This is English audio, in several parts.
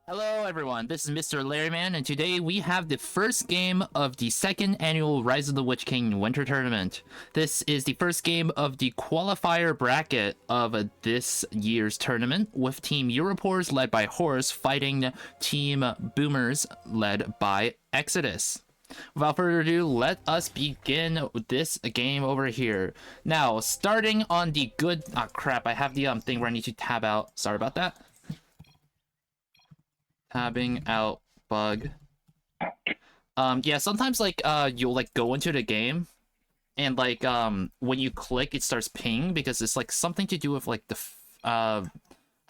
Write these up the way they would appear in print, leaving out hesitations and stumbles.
Hello everyone, this is Mr. Larryman, and today we have the first game of the second annual Rise of the Witch King Winter Tournament. This is the first game of the qualifier bracket of this year's tournament, with Team Europoors led by Horus fighting Team Boomers led by Exodus. Without further ado, let us begin this game over here. Now, starting on the good... Ah, crap, I have the thing where I need to tab out. Sorry about that. Tabbing out bug. Yeah, sometimes like you'll like go into the game and like when you click it starts ping because it's like something to do with like the I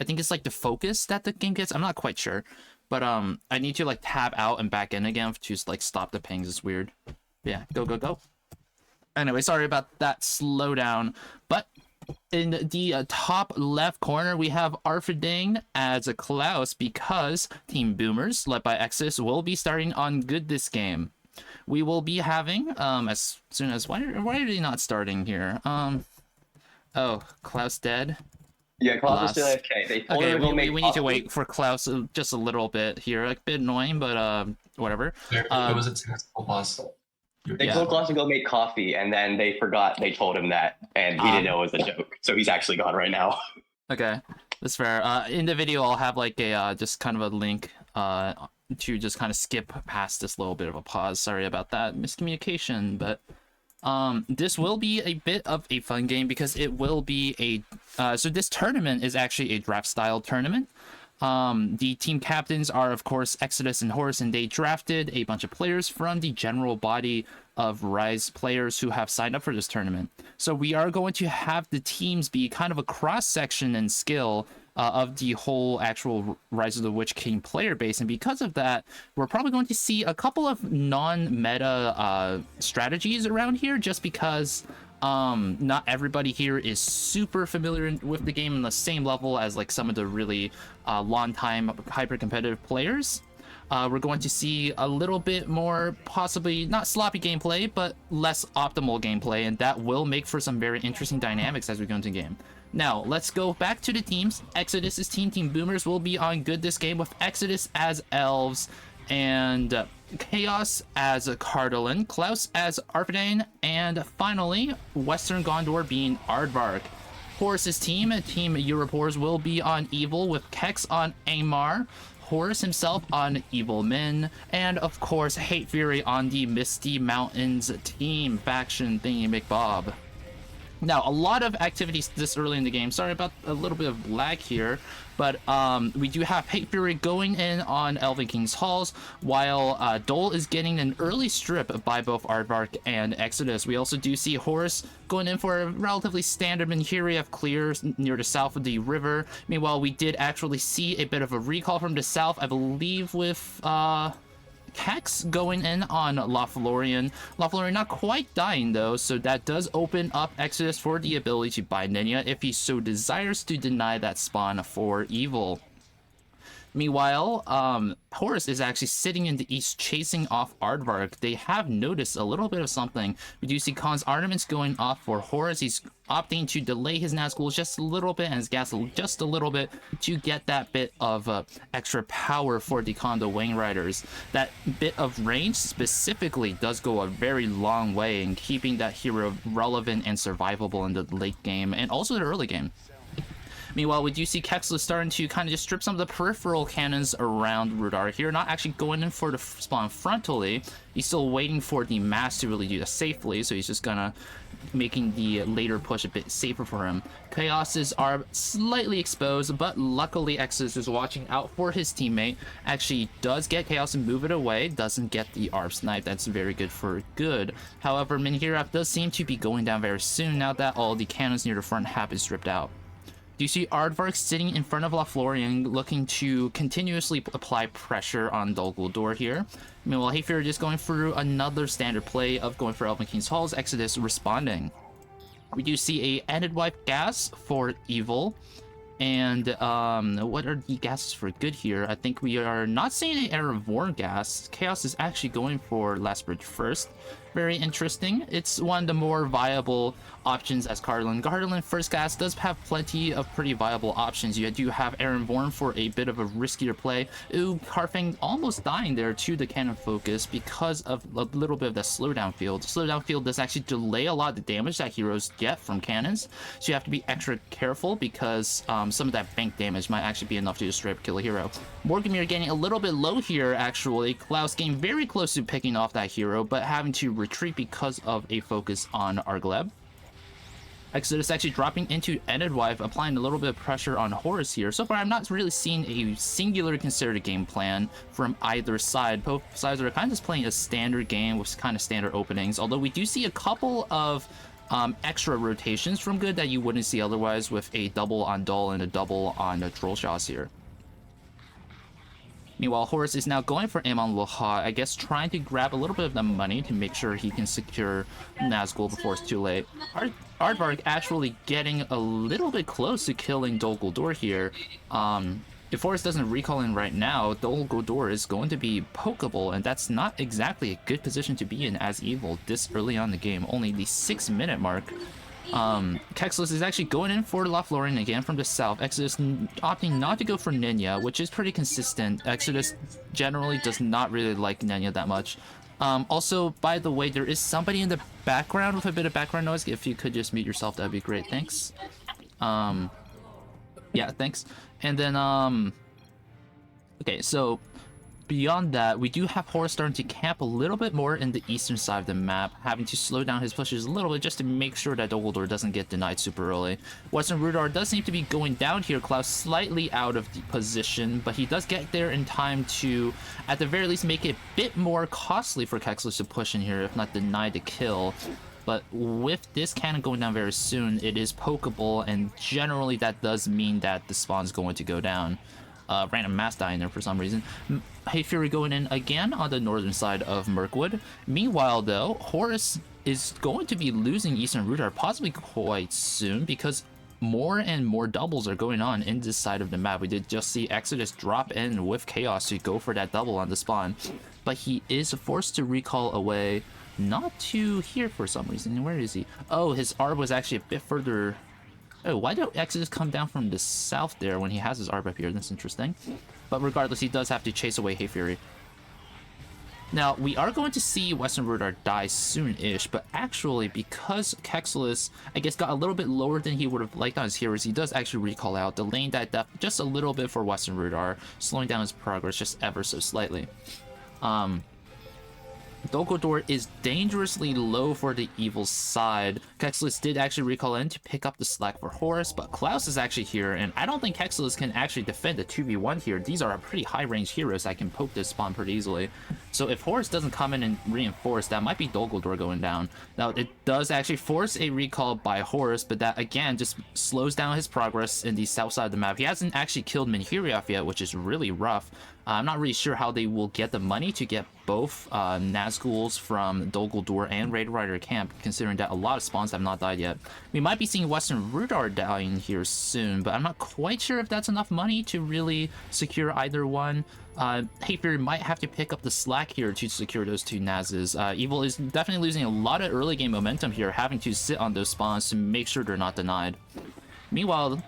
think it's like the focus that the game gets. I'm not quite sure. But I need to like tab out and back in again to like stop the pings. It's weird. Yeah, go. Anyway, sorry about that slowdown. But in the top left corner, we have Arfiding as a Klaus because Team Boomers, led by Exodus, will be starting on good this game. We will be having, as soon as... Why are they not starting here? Oh, Klaus dead? Yeah, Klaus is still AFK. They told him to go make we need to wait for Klaus just a little bit here. Like, a bit annoying, but whatever. It was a tactical pause. They told Klaus to go make coffee, and then they forgot they told him that, and he didn't know it was a joke. So he's actually gone right now. Okay, that's fair. In the video, I'll have like a just kind of a link to just kind of skip past this little bit of a pause. Sorry about that miscommunication, but this will be a bit of a fun game because it will be a so this tournament is actually a draft style tournament. The team captains are, of course, Exodus and Horus, and they drafted a bunch of players from the general body of Rise players who have signed up for this tournament. So we are going to have the teams be kind of a cross-section in skill of the whole actual Rise of the Witch King player base, and because of that, we're probably going to see a couple of non-meta strategies around here, just because not everybody here is super familiar with the game on the same level as like some of the really long time hyper competitive players. We're going to see a little bit more, possibly not sloppy gameplay, but less optimal gameplay, and that will make for some very interesting dynamics as we go into the game. Now, let's go back to the teams. Exodus's Team Boomers will be on good this game with Exodus as Elves, and Chaos as a Cardolin, Klaus as Arpidane, and finally, Western Gondor being Aardvark. Horus's Team Europoors, will be on Evil with Kex on Amar, Horus himself on Evil Min, and of course, Hate Fury on the Misty Mountains team faction thingy McBob. Now, a lot of activities this early in the game. Sorry about a little bit of lag here, but we do have Hate Fury going in on Elven King's Halls, while Dole is getting an early strip by both Aardvark and Exodus. We also do see Horus going in for a relatively standard Menhiri of clears near the south of the river. Meanwhile, we did actually see a bit of a recall from the south, I believe with... Kex going in on Lothlorien. Lothlorien not quite dying though, so that does open up Exodus for the ability to buy Nenya if he so desires to deny that spawn for Evil. Meanwhile, Horus is actually sitting in the east chasing off Aardvark. They have noticed a little bit of something. We do see Khan's Armaments going off for Horus. He's opting to delay his Nazgul just a little bit and his gas just a little bit to get that bit of extra power for the Kondo Wing Riders. That bit of range specifically does go a very long way in keeping that hero relevant and survivable in the late game and also the early game. Meanwhile, we do see Kexler starting to kind of just strip some of the peripheral cannons around Rudar here, not actually going in for the spawn frontally. He's still waiting for the mass to really do this safely, so he's just gonna making the later push a bit safer for him. Chaoses are slightly exposed, but luckily Exodus is watching out for his teammate. Actually does get Chaos and move it away, doesn't get the ARP snipe. That's very good for good. However, Minhirap does seem to be going down very soon now that all the cannons near the front have been stripped out. Do you see Aardvark sitting in front of Lothlorien, looking to continuously apply pressure on Dol Guldur here? Meanwhile, Hate Fury just going through another standard play of going for Elven King's Halls, Exodus responding. We do see a Ended Wipe gas for Evil. And what are the gases for good here? I think we are not seeing an Era of War gas. Chaos is actually going for Last Bridge first. very interesting. It's one of the more viable options as Garland. Garland first cast does have plenty of pretty viable options. You do have Aaron Bourne for a bit of a riskier play. Ooh, Karfang almost dying there to the cannon focus because of a little bit of the slowdown field. Slowdown field does actually delay a lot of the damage that heroes get from cannons, so you have to be extra careful because some of that bank damage might actually be enough to just straight up kill a hero. Morgamir getting a little bit low here actually. Klaus getting very close to picking off that hero, but having to retreat because of a focus on Argleb. Exodus actually dropping into Edidwife, applying a little bit of pressure on Horus here. So far, I'm not really seeing a singular concerted game plan from either side. Both sides are kind of just playing a standard game with kind of standard openings, although we do see a couple of extra rotations from Good that you wouldn't see otherwise, with a double on Dull and a double on the Troll Shots here. Meanwhile, Horus is now going for Amon Loha, I guess trying to grab a little bit of the money to make sure he can secure Nazgul before it's too late. Aardvark actually getting a little bit close to killing Dol Guldur here. If Horus doesn't recall in right now, Dol Guldur is going to be pokeable, and that's not exactly a good position to be in as evil this early on in the game, only the 6-minute mark. Kexlis is actually going in for Lothlorien again from the south. Exodus opting not to go for Nenya, which is pretty consistent. Exodus generally does not really like Nenya that much. Also, by the way, there is somebody in the background with a bit of background noise. If you could just mute yourself, that'd be great. Thanks. Yeah, thanks. And then, okay, so beyond that, we do have Horus starting to camp a little bit more in the eastern side of the map, having to slow down his pushes a little bit just to make sure that Dol Guldur doesn't get denied super early. Western Rudar does seem to be going down here. Klaus slightly out of the position, but he does get there in time to, at the very least, make it a bit more costly for Kexlis to push in here, if not deny the kill. But with this cannon going down very soon, it is pokeable, and generally that does mean that the spawn's going to go down. Random mass dying there for some reason. Hey Fury going in again on the northern side of Mirkwood. Meanwhile, though, Horus is going to be losing Eastern Rudar possibly quite soon because more and more doubles are going on in this side of the map. We did just see Exodus drop in with Chaos to go for that double on the spawn, but he is forced to recall away, not to here for some reason. Where is he? Oh, his ARB was actually a bit further. Oh, why don't Exodus come down from the south there when he has his ARB up here? That's interesting. But regardless, he does have to chase away Hey Fury. Now, we are going to see Western Rudar die soon-ish, but actually, because Kexlis, I guess, got a little bit lower than he would have liked on his heroes, he does actually recall out, delaying that death just a little bit for Western Rudar, slowing down his progress just ever so slightly. Dol Guldur is dangerously low for the evil side. Kexlis did actually recall in to pick up the slack for Horus, but Klaus is actually here, and I don't think Kexlis can actually defend a 2v1 here. These are pretty high-range heroes that can poke this spawn pretty easily. So if Horus doesn't come in and reinforce, that might be Dol Guldur going down. Now, it does actually force a recall by Horus, but that, again, just slows down his progress in the south side of the map. He hasn't actually killed Minhirioth yet, which is really rough. I'm not really sure how they will get the money to get both Nazguls from Dol Guldur and Raid Rider Camp, considering that a lot of spawns have not died yet. We might be seeing Western Rudar dying here soon, but I'm not quite sure if that's enough money to really secure either one. Hey Fury might have to pick up the slack here to secure those two Nazes. Evil is definitely losing a lot of early game momentum here, having to sit on those spawns to make sure they're not denied. Meanwhile,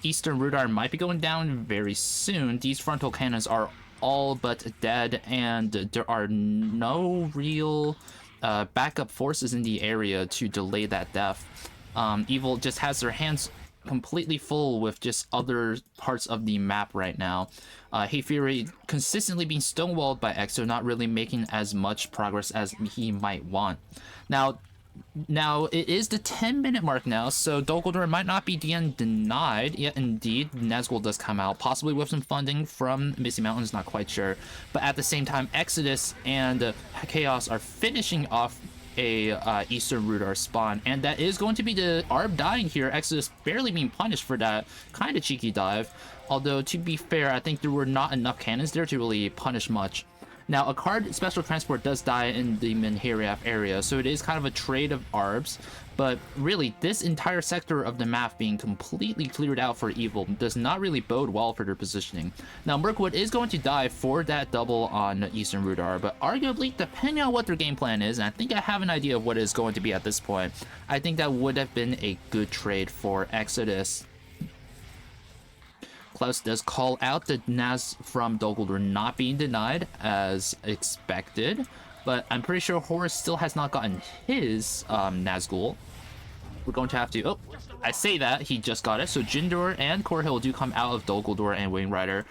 Eastern Rudar might be going down very soon. These frontal cannons are all but dead, and there are no real backup forces in the area to delay that death. Evil just has their hands completely full with just other parts of the map right now. Hey Fury consistently being stonewalled by Exo, not really making as much progress as he might want. Now, it is the 10-minute mark now, so Dol Guldur might not be denied, yet indeed, Nazgul does come out, possibly with some funding from Misty Mountains, not quite sure. But at the same time, Exodus and Chaos are finishing off a Eastern Rudar spawn, and that is going to be the ARB dying here. Exodus barely being punished for that kind of cheeky dive, although to be fair, I think there were not enough cannons there to really punish much. Now, a card special transport does die in the Minhiraf area, so it is kind of a trade of arbs, but really, this entire sector of the map being completely cleared out for Evil does not really bode well for their positioning. Now, Mirkwood is going to die for that double on Eastern Rudar, but arguably, depending on what their game plan is, and I think I have an idea of what it is going to be at this point, I think that would have been a good trade for Exodus. Klaus does call out the Naz from Dol Guldur not being denied as expected, but I'm pretty sure Horus still has not gotten his Nazgul. We're going to have to... Oh, I say that, he just got it. So Jindor and Korhil do come out of Dol Guldur and Wing Rider.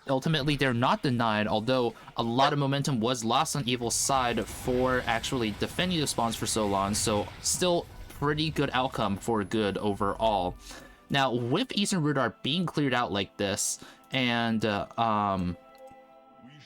Ultimately, they're not denied, although a lot of momentum was lost on Evil's side for actually defending the spawns for so long, so still pretty good outcome for good overall. Now, with Eastern Rudar being cleared out like this, and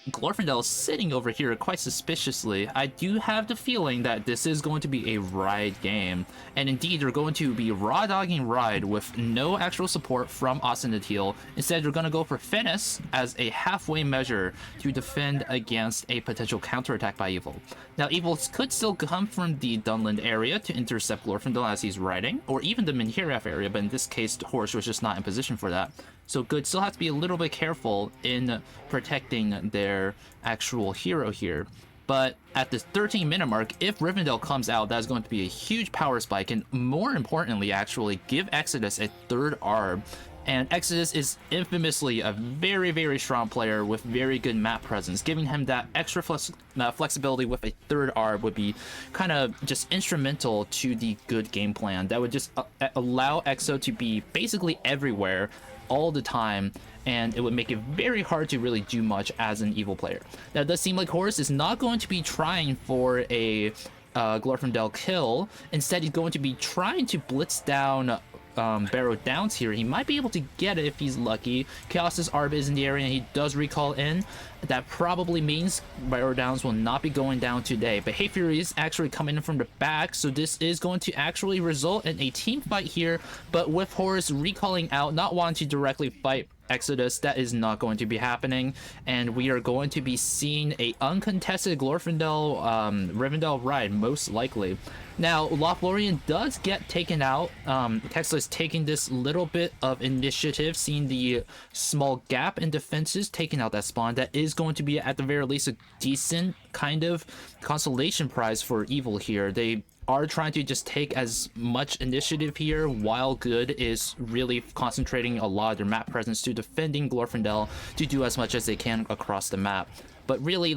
Glorfindel sitting over here quite suspiciously, I do have the feeling that this is going to be a Ride game. And indeed, they're going to be raw-dogging Ride with no actual support from Austin. Instead, they're going to go for Finnis as a halfway measure to defend against a potential counterattack by Evil. Now, Evil could still come from the Dunland area to intercept Glorfindel as he's riding, or even the Minhiraf area, but in this case, Horus was just not in position for that. So Good still has to be a little bit careful in protecting their actual hero here. But at the 13-minute mark, if Rivendell comes out, that's going to be a huge power spike, and more importantly, actually, give Exodus a third ARB. And Exodus is infamously a very, very strong player with very good map presence. Giving him that extra flexibility with a third ARB would be kind of just instrumental to the Good game plan. That would just allow EXO to be basically everywhere all the time, and it would make it very hard to really do much as an Evil player. Now, it does seem like Horus is not going to be trying for a Glorfindel kill. Instead, he's going to be trying to blitz down Barrow Downs here. He might be able to get it if he's lucky. Chaos's ARB is in the area and he does recall in. That probably means Barrow Downs will not be going down today. But Hey Fury is actually coming in from the back, so this is going to actually result in a team fight here. But with Horus recalling out, not wanting to directly fight Exodus, that is not going to be happening, and we are going to be seeing a uncontested Glorfindel Rivendell ride, most likely. Now, Lothlorien does get taken out. Kexler is taking this little bit of initiative, seeing the small gap in defenses, taking out that spawn. That is going to be, at the very least, a decent kind of consolation prize for Evil here. They are trying to just take as much initiative here, while Good is really concentrating a lot of their map presence to defending Glorfindel to do as much as they can across the map. But really,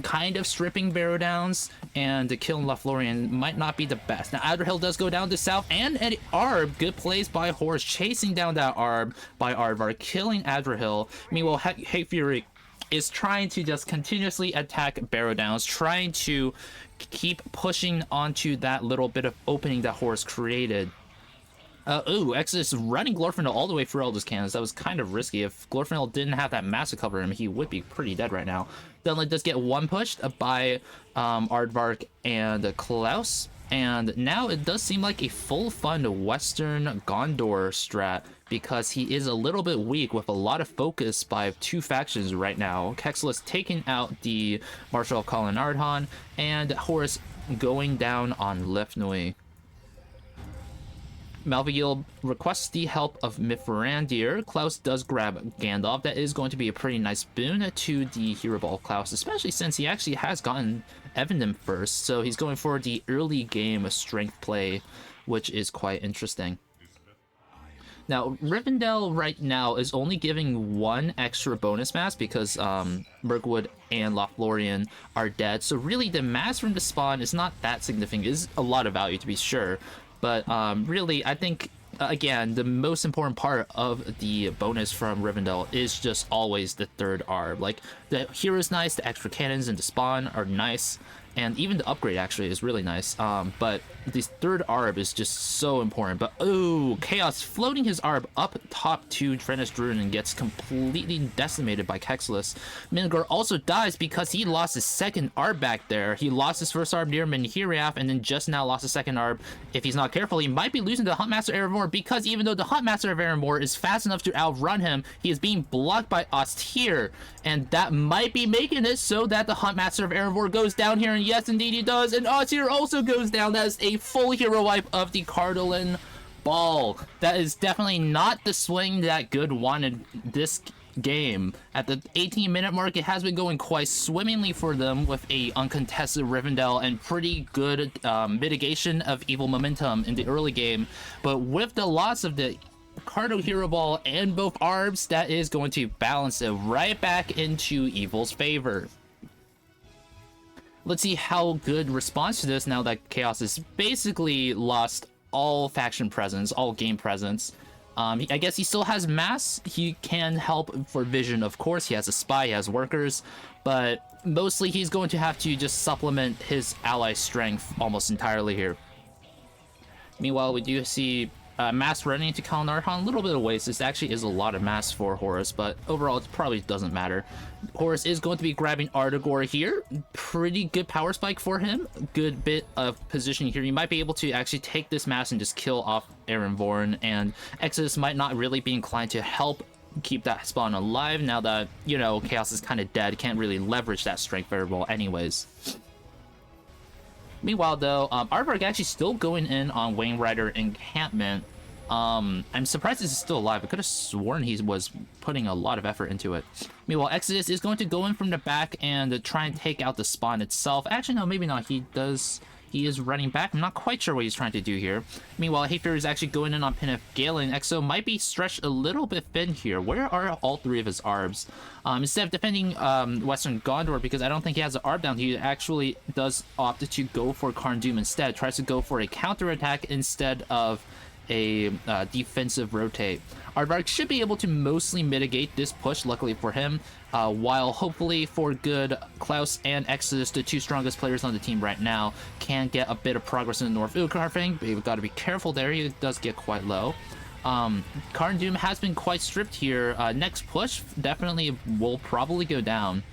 kind of stripping Barrow Downs and killing Lothlorien might not be the best. Now, Adderhill does go down to south, and an ARB. Good plays by Horus, chasing down that ARB by Aardvark, killing Adderhill. Meanwhile, Hey Fury is trying to just continuously attack Barrow Downs, trying to keep pushing onto that little bit of opening that Horus created. Exodus running Glorfindel all the way through all those cannons. That was kind of risky. If Glorfindel didn't have that massive cover him, he would be pretty dead right now. Dunlin does get one pushed by Aardvark and Klaus. And now it does seem like a full fund Western Gondor strat, because he is a little bit weak with a lot of focus by two factions right now. Kexlis taking out the Marshal of Colin Ardhan, and Horus going down on Lefnui. Malvigil requests the help of Mithrandir. Klaus does grab Gandalf. That is going to be a pretty nice boon to the hero ball of Klaus, especially since he actually has gotten Evandem first. So he's going for the early game strength play, which is quite interesting. Now, Rivendell right now is only giving one extra bonus mass because Mirkwood and Lothlorien are dead. So really, the mass from the spawn is not that significant. It is a lot of value, to be sure. But really, I think, again, the most important part of the bonus from Rivendell is just always the third ARB. Like, the hero's nice, the extra cannons and the spawn are nice, and even the upgrade actually is really nice. But this third Arb is just so important. But oh, Chaos floating his Arb up top to Drenis Druid and gets completely decimated by Kexless. Mingor also dies because he lost his second Arb back there. He lost his first Arb near Minhiriath and then just now lost his second Arb. If he's not careful, he might be losing to the Huntmaster Erebor, because even though the Huntmaster of Erebor is fast enough to outrun him, he is being blocked by Austere, and that might be making it so that the Huntmaster of Erebor goes down here, and yes indeed he does, and Austere also goes down. That is a full hero wipe of the Cardolin Ball. That is definitely not the swing that Good wanted this game. At the 18-minute mark, it has been going quite swimmingly for them with a uncontested Rivendell and pretty good mitigation of evil momentum in the early game, but with the loss of the Cardo Hero Ball and both Arbs, that is going to balance it right back into Evil's favor. Let's see how Good responds to this now that Chaos has basically lost all faction presence, all game presence. I guess he still has mass. He can help for vision, of course. He has a spy, he has workers, but mostly he's going to have to just supplement his ally strength almost entirely here. Meanwhile, we do see mass running into Kalinarhan. A little bit of waste. This actually is a lot of mass for Horus, but overall it probably doesn't matter. Horus is going to be grabbing Artagor here. Pretty good power spike for him. Good bit of positioning here. You might be able to actually take this mass and just kill off Erenborn, and Exodus might not really be inclined to help keep that spawn alive now that, you know, Chaos is kind of dead. Can't really leverage that strength variable anyways. Meanwhile, though, Aardvark actually still going in on Wainwriter encampment. I'm surprised this is still alive. I could have sworn he was putting a lot of effort into it. Meanwhile, Exodus is going to go in from the back and try and take out the spawn itself. Actually, no, maybe not. He is running back. I'm not quite sure what he's trying to do here. Meanwhile, Hayfair is actually going in on Pinif Galen. Exo might be stretched a little bit thin here. Where are all three of his Arbs? Instead of defending Western Gondor, because I don't think he has an Arb down, he actually does opt to go for Karn Doom instead. Tries to go for a counterattack instead of a defensive rotate. Aardvark should be able to mostly mitigate this push, luckily for him, while hopefully for Good, Klaus and Exodus, the two strongest players on the team right now, can get a bit of progress in the North Ukarfing, but you've got to be careful there. He does get quite low. Karn Doom has been quite stripped here. Next push definitely will probably go down,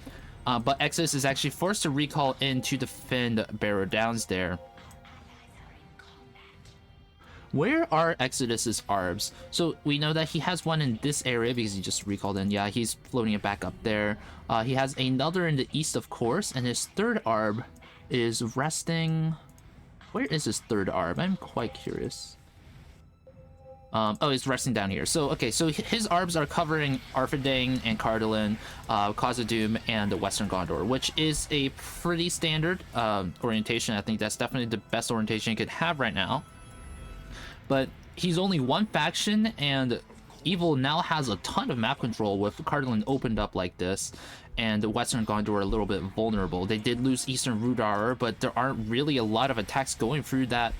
but Exodus is actually forced to recall in to defend Barrow Downs there. Where are Exodus's Arbs? So we know that he has one in this area because he just recalled in. Yeah, he's floating it back up there. He has another in the east, of course, and his third Arb is resting. Where is his third Arb? I'm quite curious. Oh, he's resting down here. So, okay, so his Arbs are covering Arthedain and Cardolin, Khazad-dûm, and the Western Gondor, which is a pretty standard orientation. I think that's definitely the best orientation you could have right now. But he's only one faction, and Evil now has a ton of map control with Cardolin opened up like this, and the Western Gondor a little bit vulnerable. They did lose Eastern Rudar, but there aren't really a lot of attacks going through that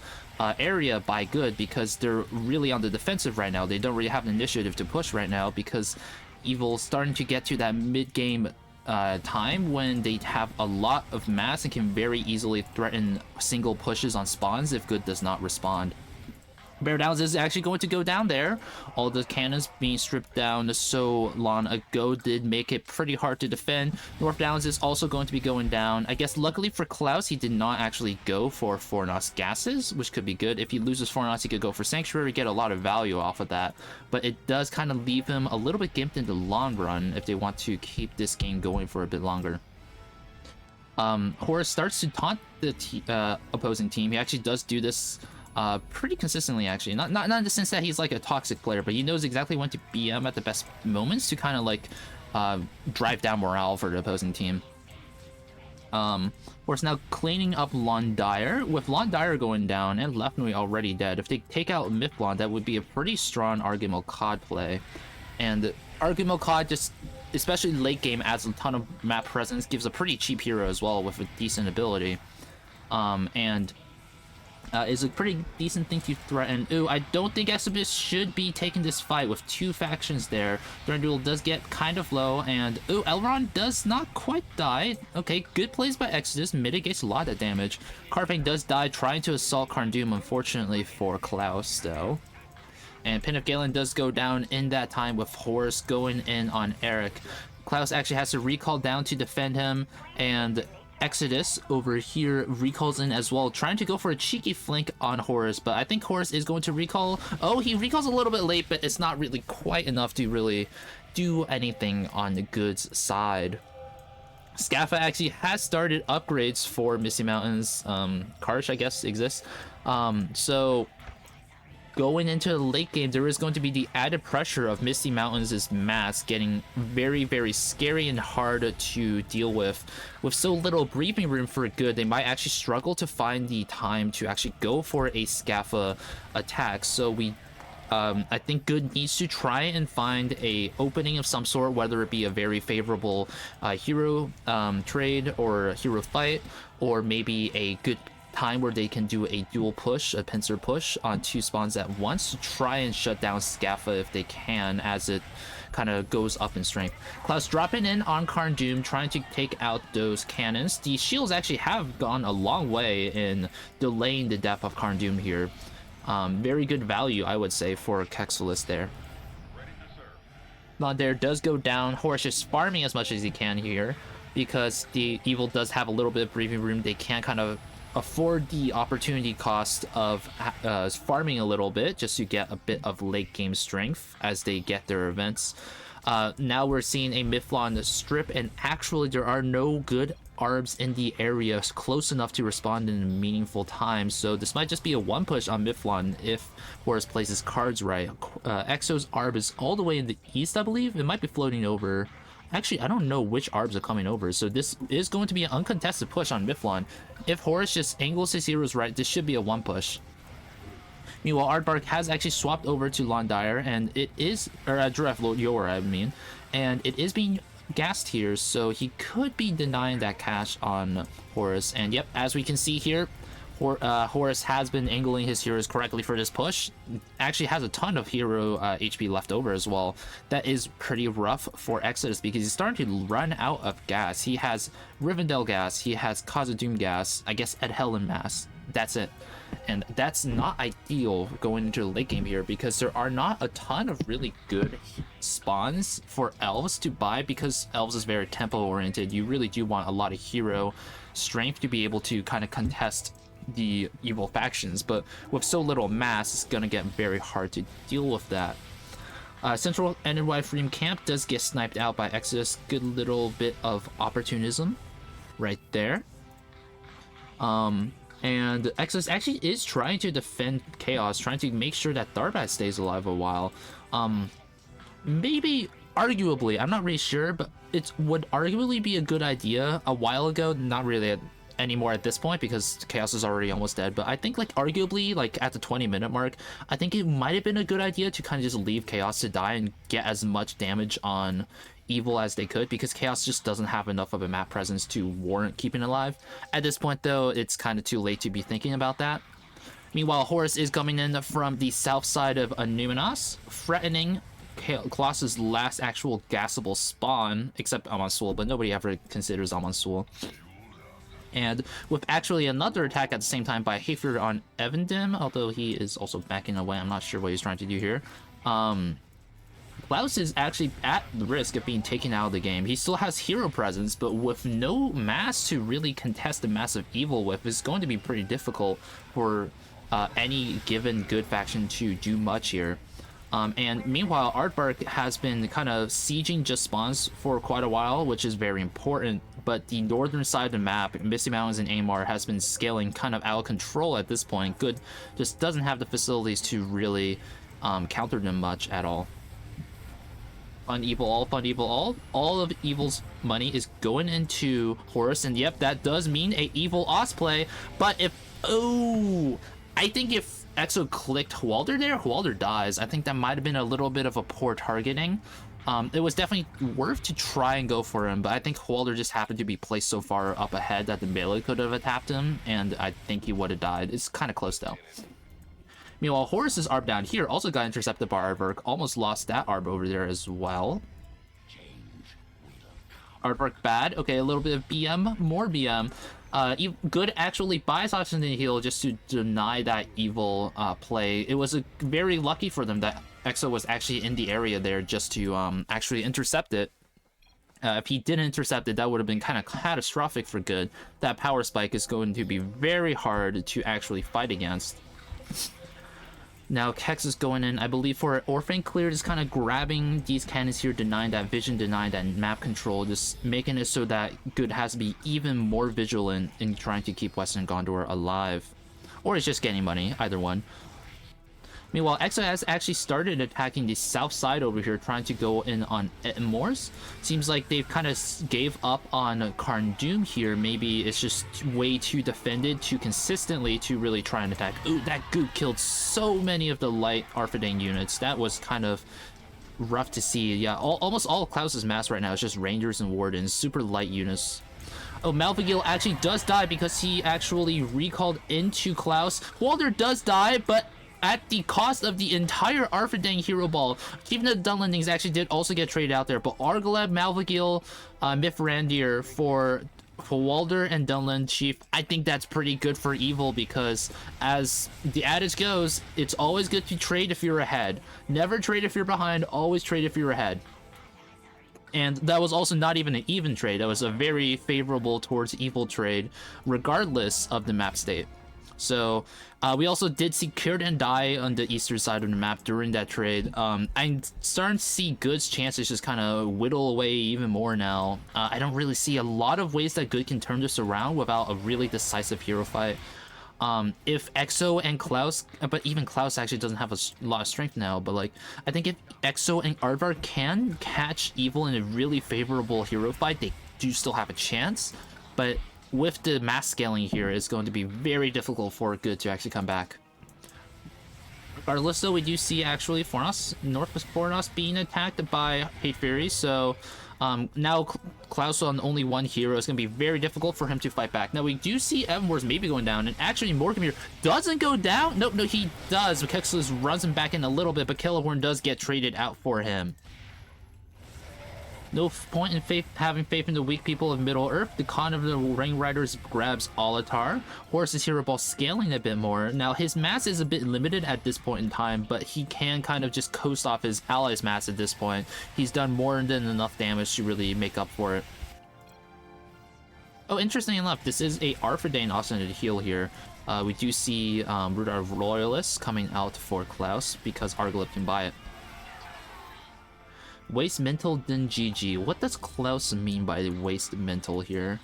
area by Good, because they're really on the defensive right now. They don't really have an initiative to push right now, because Evil's starting to get to that mid-game time when they have a lot of mass and can very easily threaten single pushes on spawns if Good does not respond. Bear Downs is actually going to go down there. All the cannons being stripped down so long ago did make it pretty hard to defend. North Downs is also going to be going down. I guess luckily for Klaus, he did not actually go for Fornos gases, which could be good. If he loses Fornos, he could go for Sanctuary, get a lot of value off of that. But it does kind of leave him a little bit gimped in the long run if they want to keep this game going for a bit longer. Horus starts to taunt the opposing team. He actually does do this pretty consistently, actually. Not in the sense that he's like a toxic player, but he knows exactly when to BM at the best moments to kind of like drive down morale for the opposing team. Horus now cleaning up Londyre. With Londyre going down and Lefnui already dead, if they take out Mythblond, that would be a pretty strong Argymil Cod play. And Argymil Cod, just especially late game, adds a ton of map presence, gives a pretty cheap hero as well with a decent ability. And is a pretty decent thing to threaten. Ooh, I don't think Exodus should be taking this fight with two factions there. Thranduil does get kind of low, and ooh, Elrond does not quite die. Okay, good plays by Exodus, mitigates a lot of damage. Carpang does die trying to assault Carndoom, unfortunately for Klaus, though. And Pin of Galen does go down in that time with Horus going in on Eric. Klaus actually has to recall down to defend him, and Exodus over here recalls in as well, trying to go for a cheeky flank on Horus, but I think Horus is going to recall. Oh, he recalls a little bit late, but it's not really quite enough to really do anything on the goods side. Scaffa actually has started upgrades for Misty Mountains. Karsh, I guess, exists. So going into the late game, there is going to be the added pressure of Misty Mountains' mass getting very, very scary and hard to deal with. With so little breathing room for good, they might actually struggle to find the time to actually go for a Scaffa attack. So I think Good needs to try and find a opening of some sort, whether it be a very favorable hero trade or a hero fight, or maybe a good time where they can do a dual push, a pincer push on two spawns at once to try and shut down Scaffa if they can, as it kind of goes up in strength. Klaus dropping in on Carndoom, trying to take out those cannons. The shields actually have gone a long way in delaying the death of Carndoom here. Very good value, I would say, for Kexalis there. There does go down. Horus is farming as much as he can here, because the Evil does have a little bit of breathing room. They can kind of afford the opportunity cost of farming a little bit just to get a bit of late game strength as they get their events. Now we're seeing a Mifflon strip, and actually there are no good arbs in the area close enough to respond in a meaningful time, so this might just be a one push on Mifflon if Horus plays his cards right. Exo's arb is all the way in the east, I believe. It might be floating over. Actually, I don't know which arbs are coming over, so this is going to be an uncontested push on Mifflon. If Horus just angles his heroes right, this should be a one push. Meanwhile, Aardvark has actually swapped over to Londire, and it is, or Giraffe LoTR, I mean, and it is being gassed here, so he could be denying that cash on Horus. And yep, as we can see here, Horus has been angling his heroes correctly for this push. Actually has a ton of hero HP left over as well. That is pretty rough for Exodus because he's starting to run out of gas. He has Rivendell gas, he has Khazad-dûm gas, I guess Edhelen mass. That's it. And that's not ideal going into the late game here, because there are not a ton of really good spawns for elves to buy, because elves is very tempo oriented. You really do want a lot of hero strength to be able to kind of contest the evil factions, but with so little mass, it's gonna get very hard to deal with that. Central NY Freedom Camp does get sniped out by Exodus. Good little bit of opportunism right there. And Exodus actually is trying to defend Chaos, trying to make sure that Darbat stays alive a while. Maybe, arguably, I'm not really sure, but it would arguably be a good idea a while ago, not really anymore at this point because Chaos is already almost dead, but I think like arguably like at the 20-minute mark, I think it might have been a good idea to kind of just leave Chaos to die and get as much damage on Evil as they could, because Chaos just doesn't have enough of a map presence to warrant keeping it alive. At this point though, it's kind of too late to be thinking about that. Meanwhile, Horus is coming in from the south side of Numenos, threatening Colossus' last actual gassable spawn, except Amansul, but nobody ever considers Amansul. And with actually another attack at the same time by Hafer on Evendim, although he is also backing away, I'm not sure what he's trying to do here. Klaus is actually at the risk of being taken out of the game. He still has hero presence, but with no mass to really contest the massive evil with, it's going to be pretty difficult for any given good faction to do much here. And meanwhile, Aardvark has been kind of sieging just spawns for quite a while, which is very important, but the northern side of the map, Misty Mountains and Amar, has been scaling kind of out of control at this point. Good just doesn't have the facilities to really counter them much at all. Fund Evil all, Fund Evil all. All of Evil's money is going into Horus, and yep, that does mean a Evil Osplay, but if... Oh! I think if Exo clicked Hwalder there, Hwalder dies. I think that might have been a little bit of a poor targeting. It was definitely worth to try and go for him, but I think Walder just happened to be placed so far up ahead that the melee could have attacked him, and I think he would have died. It's kind of close though. Meanwhile, Horus's ARB down here also got intercepted by Aardvark, almost lost that ARB over there as well. Aardvark bad. Okay, a little bit of BM, more BM. Good actually buys Oxygen Heal just to deny that evil play. It was very lucky for them that Exo was actually in the area there just to actually intercept it. If he didn't intercept it, that would have been kind of catastrophic for Good. That power spike is going to be very hard to actually fight against. Now Kex is going in, I believe, for Orphan Clear, just kind of grabbing these cannons here, denying that vision, denying that map control, just making it so that Good has to be even more vigilant in trying to keep Western Gondor alive. Or it's just getting money, either one. Meanwhile, Exo has actually started attacking the south side over here, trying to go in on Etmors. Seems like they've kind of gave up on Karn Doom here. Maybe it's just way too defended, too consistently to really try and attack. Ooh, that goop killed so many of the light Arphidane units. That was kind of rough to see. Yeah, almost all of Klaus's mass right now is just Rangers and Wardens, super light units. Oh, Malvagil actually does die because he actually recalled into Klaus. Walder does die, but at the cost of the entire Arphidane hero ball. Keeping the Dunlendings actually did also get traded out there, but Argaleb, Malvagil, Mithrandir for Walder and Dunland Chief, I think that's pretty good for Evil, because as the adage goes, it's always good to trade if you're ahead. Never trade if you're behind, always trade if you're ahead. And that was also not even an even trade. That was a very favorable towards Evil trade, regardless of the map state. So we also did see Círdan die on the eastern side of the map during that trade. I'm starting to see Good's chances just kind of whittle away even more now. I don't really see a lot of ways that Good can turn this around without a really decisive hero fight. If Exo and Klaus, but even Klaus actually doesn't have a lot of strength now, but like, I think if Exo and Aardvark can catch Evil in a really favorable hero fight, they do still have a chance, but with the mass scaling here, it's going to be very difficult for Good to actually come back. Regardless, though, we do see actually Fornos, Northwest Fornos being attacked by Hate Fury, so now Klaus on only one hero is going to be very difficult for him to fight back. Now, we do see Evanwars maybe going down, and actually Morgamir doesn't go down. Nope, no, he does. Kexus runs him back in a little bit, but Celeborn does get traded out for him. No point in having faith in the weak people of Middle-earth. The Khan of the Ring Riders grabs LoTR. Horus's hero ball scaling a bit more. Now, his mass is a bit limited at this point in time, but he can kind of just coast off his allies' mass at this point. He's done more than enough damage to really make up for it. Oh, interesting enough, this is a Arphidane Oxygenated heal here. We do see Rudar Royalists coming out for Klaus because Argalip can buy it. Waste mental then GG. What does Klaus mean by waste mental here?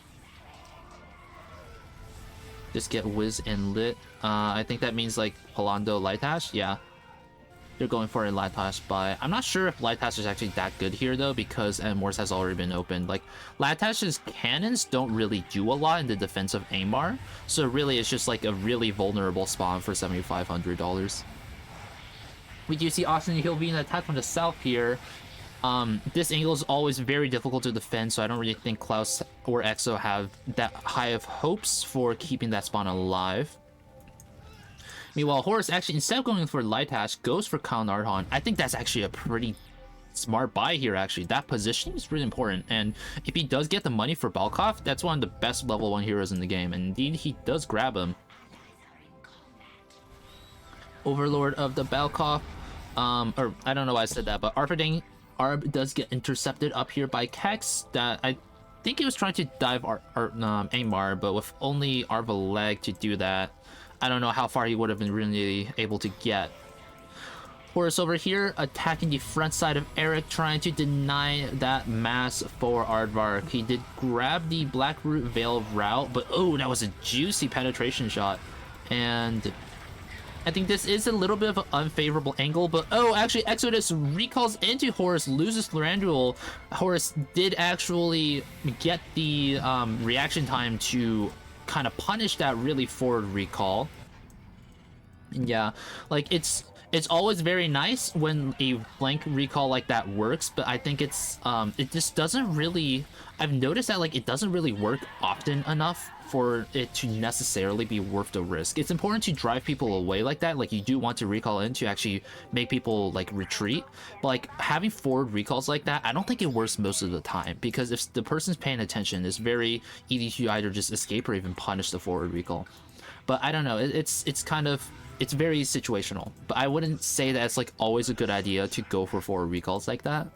Just get whiz and lit. I think that means like Palando Lightash. Yeah, they're going for a Lightash buy. I'm not sure if Lightash is actually that good here though, because Morse has already been opened. Like, Lightash's cannons don't really do a lot in the defense of Amar, so really it's just like a really vulnerable spawn for $7,500. We do see Austin Hill being attacked from the south here. This angle is always very difficult to defend, so I don't really think Klaus or Exo have that high of hopes for keeping that spawn alive. Meanwhile, Horus actually, instead of going for Lightash, goes for Khan Ardhan. I think that's actually a pretty smart buy here, actually. That positioning is really important, and if he does get the money for Balkov, that's one of the best level 1 heroes in the game, and indeed he does grab him. Overlord of the Balkov, or I don't know why I said that, but Arphidane Arb does get intercepted up here by Kex. That I think he was trying to dive Amar, but with only Arva leg to do that, I don't know how far he would have been really able to get. Horus over here attacking the front side of Eric, trying to deny that mass for Aardvark. He did grab the Blackroot Veil route, but oh, that was a juicy penetration shot. And I think this is a little bit of an unfavorable angle, but oh, actually Exodus recalls into Horus, loses Thranduil. Horus did actually get the reaction time to kind of punish that really forward recall. Yeah, like it's it's always very nice when a blank recall like that works, but I think it's it just doesn't really. I've noticed that like it doesn't really work often enough for it to necessarily be worth the risk. It's important to drive people away like that, like you do want to recall in to actually make people like retreat, but like having forward recalls like that, I don't think it works most of the time, because if the person's paying attention, it's very easy to either just escape or even punish the forward recall. But I don't know, it's kind of, it's very situational, but I wouldn't say that it's like always a good idea to go for forward recalls like that.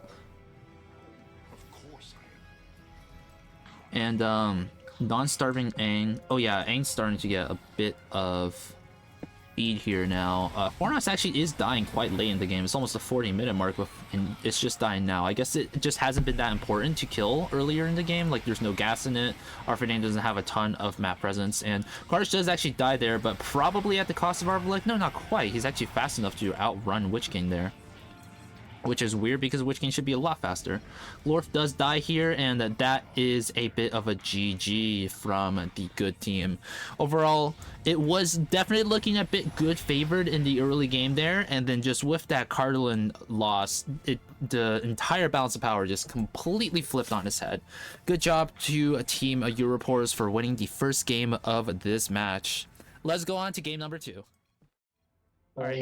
And non-starving Aang. Oh yeah, Aang's starting to get a bit of speed here now. Fornos actually is dying quite late in the game. It's almost the 40-minute mark, and it's just dying now. I guess it just hasn't been that important to kill earlier in the game. Like, there's no gas in it. Arfidane doesn't have a ton of map presence, and Karsh does actually die there, but probably at the cost of Arvalek. No, not quite. He's actually fast enough to outrun Witch King there, which is weird because Witch King should be a lot faster. Lorth does die here, and that is a bit of a GG from the good team. Overall, it was definitely looking a bit good favored in the early game there, and then just with that Cardinal loss, the entire balance of power just completely flipped on its head. Good job to Team Europoors for winning the first game of this match. Let's go on to game number 2. Alright,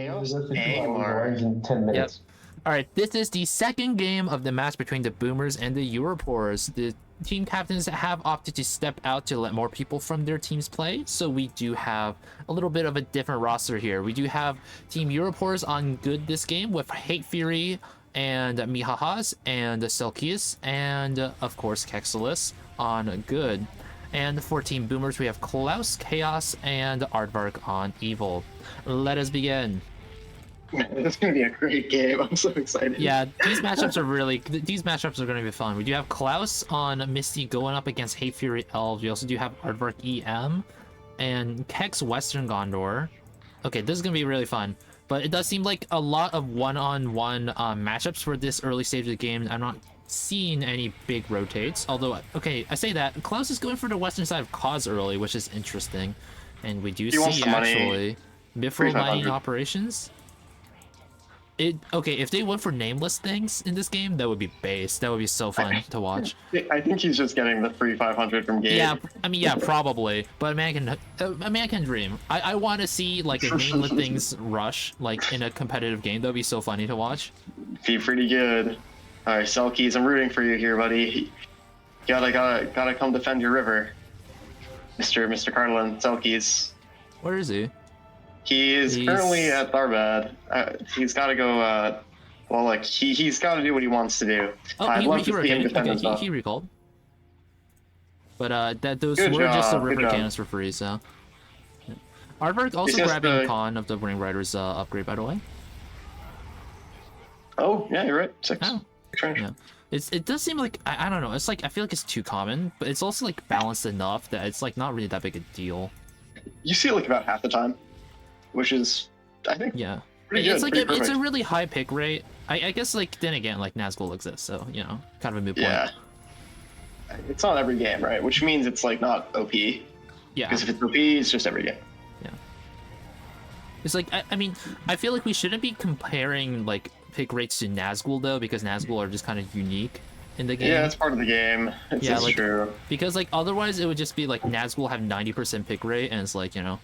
in 10 minutes. Alright, this is the second game of the match between the Boomers and the Europoors. The team captains have opted to step out to let more people from their teams play, so we do have a little bit of a different roster here. We do have Team Europoors on good this game with Hate Fury and Mihahas and Selkius, and of course Kexelis on good. And for Team Boomers, we have Klaus, Chaos, and Aardvark on evil. Let us begin. It's gonna be a great game. I'm so excited. Yeah, these matchups are going to be fun. We do have Klaus on Misty going up against Hate Fury Elves. We also do have Aardvark EM and Kex Western Gondor. Okay, this is going to be really fun. But it does seem like a lot of one-on-one matchups for this early stage of the game. I'm not seeing any big rotates. Although, okay, I say that. Klaus is going for the western side of Cause early, which is interesting. And we do see, actually, Mithril mining operations. Okay, if they went for nameless things in this game, that would be base. That would be so fun to watch. I think he's just getting the free 500 from Gabe. Yeah, I mean, yeah, probably. But a man can dream. I want to see like a nameless things rush like in a competitive game. That'd be so funny to watch. Be pretty good. All right, Selkies, I'm rooting for you here, buddy. Gotta come defend your river, Mr. Carlin. Selkies. Where is he? He is currently at Tharbad. He's got to go. Well, like he's got to do what he wants to do. Oh, I'd love to see him defend himself. He recalled. But those Good were just the job, river good job. cannons for free. So Aardvark also just grabbing Con of the Ring Riders upgrade, by the way. Oh yeah, you're right. 6. Oh. 6 range. Yeah. It does seem like I don't know. It's like I feel like it's too common, but it's also like balanced enough that it's like not really that big a deal. You see it like about half the time, which is, I think, Yeah. pretty It's good. like Pretty it's a perfect. really high pick rate. I guess like then again like Nazgul exists, so you know, kind of a moot point. Yeah. It's not every game, right? Which means it's like not OP. Yeah. Because if it's OP, it's just every game. It's like I mean I feel like we shouldn't be comparing like pick rates to Nazgul though, because Nazgul are just kind of unique in the game. Yeah, it's part of the game. It's like, true. Because like otherwise it would just be like Nazgul have 90% pick rate, and it's like, you know.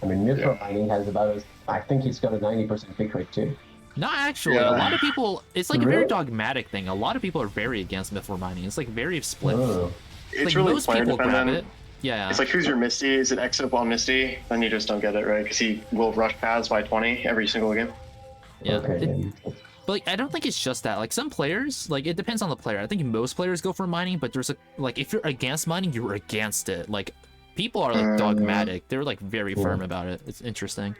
I mean, Mithril mining has about, I think he's got a 90% pick rate too. Not actually. Yeah. A lot of people. It's like a Really? very dogmatic thing. A lot of people are very against Mithril mining. It's like very split. Oh. It's Like really most player people grab dependent. it. Yeah. It's like, who's your Misty? Is it exit while Misty? Then you just don't get it, right? Because he will rush paths by 20 every single game. Yeah. Okay, But like, I don't think it's just that. Like some players, like it depends on the player. I think most players go for mining, but there's a like if you're against mining, you're against it. Like people are like dogmatic. They're like very firm about it. It's interesting.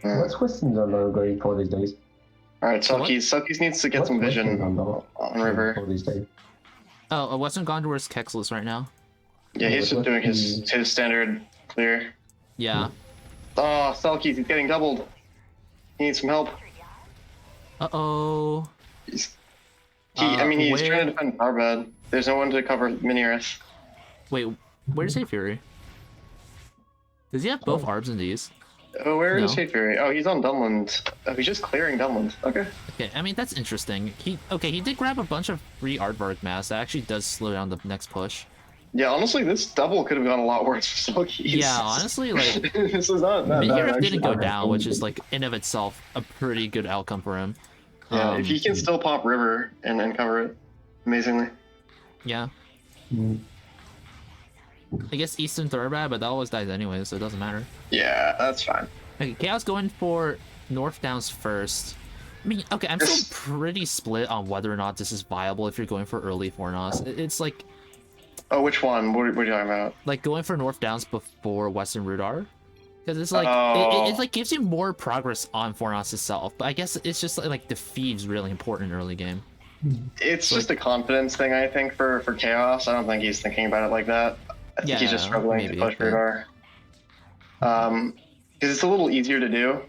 What's Western Gondor going for these days? All right, So what? Selkies needs to get some What's vision Western Gondor on River. for these days? Oh, Western Gondor is Kexless right now. Yeah, he's just doing his standard clear. Yeah. Oh, Selkies, he's getting doubled. He needs some help. Uh-oh. He's trying to where- defend Tharbad. There's no one to cover Mini-Earth. Wait, where's Hey Fury? Does he have both arbs in these? Oh, where is No. Fate Fury? Oh, he's on Dunland. Oh, he's just clearing Dunland. Okay. Okay, I mean that's interesting. He did grab a bunch of free Aardvark mass. That actually does slow down the next push. Yeah, honestly, this double could have gone a lot worse for Selkies. Yeah, honestly, like this is not bad. Minhiref didn't go down, which is like in of itself a pretty good outcome for him. Yeah, if he can still pop River and cover it, amazingly. Yeah. Mm. I guess Eastern Thoroughbred, but that always dies anyway, so it doesn't matter. Yeah, that's fine. Okay, Chaos going for North Downs first. I mean, okay, I'm still pretty split on whether or not this is viable if you're going for early Fornos. It's like... Oh, which one? What are you talking about? Like going for North Downs before Western Rudar. Because it's like, Oh. it like gives you more progress on Fornos itself, but I guess it's just like the feed's really important early game. It's just a confidence thing, I think, for Chaos. I don't think he's thinking about it like that. I think he's just Yeah, struggling maybe, to push but- Radar. Because it's a little easier to do,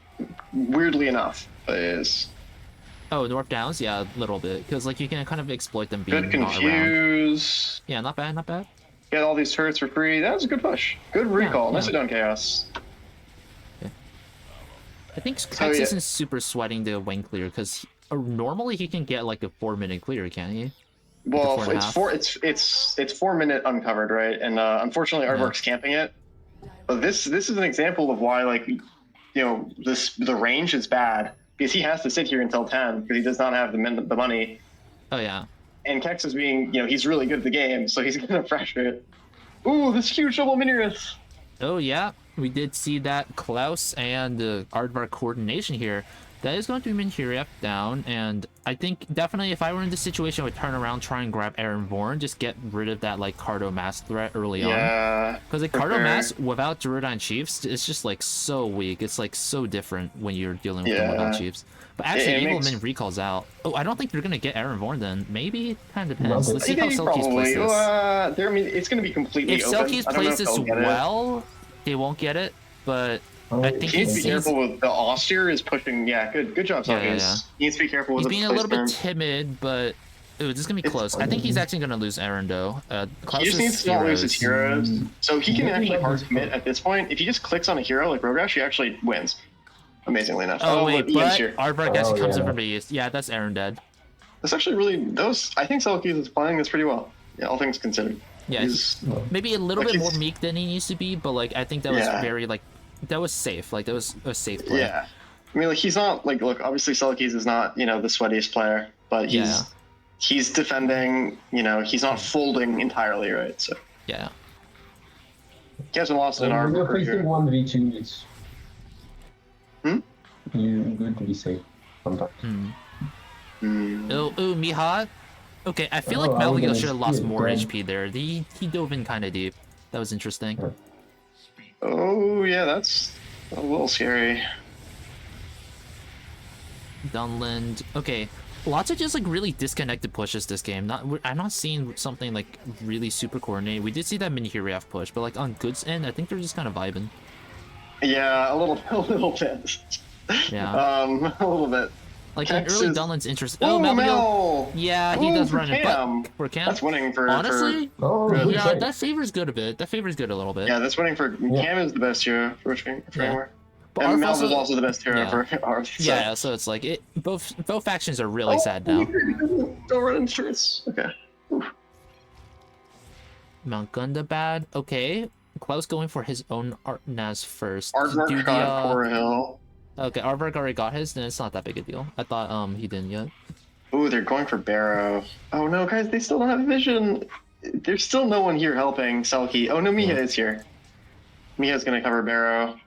weirdly enough. It is. Oh, North Downs? Yeah, a little bit. Because like you can kind of exploit them being Good not around. confuse. Yeah, not bad, not bad. Get all these turrets for free. That was a good push. Good recall. yeah. Nicely done, Chaos. I think So, Hex yeah. isn't super sweating the wing clear because normally he can get like a 4-minute clear, can't he? Well, 4.5. it's 4 minute uncovered, right? And unfortunately, Aardvark's camping it. But this is an example of why, like, you know, the range is bad because he has to sit here until 10 because he does not have the money. Oh yeah. And Kex is being, you know, he's really good at the game, so he's gonna pressure it. Ooh, this huge double Minirith. Oh yeah, we did see that Klaus and Aardvark coordination here. That is going to be Minhiref down, and I think definitely if I were in this situation, I would turn around, try and grab Aaron Vorn, just get rid of that like Cardo Mass threat early on. Yeah. Because like for Cardo sure. Mass without Gerudyne Chiefs, it's just like so weak. It's like so different when you're dealing with them without Yeah. Chiefs. But actually, it Evil makes- Min recalls out. Oh, I don't think they're gonna get Aaron Vorn then. Maybe it kind of depends. No, Let's see how Maybe, Selkies plays this. I mean, it's gonna be completely If open. Selkies I don't know plays if this they'll get it. well, they won't get it. But Oh, I think He needs to be he's careful with the austere is pushing. Yeah, good job, Yeah, Selkies. yeah, yeah. He needs to be careful with he's the being a little bit placement. timid, but ooh, this is gonna be It's close. I think he's actually gonna lose Aaron though. He Klaus's just needs to not lose his heroes. heroes. So he can Yeah, actually yeah, hard yeah. commit at this point. If he just clicks on a hero like Rogash, he actually wins. Amazingly enough. Oh wait, Ian's but here. Aardvark Oh, actually comes in yeah. from the east. Yeah, that's Aaron dead. That's actually really those. I think Selkies is playing this pretty well. Yeah, all things considered. Yeah, He's- maybe a little Like, bit more he's- meek than he needs to be, but like I think that was Yeah. very like that was safe. Like that was a safe play. yeah. I mean, like he's not like look. Obviously, Selkies is not the sweatiest player, but he's defending. He's not folding entirely, right? So Yeah. he hasn't lost an arm When you're for facing sure. 1v2, it's Hmm? you good to be safe sometimes. Hmm. Oh, Miha. Okay, I feel Oh, like I was Malvio gonna should have lost skip, more right? HP there. He dove in kind of deep. That was interesting. Oh yeah, that's a little scary. Dunland. Okay, lots of just like really disconnected pushes this game. I'm not seeing something like really super coordinated. We did see that Minhiref push, but like on Good's end, I think they're just kind of vibing. Yeah, a little bit. Yeah. A little bit. Like in Kex early is- Dunland's interest. Ooh, Oh, Malvio. Mel! Yeah, he Ooh, does for run it, Cam. but for Cam, That's winning for honestly, Oh, Good. good yeah, play. that favors good a bit. That favors good a little bit. Yeah, that's winning for Cam is the best hero for framework. But And Arf Melv is also the best hero yeah. for Arf. So. Yeah, so it's like both factions are really sad Oh, now. Don't run in shirts. Okay. Mount Gunda bad. Okay. Klaus going for his own Artnaz first. Aardvark Do the, got Core Hill. Okay, Aardvark already got his, then it's not that big a deal. I thought he didn't yet. Ooh, they're going for Barrow. Oh no, guys, they still don't have vision. There's still no one here helping Selkie. Oh no, Miha is here. Miha's gonna cover Barrow.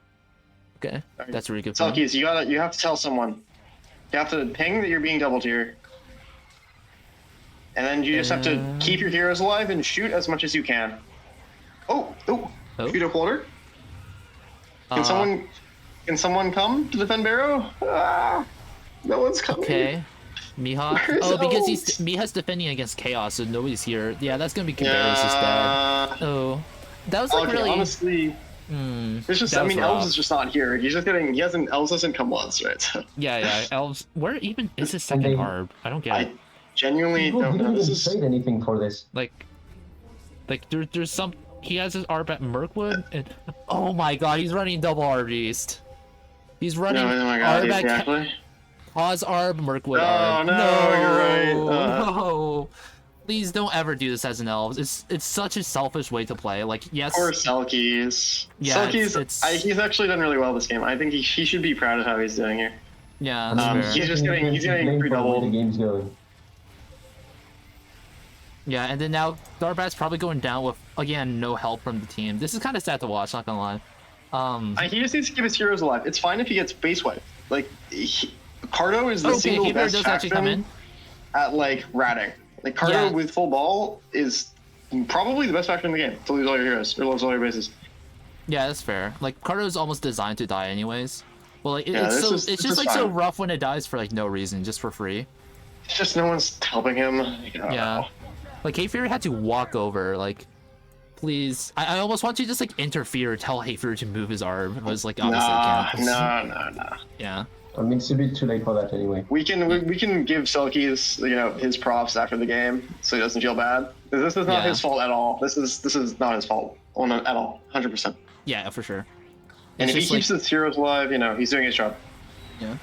Okay, that's really good. For him. Selkies, you have to tell someone. You have to ping that you're being double tier. And then you just have to keep your heroes alive and shoot as much as you can. Oh, shoot a quarter. Can someone come to defend Barrow? Ah, no one's coming. Okay. Miha. Where's Oh, because Elves? Miha's defending against Chaos, so nobody's here. Yeah, that's gonna be Cabarrus' dad. Yeah. Oh, that was like Okay, really. honestly, it's just. that I was mean, Elves rough. is just not here. He's just getting. Elves hasn't come once, right? So Yeah. Elves. Where even is his second they- arb? I don't get I it. genuinely People don't know. didn't This even is. trade anything for this. Like there's some. He has his arb at Mirkwood, and oh my god, he's running double arb east. He's running. No, oh my god, Arb exactly. Pause Arb, Mirkwood Oh, Arb. no, you're right. No. Please don't ever do this as an elf. It's such a selfish way to play. Like, yes. Poor Selkies. Yeah, Selkies, he's actually done really well this game. I think he should be proud of how he's doing here. Yeah, that's fair. He's just getting pretty double. The doubled. game's going. Yeah, and then now Darbat's probably going down with, again, no help from the team. This is kind of sad to watch, not gonna lie. He just needs to keep his heroes alive. It's fine if he gets base wiped. Like, Cardo is the single Heber best does actually come in. at like ratting. Like Cardo Yeah. with full ball is probably the best factor in the game to lose all your heroes or lose all your bases. Yeah, that's fair. Like, Cardo is almost designed to die anyways. Well, like, Yeah, it's this just is like so fine. rough when it dies for like no reason, just for free. It's just no one's helping him. Like, I don't Yeah. know. Like, Hey Fury had to walk over, like, please. I almost want you to just like interfere, tell Hey Fury to move his arm. It was like, obviously I can't. No. Yeah. I mean, it's a bit too late for that anyway. We can give Selkies his props after the game so he doesn't feel bad. This is not Yeah. his fault at all. This is not his fault at all. 100%. Yeah, for sure. And It's if he just, keeps like, his heroes alive, he's doing his job. Yeah.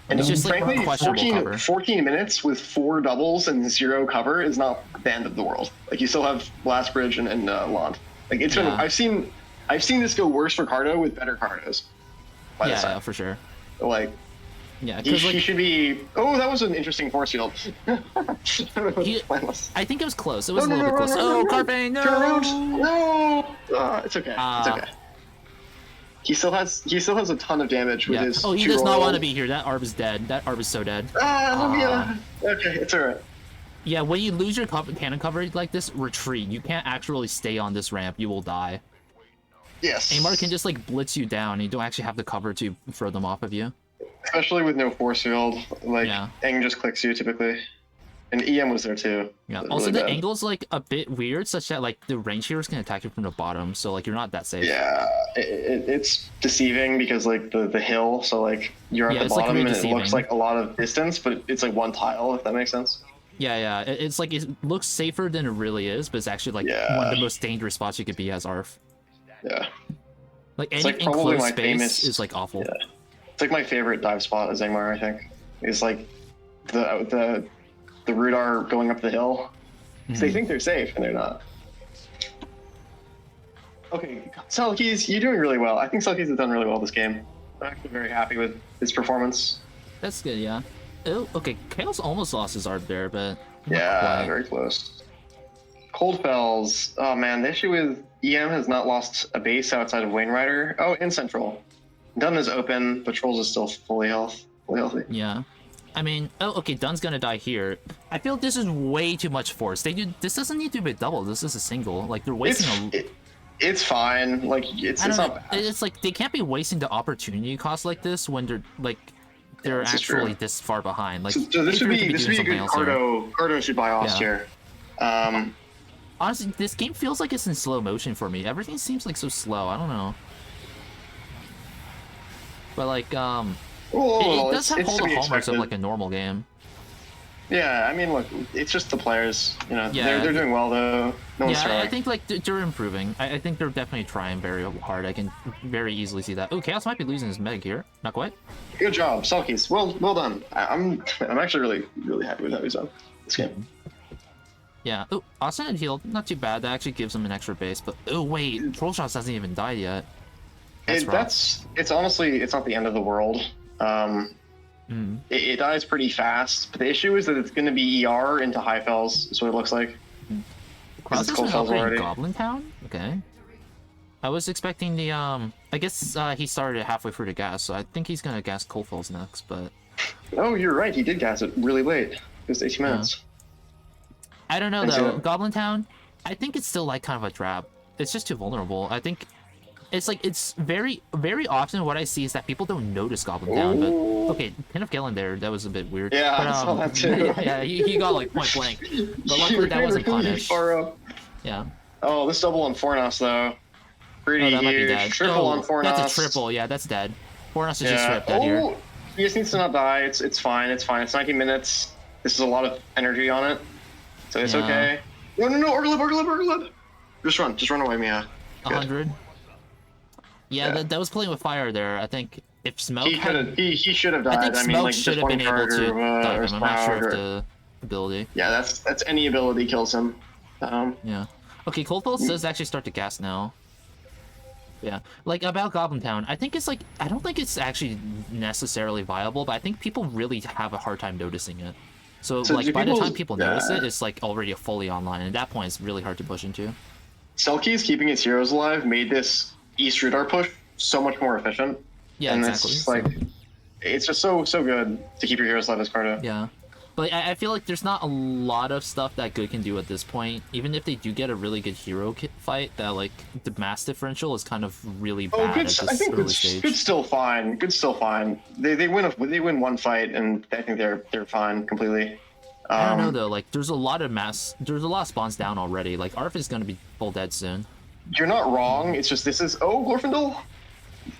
And It's just, like, frankly, questionable cover. 14 minutes with 4 doubles and 0 cover is not the end of the world. Like, you still have Blast Bridge and Lond. Like, it's been, Yeah. I've seen this go worse for Cardo with better Cardos. By this Yeah, time. for sure. Like, Yeah, he because like should be. Oh, that was an interesting force field. I don't know what the He- plan was. I think it was close. It was No, a little bit close. run, Carpe, no! Turn around. No. It's okay. It's okay. He still has a ton of damage with Yeah. his. Oh, he 2 does not roll. want to be here. That Arb is dead. That Arb is so dead. Yeah. Okay, it's alright. Yeah, when you lose your cannon coverage like this, retreat. You can't actually stay on this ramp. You will die. Yes. Amar can just like blitz you down. And you don't actually have the cover to throw them off of you. Especially with no force field, like Yeah. Aang just clicks you typically, and EM was there too. Yeah. Really Also, the bad. angle's like a bit weird, such that like the range heroes can attack you from the bottom, so like you're not that safe. Yeah, it's deceiving because like the hill, so like you're at Yeah, the it's, like, bottom really and it looks deceiving. like a lot of distance, but it's like one tile, if that makes sense. Yeah. It's like it looks safer than it really is, but it's actually like Yeah. one of the most dangerous spots you could be as ARF. Yeah, Like any like probably enclosed my space famous- is like awful. yeah. It's like my favorite dive spot as Angmar, I think. It's like the Rudar going up the hill. 'Cause They think they're safe and they're not. Okay, Selkies, you're doing really well. I think Selkies has done really well this game. I'm actually very happy with his performance. That's good, yeah. Oh, okay, Chaos almost lost his art there, but not Yeah, quite. very close. Cold Fells. Oh man, the issue with EM has not lost a base outside of Wainwriter. Oh, in Central. Dunn is open, but Trolls is still fully healthy. Yeah. I mean, oh, okay, Dun's gonna die here. I feel this is way too much force. This doesn't need to be double. This is a single. Like they're wasting It's fine. Like it's I don't know. not bad. It's like they can't be wasting the opportunity cost like this when they're this is true. actually this far behind. Like So this would Aether be could a doing good something else here. Cardo should buy off Yeah. here. Honestly, this game feels like it's in slow motion for me. Everything seems like so slow. I don't know. But like, it does have all the hallmarks of like a normal game. Yeah, I mean, look, it's just the players. Yeah. They're doing well though. No one's Yeah, I trying. think like they're improving. I think they're definitely trying very hard. I can very easily see that. Oh, Chaos might be losing his meg here. Not quite. Good job, Selkies. Well done. I'm actually really happy with how he's done this game. Yeah. Oh, Austin and healed. Not too bad. That actually gives him an extra base. But oh wait, Troll Shots hasn't even died yet. It's honestly, it's not the end of the world. It dies pretty fast, but the issue is that it's going to be ER into High Fells, is what it looks like. Cross It's Cold is Fells already already. Goblin Town? Okay. I was expecting the I guess he started halfway through the gas, so I think he's gonna gas Cold Fells next, but Oh, you're right, he did gas it really late. Just 18 minutes. I don't know And though. so- Goblin Town, I think it's still like kind of a trap. It's just too vulnerable. I think it's like it's very often what I see is that people don't notice Goblin Town, but Ooh. okay, Pin of Galen there, that was a bit weird. Yeah, but, I saw that too. yeah, he got like point blank. But luckily that wasn't Really punished. far up. Yeah. Oh, this double on Fornos though. Pretty Oh, that might be huge. dead. Triple Oh, on Fornos. that's a triple. Yeah, that's dead. Fornos is just Yeah. ripped dead here. Oh, he just needs to not die. It's fine. It's fine. It's 90 minutes. This is a lot of energy on it, so it's Yeah. okay. No, Orglib. Just run away, Mia. Good. 100. Yeah, Yeah. That was playing with fire there. I think if Smoke He should have I died. think mean, Smoke like should just have one been able card to or, dive or him. I'm not sure Smoug if or- the ability. Yeah, that's any ability kills him. Yeah. Okay, Cold Pulse does actually start to gas now. Yeah, like about Goblin Town, I think it's like I don't think it's actually necessarily viable, but I think people really have a hard time noticing it. So So like do by the people- time people notice it, it's like already fully online. At that point, it's really hard to push into. Selkies keeping its heroes alive made this East Rudar push so much more efficient. Yeah, and exactly. It's just so- like it's just so good to keep your heroes alive as Cardo. Yeah. But I feel like there's not a lot of stuff that Good can do at this point. Even if they do get a really good hero fight, that like the mass differential is kind of really bad at Good's, this I think early Good's, stage. Good's still fine. Good's still fine. They win one fight, and I think they're fine completely. I don't know though. Like there's a lot of spawns down already. Like Arf is gonna be full dead soon. You're not wrong. It's just this is Glorfindel.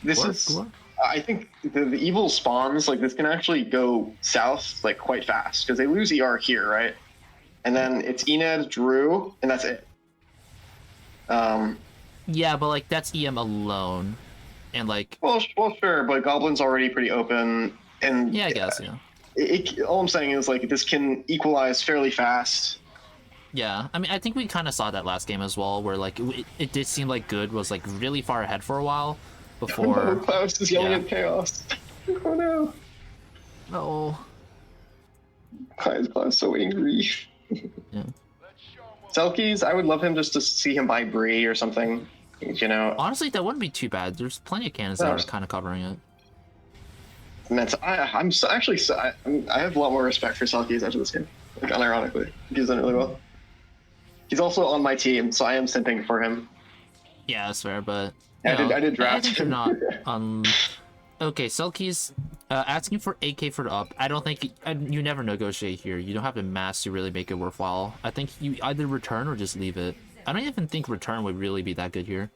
This is. Glor? I think the evil spawns like this can actually go south like quite fast because they lose ER here, right? And then it's Ened, Drew, and that's it. Yeah, but like that's EM alone, and like Well, sure, but Goblin's already pretty open, and yeah, I guess yeah. All I'm saying is like this can equalize fairly fast. Yeah, I mean I think we kind of saw that last game as well, where like it did seem like Good was like really far ahead for a while before. Klaus is yelling yeah. at chaos. Oh no! Oh. Klaus so angry. Yeah. Selkies, I would love him just to see him buy Bree or something. You know, Honestly, that wouldn't be too bad. There's plenty of cannons that Yeah. are kind of covering it. I'm so, actually so, I have a lot more respect for Selkies after this game. Like unironically, he's done really well. He's also on my team, so I am simping for him. Yeah, that's fair, but I did draft I think you're him. not. Okay, Selkies asking for AK for the up. I don't think you never negotiate here. You don't have the mass to really make it worthwhile. I think you either return or just leave it. I don't even think return would really be that good here.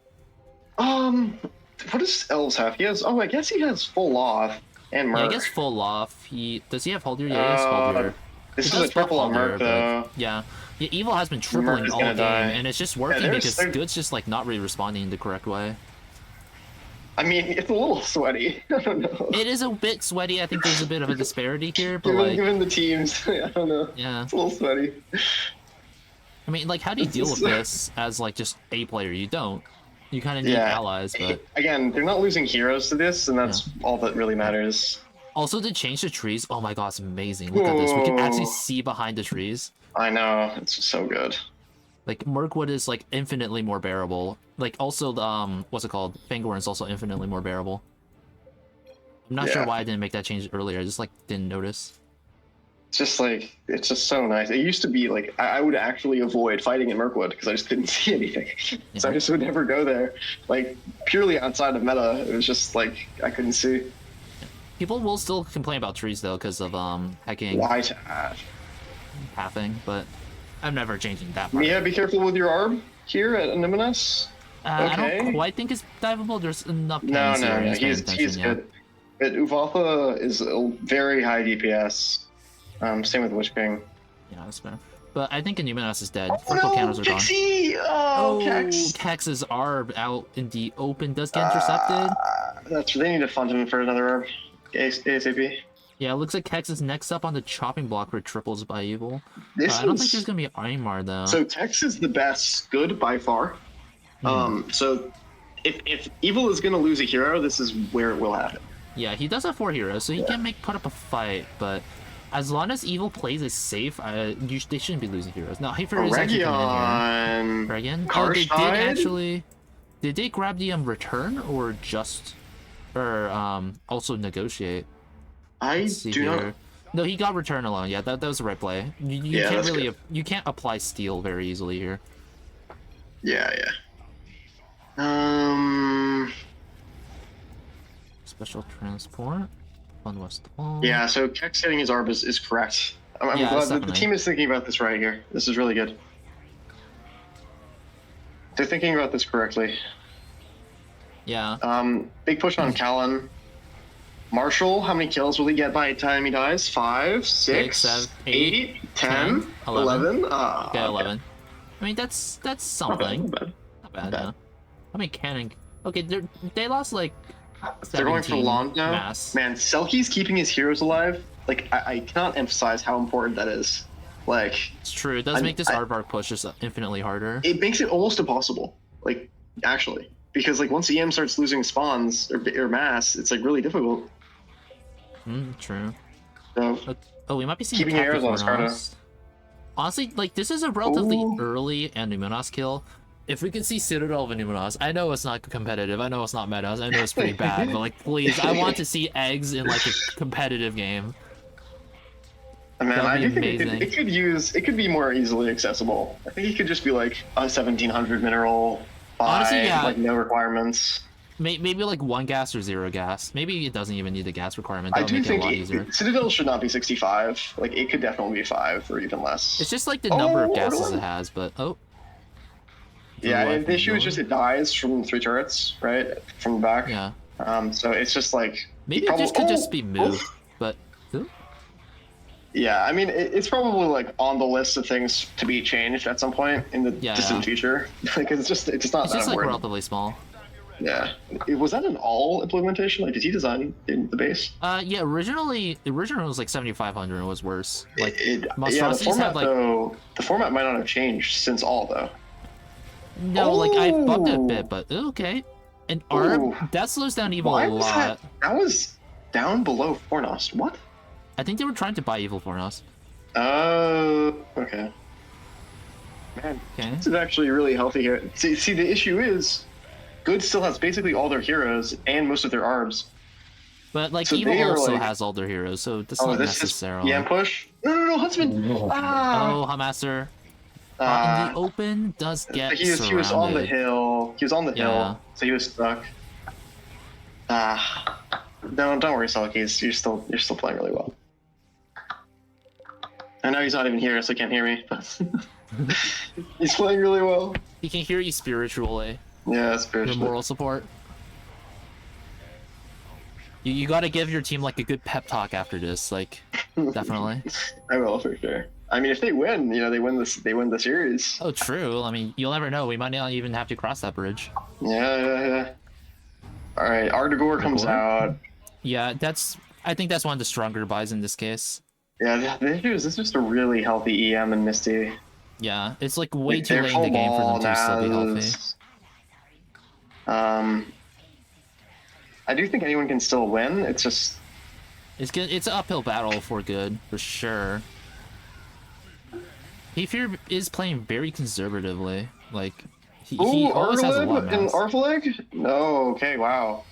What does Elves have? He has. Oh, I guess he has full off and Merc. Yeah, I guess full off. Does he have Holder? Yeah, he has Holder. This He is a does buff triple on Holder, Merc but- though. Yeah. Yeah, Evil has been tripling is all gonna game, die. and it's just working there's- because there- Good's just like not really responding the correct way. I mean, it's a little sweaty. I don't know. It is a bit sweaty. I think there's a bit of a disparity here, but like, Given the teams, I don't know. yeah. It's a little sweaty. I mean, like, how do you deal with this as like just a player? You don't. You kind of need allies, but Again, they're not losing heroes to this, and that's all that really matters. also to change the trees. Oh my god, it's amazing! Look at this. We can actually Whoa. see behind the trees. I know, it's just so good. Like Mirkwood is like infinitely more bearable. Like also what's it called? Fangorn is also infinitely more bearable. I'm not sure Yeah. why I didn't make that change earlier. I just like didn't notice. It's just like, it's just so nice. It used to be like, I would actually avoid fighting in Mirkwood because I just couldn't see anything. So I just would never go there. Like, purely outside of meta, it was just like, I couldn't see. People will still complain about trees though because of hacking, Why to add? pathing, but I'm never changing that part. Mia, be careful with your arm here at Anemonas. I okay. don't quite think it's diveable. There's enough No, cannons here, no, and he's paying attention, yeah. good. But Uvaltha is a very high DPS. Same with Witch King. Yeah, that's fair. But I think Anuminas is dead. Purple counters are gone. Pixie! Oh, Kex! Kex's Arb out in the open does get intercepted. They need to fund him for another Arb. ASAP. Yeah, it looks like Kex is next up on the chopping block for triples by Evil. This I don't is- think there's gonna be Aymar though. So Tex is the best good by far. So if Evil is gonna lose a hero, this is where it will happen. Yeah, he does have 4 heroes, so he can put up a fight, but as long as Evil plays it safe, they shouldn't be losing heroes. Now, Hafer is actually coming in here. Region. Regan? Oh, they did Karstein? actually... Did they grab the return or just... Or also negotiate? I Let's see do here. not. No, he got return alone. Yeah, that was the right play. You Yeah, can't that's really... good. You can't apply steal very easily here. Yeah. Special transport. Fun West Wall. Yeah. So Kex hitting his Arb is correct. I'm Yeah, glad it's that the definitely. team is thinking about this right here. This is really good. They're thinking about this correctly. Yeah. Big push on Callan. Marshall, how many kills will he get by the time he dies? 5, 6, 7, 8, 10, 11. 11? Okay, 11. I mean, that's something. Not bad. Not bad, yeah. How many cannon? Okay, they lost like They're going for 17 long now. mass. Man, Selkie's keeping his heroes alive. Like, I cannot emphasize how important that is. Like, It's true. It does make this aardvark push just infinitely harder. it makes it almost impossible. Like, actually, because like once EM starts losing spawns or mass, it's like really difficult. True. So Oh, we might be seeing keeping arrows on Skarta. Honestly, like this is a relatively early Numenos kill. If we could see Citadel of a Numenos, I know it's not competitive, I know it's not meta, I know it's pretty bad, but like please, I want to see eggs in like a competitive game. Man, That'd I be do think it could be more easily accessible. I think it could just be like a 1700 mineral, Honestly, yeah. like no requirements. Maybe like 1 gas or 0 gas. Maybe it doesn't even need the gas requirement. I That do would make it a lot think easier. Citadel should not be 65. Like it could definitely be 5 or even less. It's just like the number of gases Orlan. it has, but Yeah, the issue is just it dies from 3 turrets, right? From the back. yeah. So it's just like Maybe it just could just be moved, but yeah, I mean it's probably like on the list of things to be changed at some point in the distant future. Like it's not it's that just like important. relatively small. Yeah. Was that an all implementation? Like did he design in the base? Yeah. Originally, the original was like 7500. It was worse. Like Yeah, the monstrosities format had like though. The format might not have changed since all though. no, like I bumped it a bit, but okay. And Arm that slows down evil Why a was lot. that was down below Fornost. What? I think they were trying to buy evil for us. Oh, okay. Man, Okay. this is actually really healthy here. See, the issue is, Good still has basically all their heroes and most of their arbs. But like So evil they are, also like- has all their heroes, so that's not This is necessarily. EM push? No, Huntsman! Oh, Hamaster. Out in the open does get he was on the surrounded. hill. He was on the Yeah. hill, so he was stuck. No, don't worry, Selkies. You're still playing really well. I know he's not even here, so he can't hear me. But he's playing really well. He can hear you spiritually. Yeah, Your spiritually. moral support. You gotta give your team like a good pep talk after this, like definitely. I will for sure. I mean, if they win, they win this. They win the series. Oh, true. I mean, you'll never know. We might not even have to cross that bridge. Yeah. All right, Ardagor comes out. Yeah, I think that's one of the stronger buys in this case. Yeah, the issue is it's just a really healthy EM and Misty. Yeah, it's like way too They're late in the full game for ball them to still be healthy. Naz. I do think anyone can still win. It's just It's good. It's an uphill battle for good, for sure. Hefe is playing very conservatively. Like he always has a lot of and mass. Arfleg? No, okay, wow.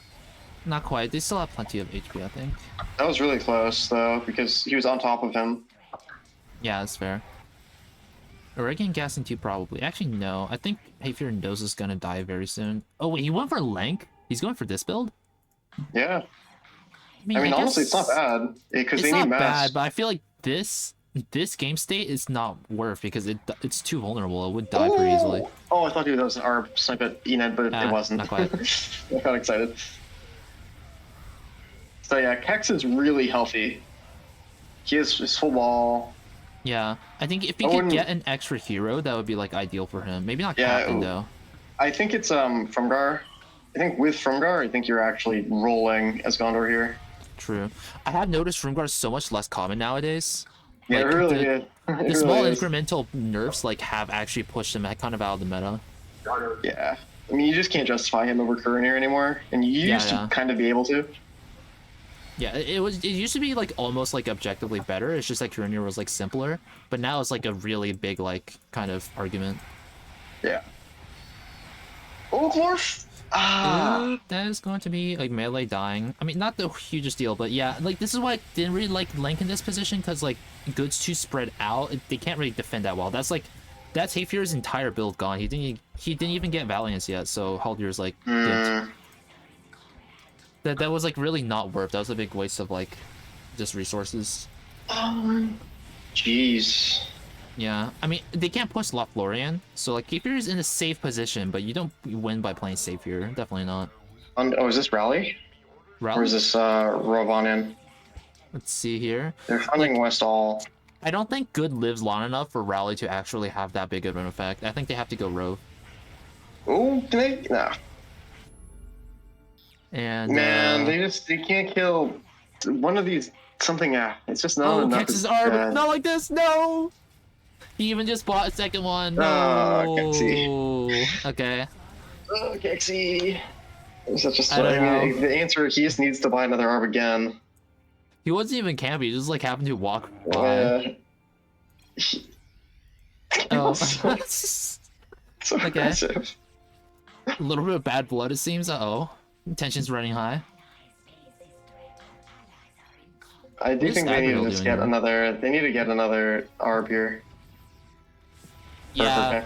Not quite. They still have plenty of HP, I think. That was really close though, because he was on top of him. Yeah, that's fair. Oregon Gas and 2 probably. Actually, no. I think Hayfear knows is gonna die very soon. Oh wait, he went for Lank? He's going for this build? Yeah. I mean, I honestly, guess it's not bad because It's they need not mass. bad, but I feel like this game state is not worth because it's too vulnerable. It would die pretty easily. Oh, I thought he was our snipe at Ened, but it wasn't. Not quite. I got excited. So yeah, Kex is really healthy. He has his full ball. Yeah, I think if he could get an extra hero, that would be like ideal for him. Maybe not captain though. I think it's Frumgar. I think with Frumgar, I think you're actually rolling as Gondor here. True. I have noticed Froomgar is so much less common nowadays. Yeah, Like, it really the, is. It the really small is. incremental nerfs like have actually pushed him kind of out of the meta. Yeah. I mean, you just can't justify him over Courineer anymore, and you used to kind of be able to. Yeah, it used to be like almost like objectively better. It's just like Courineer was like simpler, but now it's like a really big like kind of argument. Yeah. Oh, Glorf! Ooh, that is going to be like melee dying. I mean, not the hugest deal, but yeah, like this is why I didn't really like Link in this position because like Good's too spread out. They can't really defend that well. That's Hayfear's entire build gone. He didn't even get Valiance yet, so Haldier's like gimped. That was like really not worth. That was a big waste of like just resources. Jeez. Yeah, I mean they can't push Lothlorien, so like Hayfear is in a safe position, but you don't win by playing safe here. Definitely not. Oh, is this Rally? Rally? Or is this Rovonin? Let's see here. They're funding West All. I don't think Good lives long enough for Rally to actually have that big of an effect. I think they have to go Rove. Oh, can they? No. And Man, they can't kill one of these something. It's just not enough. Kex's arm, not like this. No. He even just bought a second one. No. Kexy. Okay. Oh, Kexy. Such a I don't know. the answer, he just needs to buy another arm again. He wasn't even campy. He just like happened to walk by. Oh. So Okay. aggressive. A little bit of bad blood, it seems. Uh-oh. Tension's running high. I do What think is they need Abigail to just doing get here? another. They need to get another ARB here. Yeah.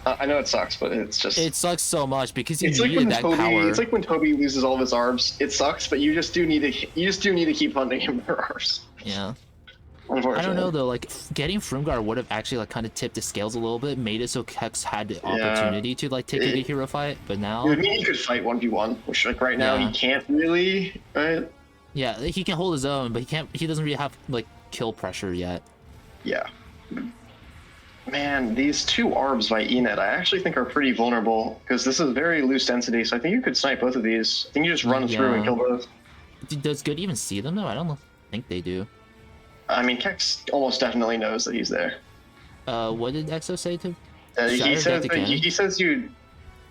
I know it sucks, but it's just. It sucks so much because you It's like needed when that Toby. power. It's like when Toby loses all of his ARBs. It sucks, but you just do need to. You just do need to keep hunting him for ARBs. Yeah. Unfortunately. I don't know though, like getting Frumgar would have actually like kind of tipped the scales a little bit, made it so Kex had the opportunity to like take a hero fight, but now I mean, he could fight 1v1, which like right now Yeah. he can't really, right? yeah, he can hold his own, but he doesn't really have like kill pressure yet. Yeah. Man, these two ARBs by Enid I actually think are pretty vulnerable because this is very loose density, so I think you could snipe both of these. I think you just run through and Yeah. kill both. Does Good even see them though? I don't think they do. I mean, Kex almost definitely knows that he's there. What did Exo say to? He Shire says dead to that cannon? he says you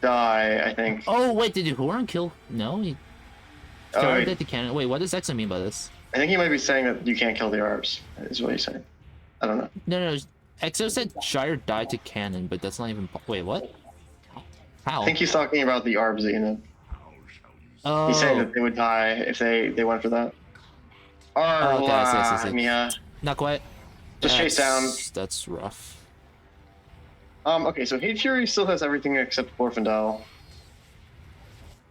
die, I think. Oh wait, did Huron kill? No, he. Oh, Shire wait. dead to cannon. Wait, what does Exo mean by this? I think he might be saying that you can't kill the ARBs, is what he's saying. I don't know. No. Exo said Shire died to cannon, but that's not even. Wait, what? How? I think he's talking about the ARBs that Enid. Oh. He's saying that they would die if they went for that. Oh, okay, I see. Mia. Not quite. Just chase down. That's rough. Okay, so Hate Fury still has everything except Glorfindel.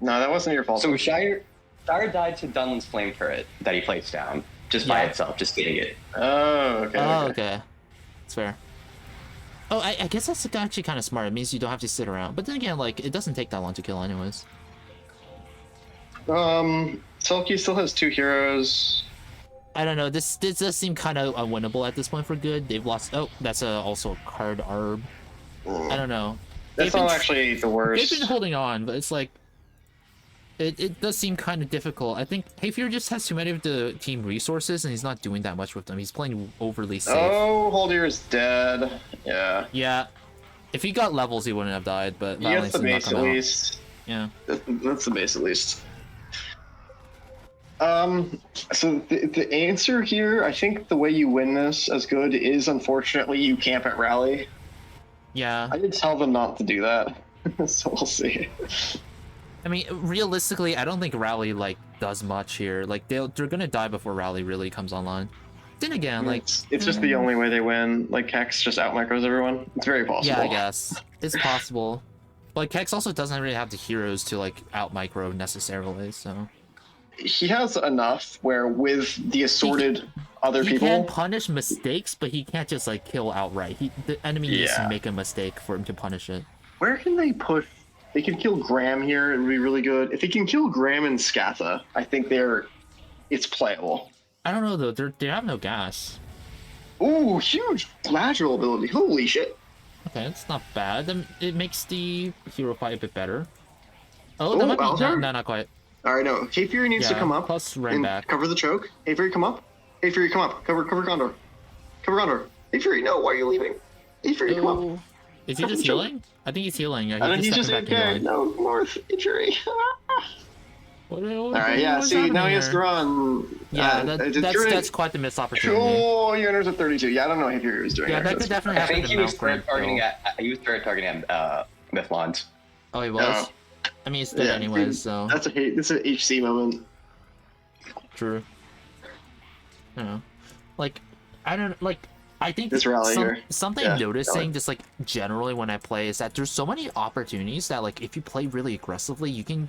No, that wasn't your fault. So Shire died to Dunland's flame turret that he placed down just by Yeah. itself, just getting it. Oh, okay. Oh, okay. okay. That's fair. Oh, I guess that's actually kind of smart. It means you don't have to sit around. But then again, like, it doesn't take that long to kill anyways. Selkie still has 2 heroes. I don't know. This does seem kind of unwinnable at this point for Good. They've lost... Oh, that's also a card ARB. I don't know. That's They've not been- actually the They've worst. been holding on, but it's like... It does seem kind of difficult. I think Hayfear just has too many of the team resources, and he's not doing that much with them. He's playing overly safe. Oh, Holdier is dead. Yeah. Yeah. If he got levels, he wouldn't have died, but He gets Valence the did not base come at out. least. Yeah. That's the base at least. So the answer here, I think the way you win this as Good is unfortunately you camp at rally. Yeah. I did tell them not to do that, so we'll see. I mean, realistically, I don't think Rally, like, does much here. Like, they're gonna die before Rally really comes online. Then again, like... It's just the only way they win. Like, Hex just out micros everyone. It's very possible. Yeah, I guess. It's possible. But Kex also doesn't really have the heroes to, like, out-micro necessarily, so... He has enough where with the assorted other He people... can punish mistakes, but he can't just, like, kill outright. The enemy needs to Yeah. make a mistake for him to punish it. Where can they push? They can kill Graham here. It would be really good. If they can kill Graham and Scatha, I think it's playable. I don't know, though. They have no gas. Ooh, huge lateral ability. Holy shit. Okay, it's not bad. Then it makes the hero fight a bit better. Oh, that Oh, might be... Balthar? No, not quite. All right, no. Hey Fury needs to Yeah, come up plus run and back. cover the choke. Hey Fury, come up. Hey Fury, come up. Cover Gondor. Cover Gondor. Hey Fury, no, why are you leaving? Hey Fury, come up. Oh, is he Cover just the choke. healing? I think he's healing. Yeah, I think he's just stepping back okay. and No, north. Hey Fury. All All right, yeah. See, now he has to run. Yeah, that's quite the missed opportunity. Cool. He enters at 32. Yeah, I don't know what Hey Fury was doing. Yeah, there. that could That's- definitely I happen. think to he was Malcolm, third targeting though. Mythlons. Oh, he was. No. I mean, it's dead Yeah, anyways, so That's a hate. This is an HC moment. true. I don't know. Like, I don't like. I think This rally here. something Yeah, I'm noticing rally. just like generally when I play is that there's so many opportunities that like if you play really aggressively, you can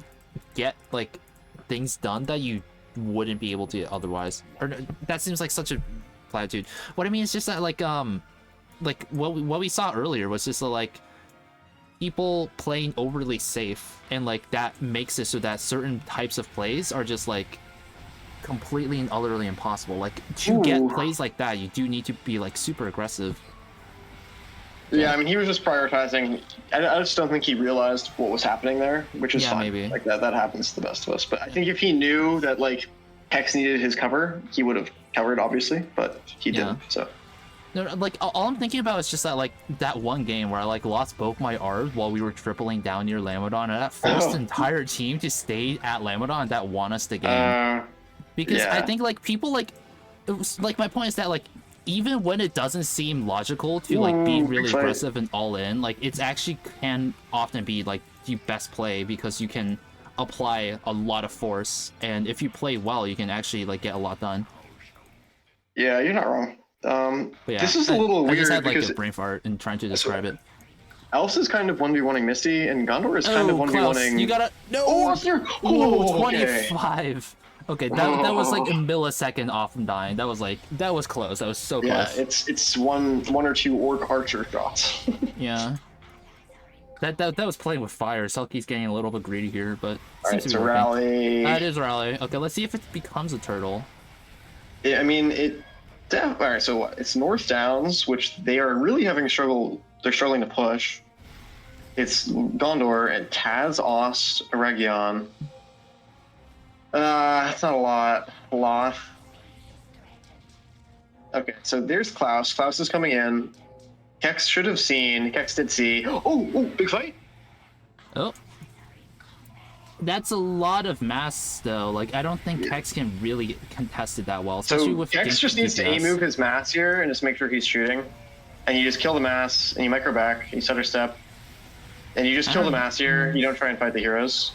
get like things done that you wouldn't be able to otherwise. Or no, that seems like such a platitude. What I mean is just that like what we saw earlier was just like people playing overly safe, and like that makes it so that certain types of plays are just like completely and utterly impossible. Like to get Ooh. plays like that, you do need to be like super aggressive. Yeah, I mean, he was just prioritizing. I just don't think he realized what was happening there, which is Yeah, fine. maybe. Like that happens to the best of us. But I think if he knew that like Hex needed his cover, he would have covered, obviously. But he didn't. So No, like all I'm thinking about is just that like that one game where I like lost both my Rs while we were tripling down near Lamodon, and that forced the entire team to stay at Lamodon that won us the game. Because yeah. I think like people like, it was, like my point is that like even when it doesn't seem logical to like be really big fight. aggressive and all in, like it's actually can often be like the best play because you can apply a lot of force, and if you play well, you can actually like get a lot done. Yeah, you're not wrong. But yeah, this is a little I weird just had like because a brain fart in trying to describe it. Else is kind of 1v1ing Misty, and Gondor is kind of 1v1ing. You gotta no. Oh, you're... Oh, okay. 25. Okay, that was like a millisecond off from dying. That was close. That was so Yeah, close. it's one or two orc archer shots. Yeah. That was playing with fire. Selkie's getting a little bit greedy here, but Alright, seems to so be working. rally. That is rally. Okay, let's see if it becomes a turtle. I mean, alright, so what? It's North Downs, which they are really having struggle. They're struggling to push. It's Gondor and Taz, Ost, Eregion. That's not a lot. Okay, so there's Klaus. Klaus is coming in. Kex should have seen. Kex did see. Oh, big fight. Oh. That's a lot of mass, though. Like, I don't think Kex can really contest it that well, especially So with Kex just needs to A-move his mass here and just make sure he's shooting. And you just kill the mass, and you micro back, and you stutter step. And you just kill the mass here. You don't try and fight the heroes.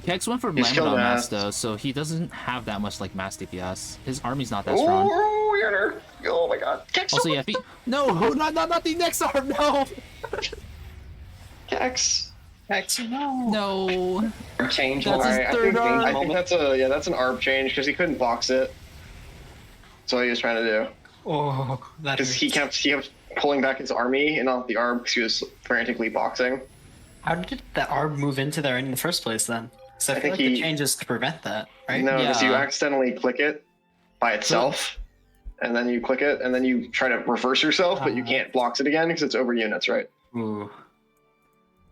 Kex went for Just kill Lamodon the mass, mass. though, so he doesn't have that much, like, mass DPS. His army's not that strong. Oh, you're a nerd. Oh my god. Kex, Also, yeah, if he... No, not the next arm, no! Kex. No. Change. That's his Alright, third arm. I think that's an ARB change because he couldn't box it. That's what he was trying to do. Oh, that Because he kept pulling back his army and not the ARB because he was frantically boxing. How did the ARB move into there in the first place then? Because I feel think like the he- change is to prevent that, right? No, because you Yeah. accidentally click it by itself, and then you click it, and then you try to reverse yourself, but you can't blocks it again because it's over units, right? Ooh,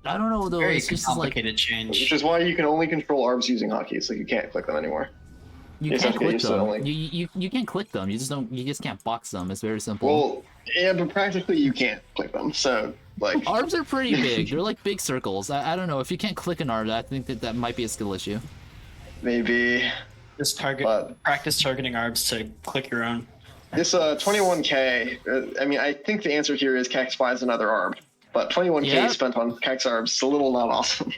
I don't know, though. very It's just like... complicated change. Which is why you can only control ARBs using hotkeys, like you can't click them anymore. You Yes, can't okay, click you still them. only- You can click them. You just can't box them. It's very simple. Well, yeah, but practically you can't click them, so, like... Arbs are pretty big. They're like big circles. I don't know. If you can't click an arb, I think that might be a skill issue. Maybe... Just But- practice targeting ARBs to click your own. This 21k, I mean, I think the answer here is Kex buys another ARB, but 21k Yeah. spent on Kex ARBs is a little not awesome.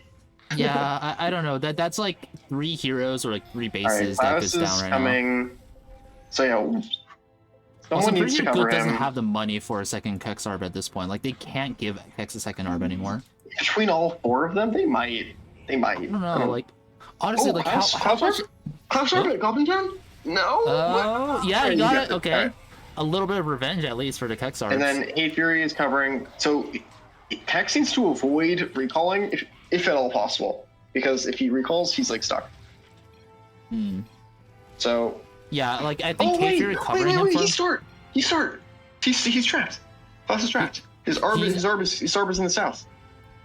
Yeah, I don't know. That's like 3 heroes or like 3 Alright, bases that Klaus goes is down right now. coming. So yeah, Also, someone needs to Pretty cover Good doesn't him. have the money for a second Kex Arb at this point. Like, they can't give Kex a second Arb anymore. Between all 4 of them, they might. I don't know, like, honestly, like, Klaus, how much... Klaus Arb at Goblin Town? No. Oh, yeah, you got it. Okay. Alright. A little bit of revenge, at least, for the Kex Arbs. And then Hate Fury is covering. So Kex needs to avoid recalling if at all possible, because if he recalls, he's like stuck. So. Yeah, like, I think Hate Fury covering him for... He's trapped. Klaus is trapped. His Arb is in the south.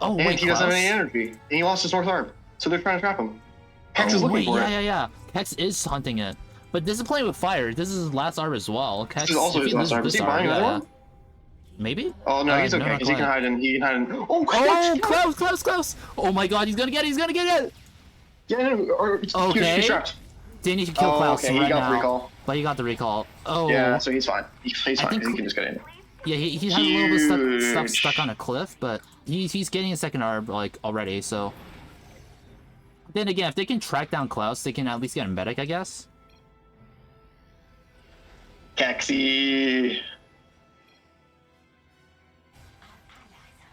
Oh, And wait, he doesn't have Klaus? any energy. And he lost his North Arb. So they're trying to trap him. Kex is looking wait, for yeah, it. yeah. Kex is hunting it. But this is playing with fire. This is his last Arb as well. Kex, This is also if his he last loses Arb. Is this he buying Arb, another yeah. one? Maybe? Oh no, he's okay. not Because he can quite. hide in. He can hide in. Oh, Oh, close! Oh my god, he's gonna get it! Yeah, no, or Okay. he's trapped. Then you can kill Oh, Klaus okay, right he got now. the recall. But he got the recall. Oh. Yeah, so he's fine. He's fine. think He can just get in. Yeah, he had a little bit Huge. stuck on a cliff, but he's getting a second Arb, like, already, so... Then again, if they can track down Klaus, they can at least get a medic, I guess. Kexy.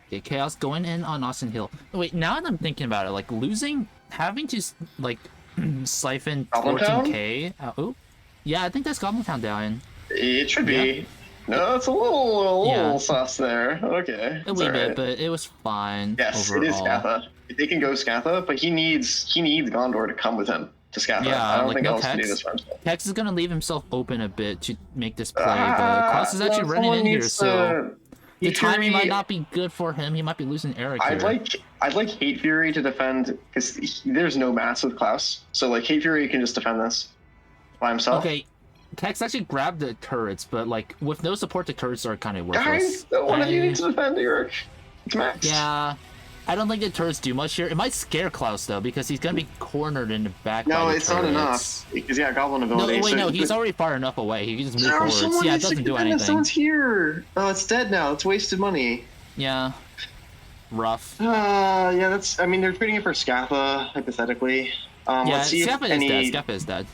Okay, Chaos going in on Austin Hill. Wait, now that I'm thinking about it, like, having to, like, siphon Goblin Town? 14k... oh, yeah, I think that's Goblin Town down. It should be. No, it's a little Yeah. sus there. Okay. A wee bit, but it was fine Yes, overall. it is Scatha. They can go Scatha, but he needs Gondor to come with him to Scatha. Yeah, I don't like, think no Elves can do Kex. this for himself. Kex is gonna leave himself open a bit to make this play, but Klaus is actually running in here, so... The Hate timing Fury- might not be good for him. He might be losing Eric here. I'd like Hate Fury to defend because there's no mass with Klaus. So like Hate Fury can just defend this by himself. Okay, Kex actually grabbed the turrets, but like with no support, the turrets are kind of worthless. Guys, one of you needs to defend Eric. It's Max. Yeah, I don't think the turrets do much here. It might scare Klaus though because he's gonna be cornered in the back. No, by the it's not turrets. enough because Goblin No, ability. wait, so no, he's already far enough away. He can just move forward. someone Yeah, it needs to doesn't do defend it. anything. Someone's here. Oh, it's dead now. It's wasted money. Yeah, rough. Yeah, that's. I mean, they're trading it for Scappa hypothetically. Yeah, Let's see Scappa if is any. dead. Scappa is dead.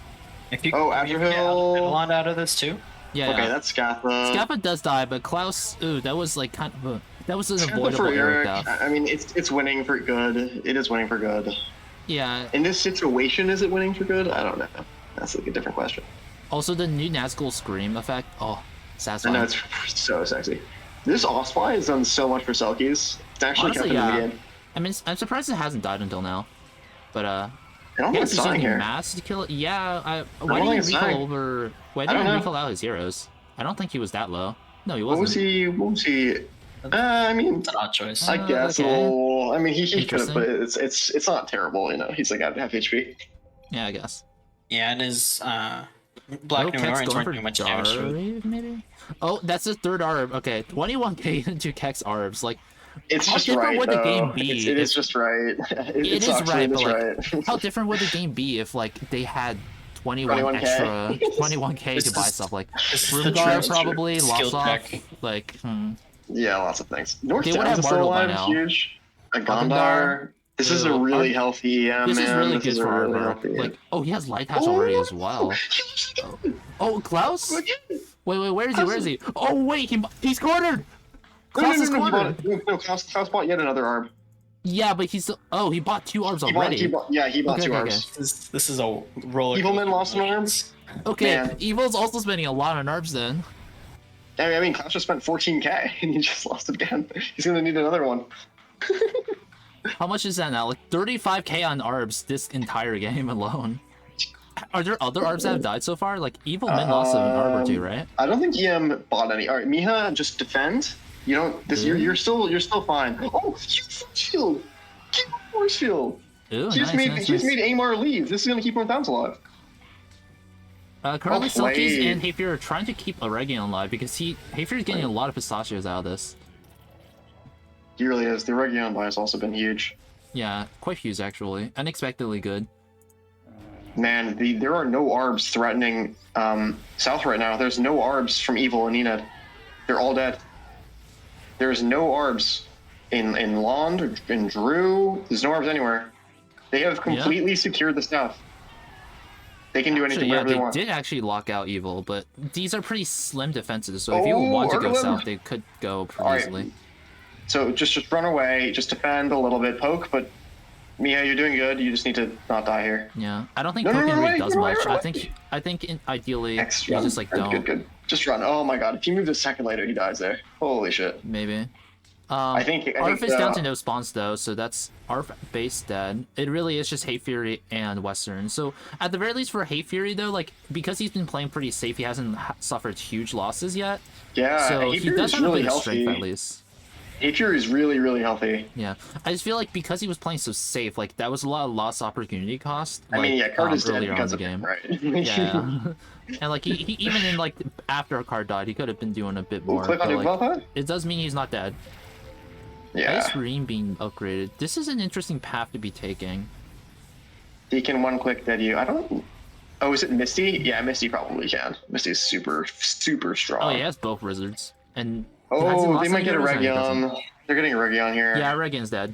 If you Oh, if you get Afterhill. Milan out of this too. Yeah. Okay, that's Scappa. Scappa does die, but Klaus. Ooh, that was like kind of that was an Scappa avoidable for Eric Eric. death. I mean, it's winning for good. It is winning for good. Yeah. In this situation, is it winning for good? I don't know. That's like a different question. Also, the new Nazgul Scream effect. Oh, I satisfying. know it's so sexy. This Osfly has done so much for Selkies. It's actually Honestly, kept it in yeah. the game. I mean, I'm surprised it hasn't died until now. But I don't yeah, think it's he's dying using here. mass to kill it. Yeah. Why don't did he think it's recall dying. over? Why I did don't he know. recall out his heroes? I don't think he was that low. No, he What wasn't. was he? I mean, It's an odd choice. I guess. okay. Well, I mean, he could have, Interesting. but it's not terrible. You know, he's like at half HP. Yeah, I guess. Yeah, and his Black Kex Numenorians going weren't for doing much damage to it. Darve, maybe. Oh, that's his third Arb. Okay, 21k into Kex Arbs. Like, It's How just different right. would the though. game be It is if- just right. it It's is actually right, but just like, right. how different would the game be if like they had 21 21K. extra 21k This to buy is- stuff like This is the Roomguard true probably, skill Lost check. Off, like Yeah, lots of things. North They would Downs have is still Bartle by alive. now. Huge. A Gondar. Gondar. This is a Ooh, really healthy. Yeah, this man. is really this good is a for really Arbor. healthy. Like, oh, he has Light Hatch already as well. Oh, Klaus? Wait, where is he? Where is he? Oh, wait, he's cornered. Klaus is He cornered. bought, Klaus bought yet another arb. Yeah, but he's oh, he bought 2 arbs He already. bought Okay, two okay, arbs. This is a roller. Evilman lost an arb. Okay, Man. Evil's also spending a lot on arbs then. I mean, Klaus just spent 14k and he just lost again. He's gonna need another one. How much is that now? Like 35k on arbs this entire game alone. Are there other arbs that have died so far? Like Evil Min lost an arb or 2, right? I don't think EM bought any. All right, Miha, just defend. You don't. This you're still fine. Oh, huge force shield. Keep force shield. Ooh, He nice, just made Amar leave. This is gonna keep more Downs alive. Currently, Well Selkies played. and Hayfear are trying to keep Aregion alive because Hayfear is getting a lot of pistachios out of this. He really is. The Region buy has also been huge. Yeah, quite huge actually. Unexpectedly good. Man, there are no arbs threatening South right now. There's no arbs from Evil and Enid. They're all dead. There's no arbs in Lond, in Drew. There's no arbs anywhere. They have completely secured the South. They can do anything Actually, yeah, wherever they they want. did actually lock out Evil, but these are pretty slim defenses. So if you Oh, want to go Argolim. south, they could go pretty All right. easily. So just run away, just defend a little bit, poke, but Mia, you're doing good. You just need to not die here. Yeah, I don't think No, no, poking run really away, does run away, much. run I think ideally X you run. just like Good, don't. Good. Just run. Oh my god, if he moved a second later, he dies there. Holy shit. Maybe. I think Arf is down to no spawns though, so that's Arf base dead. It really is just Hate Fury and Western. So at the very least for Hate Fury though, like because he's been playing pretty safe, he hasn't suffered huge losses yet. Yeah, So he Hatefear does is have a really bit of healthy. strength at least. Hatefear is really, really healthy. Yeah, I just feel like because he was playing so safe, like that was a lot of lost opportunity cost. I mean, yeah, Card is dead earlier on because the of game. him, right? Yeah, and like he even in like after a card died, he could have been doing a bit more. Click on but, your like, Velvet? it does mean he's not dead. Yeah. Ice Ream being upgraded. This is an interesting path to be taking. He can one-click dead you. I don't... Oh, is it Misty? Yeah, Misty probably can. Misty's super, super strong. Oh, he has both wizards. And Oh, they might get a Region. Region. They're getting a Region here. Yeah, Regan's dead.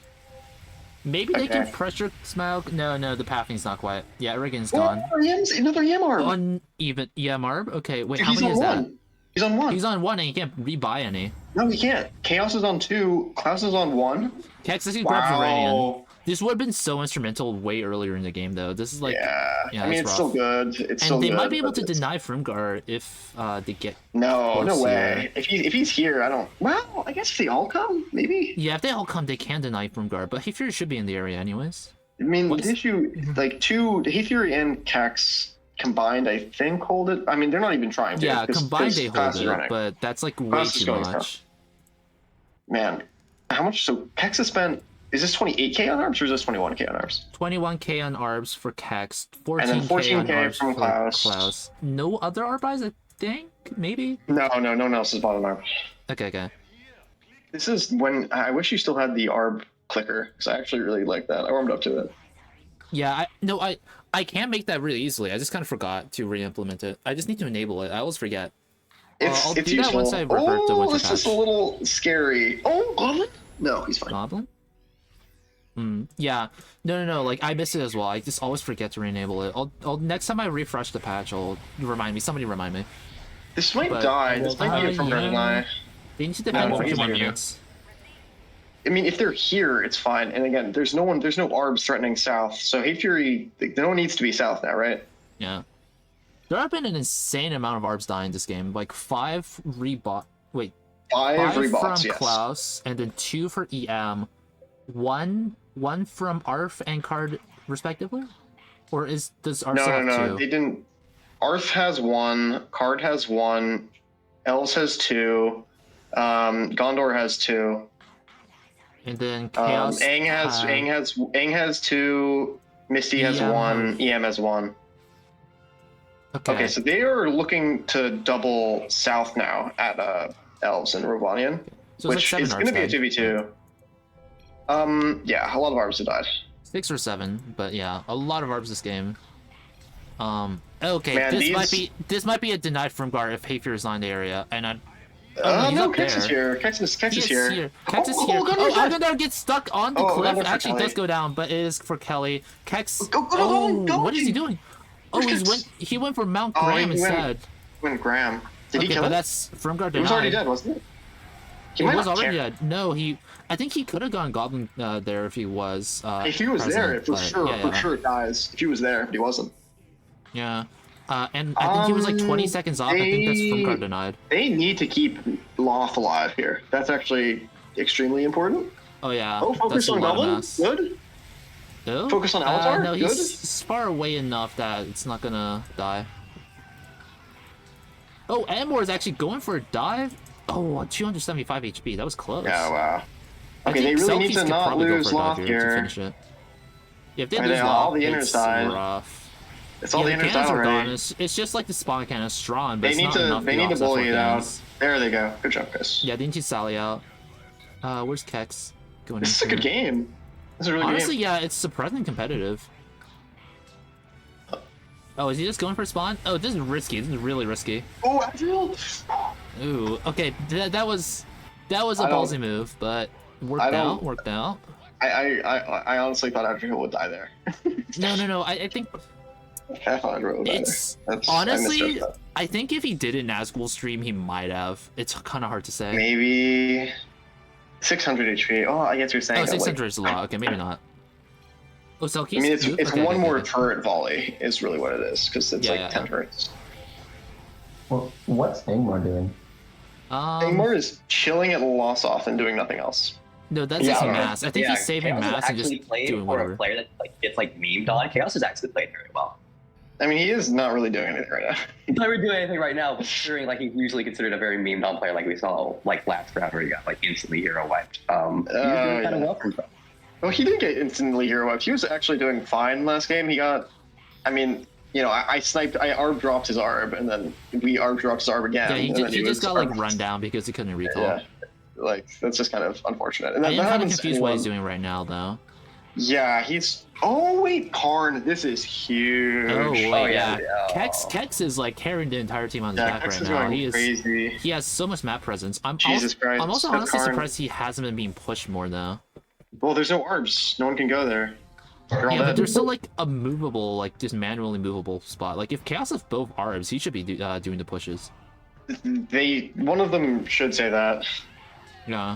Maybe they can Okay. pressure Smaug. No, the pathing's not quite. Yeah, Regan's Oh, gone. another Yamar. Uneven. Yeah, Marb? Okay, wait, Dude, how he's many on is that? one. He's on one. He's on 1 and he can't rebuy any. No, he can't. Chaos is on 2. Klaus is on 1. Kex actually grabbed Viridian. Wow. This would have been so instrumental way earlier in the game, though. This is like, Yeah, I mean, it's it's still rough. good. It's still and they good, might be able but to it's- deny Frimgar if they get. No, no close way. If he's here, I don't. Well, I guess if they all come, maybe. Yeah, if they all come, they can deny Frimgar, but Hayfear should be in the area anyways. I mean, What's- the issue, like Hate Fury and Kex combined, I think hold it. I mean, they're not even trying to. Yeah, 'cause- combined 'cause they Klaus hold is it, running. but that's like way Klaus is too going much. Man, how much? So Kex has spent. Is this 28k on arbs or is this 21k on arbs? 21k on arbs for Kex, 14k, And then on 14K arbs from for Klaus. No other arb buys, I think? Maybe? No, no one else has bought an arb. Okay. This is when I wish you still had the arb clicker because I actually really like that. I warmed up to it. Yeah, I can make that really easily. I just kind of forgot to re-implement it. I just need to enable it. I always forget. I'll It's do that useful. once I revert to Winter This is a patch. little scary. Oh, Goblin? No, he's fine. Goblin? Yeah. No. Like I miss it as well. I just always forget to re-enable it. I'll next time I refresh the patch, I'll remind me. Somebody remind me. This might But- die. This might be it from Red and I. They need to defend No, for he's 2 more not here. minutes. I mean, if they're here, it's fine. And again, there's no arbs threatening south. So Hate Fury, no one needs to be south now, right? Yeah. There have been an insane amount of arbs dying this game. Like 5 rebot. Wait. Five 5 rebots, from yes. Klaus, and then 2 for EM. One from ARF and Card, respectively? Or does ARF still have No. 2? They didn't. Arth has 1. Card has 1. Elves has 2. Gondor has 2. And then Chaos. Aang has 2. Misty has EM 1. EM has 1. Okay, so they are looking to double south now at Elves and Rovanian, So it's which like 7 is going to be a arbs 2v2. Yeah, a lot of arbs have died. 6 or 7, but yeah, a lot of arbs this game. Okay, Man, this might be a denied from guard if Hayfear is not in the area, and I. Oh, he's No, up Kex is there. here. Kex is He here. Kex is here. Gondor's Oh, dead. Gondor gets stuck on the Oh, cliff. Gondor for Actually, Kelly. does go down, but it is for Kelly. Kex. Go, What is he doing? Oh, Where's Kex? he went for Mount Oh, Graham he went- instead. When Graham. Did he Okay, kill but him? that's from guard He was denied. already dead, wasn't he? He might was not already care. dead. No, I think he could have gone Goblin there if he was. If he was there, present, for but sure, for sure it dies. If he was there, but he wasn't. Yeah. And I think he was like 20 seconds off. I think that's from guard denied. They need to keep Loth alive here. That's actually extremely important. Oh yeah. Oh, focus that's a on lot of Goblin? mass. Good. No? Focus on Alatar? No, Good. he's far away enough that it's not gonna die. Oh, Amor is actually going for a dive. Oh, 275 HP. That was close. Yeah, wow. I Okay, they think really need Selkies to could not probably go lose for a dive Loth to here. finish it. Yeah, if they Right lose now, all Loth, the inners it's died. rough. It's all the Yeah, inners cannons died are gone. already. It's just like the spawn cannon is strong, but They it's need not to enough bully offset it for out. cannons. There they go. Good job, guys. Yeah, they need to sally out. Where's Kex going? This is a into? good game. This is a really Honestly, good game. yeah, it's surprisingly competitive. Oh, is he just going for a spawn? Oh, this is risky. This is really risky. Oh, Adriel! Ooh, okay, that was a I don't- ballsy move, but I don't- worked out. I honestly thought Adriel would die there. No. I think I thought Adriel would die it's there. I honestly. misjudged that. I think if he did it in Nazgul stream, he might have. It's kind of hard to say. Maybe 600 HP. Oh, I guess you're saying Oh, that, 600 is a lot. Okay, maybe not. Oh, Selkies? I mean, it's Okay, one okay, more okay. turret volley is really what it is, because it's Yeah, like yeah, 10 yeah. turrets. Well, what's Angmar doing? Angmar is chilling at Lossoff and doing nothing else. No, that's Yeah, just I don't know. mass. I think he's saving Chaos is mass and actually just played doing for whatever. a player that like gets like memed on. Chaos is actually played very well. I mean, he is not really doing anything right now. He's not really doing anything right now, but considering like he's usually considered a very memed on player, like we saw like last round where he got like instantly hero wiped. He's doing kind of yeah. well for himself. Well, he didn't get instantly hero wiped. He was actually doing fine last game. He got, I mean, I sniped, I arb dropped his arb, and then we arb dropped his arb again. Yeah, he and just, then he just got like arb- run down because he couldn't recall. Yeah, like that's just kind of unfortunate. And I that, am that kind of happens to confused what he's anyone. doing right now, though. Yeah, he's. Oh wait, Karn, this is huge. Oh, wait, Oh, yeah. yeah. Kex is like carrying the entire team on his Yeah, back Kex right is now. going He is. crazy. He has so much map presence. Jesus Christ. I'm also That's honestly Karn. surprised he hasn't been being pushed more though. Well, there's no arbs. No one can go there. They're all Yeah, but dead. there's still like a movable, like just manually movable spot. Like if Chaos has both arbs, he should be doing the pushes. One of them should say that. Yeah.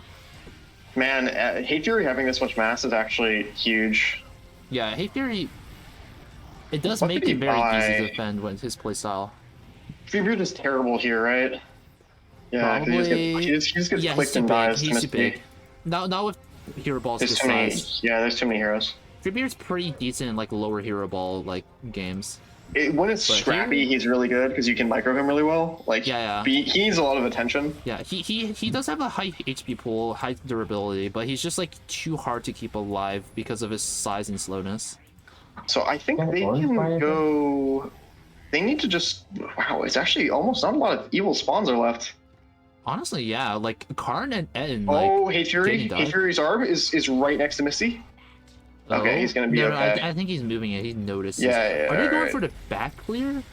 Man, Hate Fury having this much mass is actually huge. Yeah, Hate Fury. It does What make did he it very easy buy? to defend with his playstyle. Freebird is terrible here, right? Yeah, 'cause Probably. he just gets Yeah, he's clicked too and big. dies. He's too big. Not with hero balls There's this too many. size. Yeah, there's too many heroes. Freebeard's pretty decent in like lower hero ball like games. When it's But scrappy, here- he's really good because you can micro him really well. Like, Yeah. He needs a lot of attention. Yeah, he does have a high HP pool, high durability, but he's just like too hard to keep alive because of his size and slowness. So I think Yeah, they orange can fire. go. They need to just. Wow, it's actually almost not a lot of evil spawns are left. Honestly, yeah, like Karn and Eden, like Oh, Hate Fury. getting died. Hate Fury's Arb is right next to Misty. Okay, he's gonna be no, okay. I think he's moving it. He noticed. Yeah, Are they going alright. for the back clear?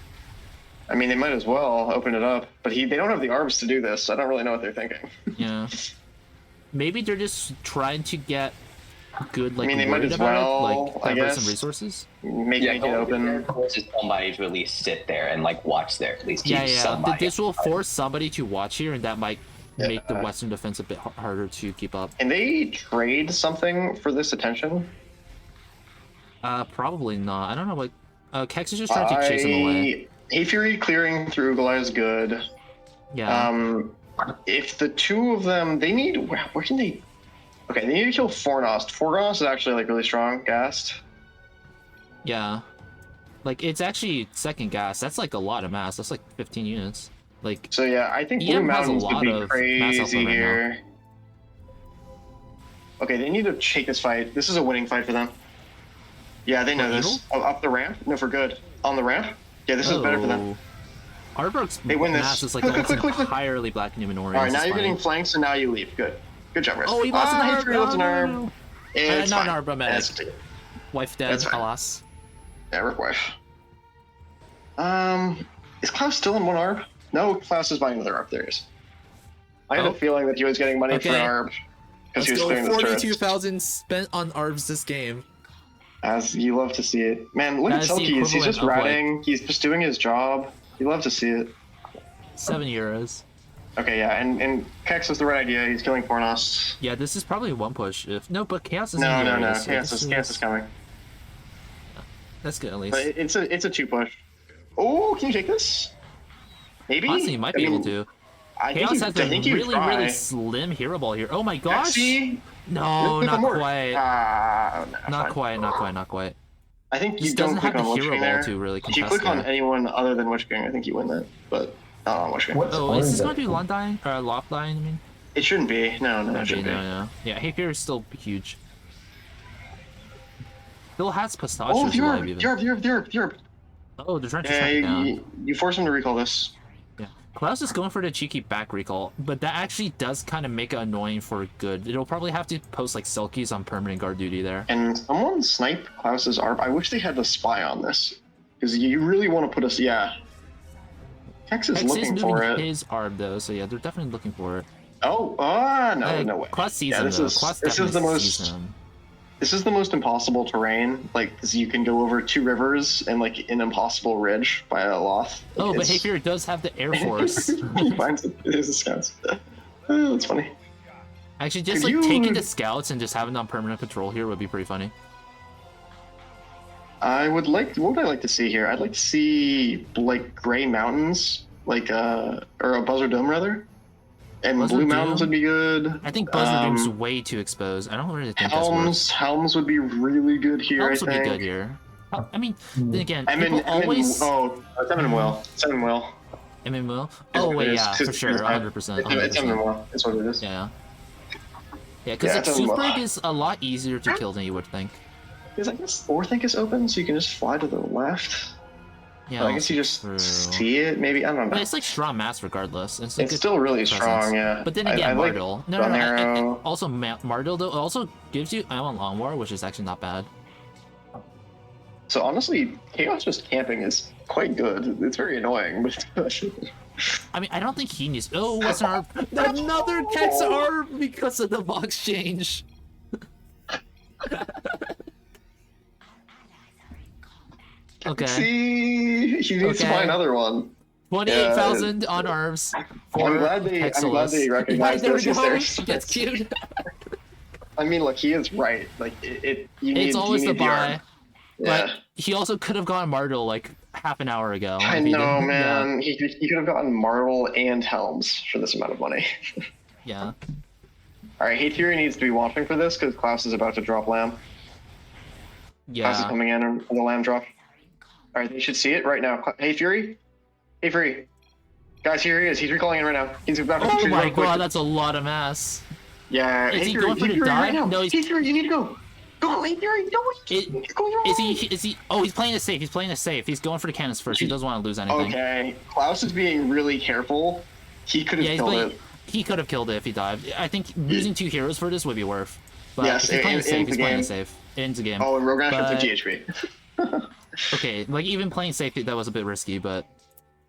I mean, they might as well open it up, but they don't have the Arbs to do this. So I don't really know what they're thinking. Yeah. Maybe they're just trying to get good, like, I mean, they might worried as about well, it, like, I divert some guess. resources. Maybe make it open. Forces somebody to at least sit there and like watch there. At least keep Yeah. somebody. This will force somebody to watch here, and that might Yeah. make the Western defense a bit harder to keep up. Can they trade something for this attention? Probably not. I don't know. Like, Kex is just trying to chase him away. Hate Fury clearing through Ugala is good. Yeah. If the two of them, they need. Where can they? Okay, they need to kill Fornost. Fornost is actually like really strong, gassed. Yeah. Like, it's actually second gas. That's like a lot of mass. That's like 15 units. Like, So yeah, I think EM Blue has a Mountains would lot be of mass crazy output right now. here. Okay, they need to take this fight. This is a winning fight for them. Yeah, they know For this. Oh, up the ramp? No, for good. On the ramp? Yeah, this is better for them. Artwork's They win this. mass is like Click, almost click, click, click. entirely black Numenorians. All right, now It's you're fine. getting flanked, so now you leave. Good. Good job, Riz. Oh, he lost an Hate arm. Fury lost an No, arm. no, no. It's Not an fine. arm, but medic. That's it. Wife dead, That's fine. alas. Yeah, Rick wife. Is Klaus still in one ARB? No, Klaus is buying another ARB. There he is. I had Oh. a feeling that he was getting money for an Okay. ARB because Let's he was go. clearing the turrets. 42,000 spent on ARBs this game. As you love to see it. Man, look That at is the Selkie. He's equivalent just of, like- ratting. He's just doing his job. You love to see it. 7 euros. Okay, yeah, and Kex was the right idea. He's killing Fornost. Yeah, this is probably one push. If no, but Chaos is in No, the no, area, no. so Chaos this is coming. That's good at least. But it's a two push. Oh, can you take this? Maybe. Honestly, you might I be mean, able to. I Chaos has a think you really, try. really slim hero ball here. Oh my gosh! See? No, Click not on more. quite. Nah, Not fine. quite, not quite. I think Just you don't doesn't click have on the hero Witchking ball there. to really If you contest click on there. anyone other than Witchking, I think you win that. But not on Witchking. What's Oh, is this orange going to be up? Londine? Or Lockline, I mean? It shouldn't be. No, it Maybe, shouldn't be. no. Yeah, Hapier is still huge. Bill has pistachios Oh, the alive Orb! even. The Orb! Oh, they're trying to Yeah, track it down. you force him to recall this. Yeah. Klaus is going for the cheeky back recall, but that actually does kind of make it annoying for good. It'll probably have to post like Selkies on permanent guard duty there. And someone snipe Klaus's ARB. I wish they had the spy on this. Because you really want to put us. Yeah. Hex is Hex is looking for moving it. his arm though, so yeah, they're definitely looking for it. No, no way. Klaus sees Yeah, him this though. is- Klaus this is the definitely sees most- him. This is the most impossible terrain. Like, 'cause you can go over 2 rivers and like an impossible ridge by a loth. Oh, but It's- Hapier does have the Air Force. he finds it. There's the scouts. Oh, that's funny. Actually, just Could like you- taking the scouts and just having them on permanent patrol here would be pretty funny. I would like. What would I like to see here? I'd like to see like gray mountains, like or a Buzzard Dome rather, and Buzzard blue mountains Dome? would be good. I think Buzzard Doom's Um, way too exposed. I don't really think that's worth. Helms would be really good here. Helms I would think. be good here. I mean, then again, I mean, people always. it's Emin Will. It's Emin Will. Emin Will? It's Oh what it wait, is, yeah, 'cause for sure, it's 100%. It's Emin 100%. Will. That's what it is. Yeah. Yeah, because Yeah, like it's Emin Will. Superg is a lot easier to kill than you would think. Because I guess Orthink is open, so you can just fly to the left. Yeah, But I guess you just true. see it. Maybe I don't know. But it's like strong mass regardless. It's, a It's good still really presence. strong, yeah. But then I again, like Mardil. No, Gun and Arrow. also Mardil though also gives you Island Long War, which is actually not bad. So honestly, Chaos just camping is quite good. It's very annoying, but I mean, I don't think he needs. Oh, what's an arm? Another Kex arm because of the box change. Okay, see, he needs to Okay. buy another one. 28,000 on arms. I'm glad they recognize there we this. go. There's- That's cute. I mean, look, he is right. Like you need. It's always you the need the buy. arm. Yeah. But he also could have gone Mardil like half an hour ago. I if he know, didn't- man. He could have gotten Marvel and Helms for this amount of money. Yeah. All right, Hate Fury needs to be watching for this because Klaus is about to drop Lamb. Yeah. Klaus is coming in on the Lamb drop. All right, they should see it right now. Hey, Fury. Hey, Fury. Guys, here he is. He's recalling in right now. He's about to Oh shoot my real quick. god, that's a lot of mass. Yeah. Is Hey, he Fury, going for hey, the Fury, dive? right now. No, Hey, Fury, you need to go. Go, hey, Fury. No, he's going wrong. Is he? Oh, he's playing it safe. He's playing it safe. He's going for the cannons first. He doesn't want to lose anything. Okay. Klaus is being really careful. He could have Yeah, killed it. he could have killed it if he dived. I think losing 2 heroes for this would be worth. But Yes, he's playing it safe. in He's the playing game. it safe. Ends the game. Oh, and Rogash But- with the GHP. Okay, like even playing safe, that was a bit risky, but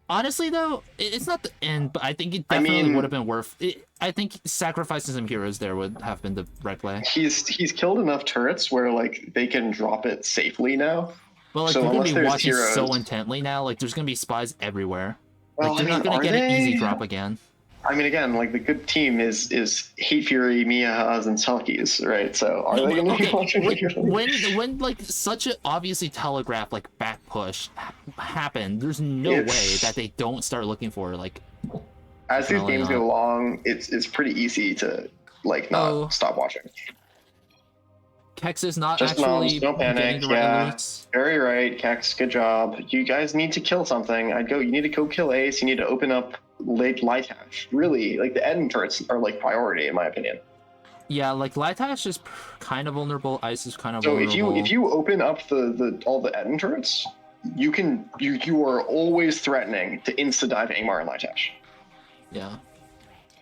honestly though, it's not the end. But I think it definitely would have been worth it. I think sacrificing some heroes there would have been the right play. He's killed enough turrets where like they can drop it safely now. But like So you're gonna unless be there's watching so heroes- intently now, like there's gonna be spies everywhere. Well, Like they're I mean, not gonna are get an easy they? drop again. I mean, again, like the good team is Hate Fury, Miyahas, and Selkies, right? So are they going to be watching? When like such a obviously telegraphed like back push happened, there's no way that they don't start looking for like. As these Probably games not. go along, it's pretty easy to like not stop watching. Kex is not Just actually moms, don't getting panic. the right Yeah, alerts. very right, Kex. Good job. You guys need to kill something. You need to go kill Ace. You need to open up Lake Lightash. Really, like the Eden turrets are like priority in my opinion. Yeah, like Lightash is kind of vulnerable. Ice is kind of So vulnerable. if you open up the all the Eden turrets, you are always threatening to insta dive Angmar and Lightash. Yeah.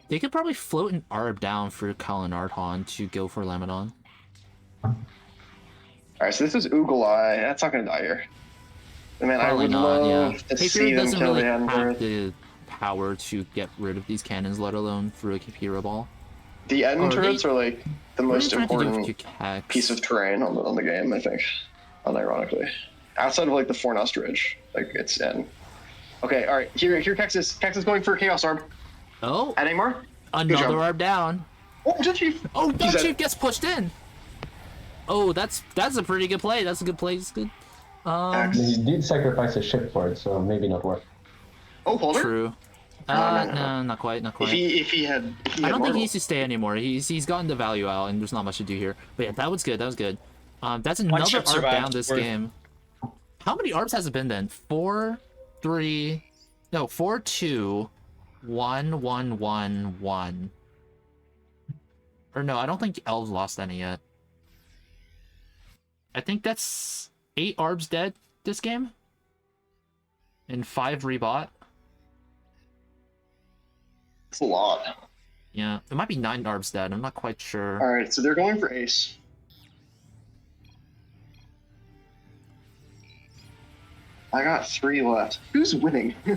They could probably float an Arb down for Kyle and Arton to go for Lamedon. Alright, so this is Oogle Eye. That's not gonna die here. And man, I Probably would not, love yeah. to Hey, see Fury them doesn't kill really the Eden have turret. the power to get rid of these cannons, let alone through a hero ball. The Eden Or turrets they- are like the What are most you trying to do important with Kex? piece of terrain on the game, I think. Unironically. Outside of like the Fornost Ridge. Like it's in. Okay, alright, here Kex is going for Chaos Orb. Oh, At Angmar. another job. Arb down. Oh, Judge Chief! Oh, He's Dog at- Chief gets pushed in. Oh, that's a pretty good play. That's a good play. It's good. He did sacrifice a ship for it, so maybe not worth. Oh, Polder? True. No. Not quite. If he had I don't think Marvel. he needs to stay anymore. He's gotten the value out, and there's not much to do here. But yeah, that was good. That's another ship ARB survived. down this Worth. game. How many ARBs has it been then? 4, 3, no, 4, 2, 1, 1, 1, 1. Or no, I don't think Elves lost any yet. I think that's 8 ARBs dead this game. And 5 rebought. It's a lot. Yeah, it might be 9 ARBs dead. I'm not quite sure. Alright, so they're going for Ace. I got 3 left. Who's winning? I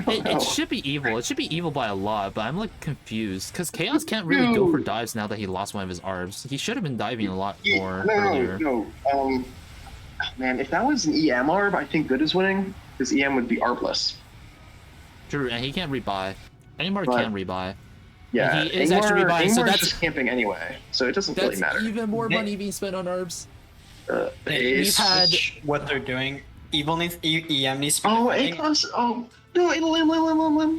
don't know. It should be evil. It should be evil by a lot, but I'm like confused because Chaos can't really go for dives now that he lost one of his ARBs. He should have been diving a lot more earlier. No. Man, if that was an EM ARB, I think Good is winning because EM would be ARBless. True, and he can't rebuy. Anymore But- can rebuy. Yeah, And he is actually rebuying, so Angmar's that's- just camping anyway, so it doesn't really That's matter. even more money being spent on ARBs. Ace. We've had What they're doing. Evil needs EM needs to be Oh, defending. A-Class. Oh, no,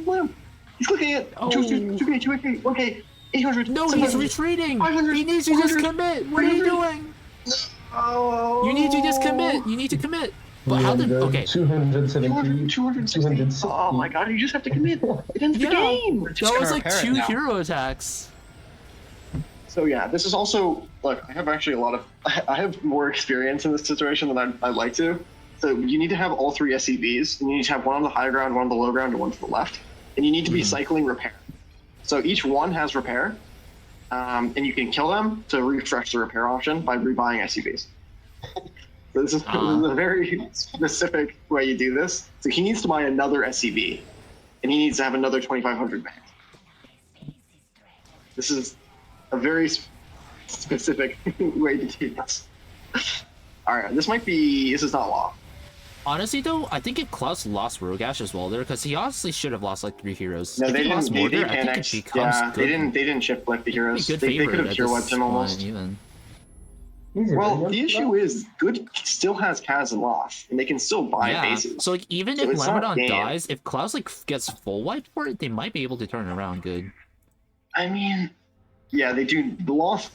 limb. He's clicking it. Oh. 2K, 1K, 800. no, he's 700. retreating. 500, He needs to just 400, commit. What are you 300. doing? Oh. You need to just commit. You need to commit. But how did? Okay. 270, 260. 260. Oh my god, you just have to commit. It ends the Yeah. game. That Just was gonna like repair it 2 now. hero attacks. So yeah, this is also, look, I have actually I have more experience in this situation than I'd like to. So you need to have all 3 SCVs, and you need to have one on the high ground, one on the low ground, and one to the left. And you need to be cycling repair. So each one has repair, and you can kill them to refresh the repair option by rebuying SCVs. So this is a very specific way you do this. So he needs to buy another SCV, and he needs to have another 2,500 back. This is a very specific way to do this. All right, this is not law. Honestly, though, I think if Klaus lost Rogash as well there, because he honestly should have lost like 3 heroes. No, If they he lost didn't. more They there, I think panicked. it becomes Yeah, good. they didn't shift like the heroes. Good They favorite could have at pure this wiped him almost. point, even. Easy, Well, right? the issue is Good still has Kaz and Loth, and they can still buy Yeah. bases. So like even So if it's not Lamedon game. dies, if Klaus like gets full wiped for it, they might be able to turn it around good. I mean, yeah, they do. The Loth,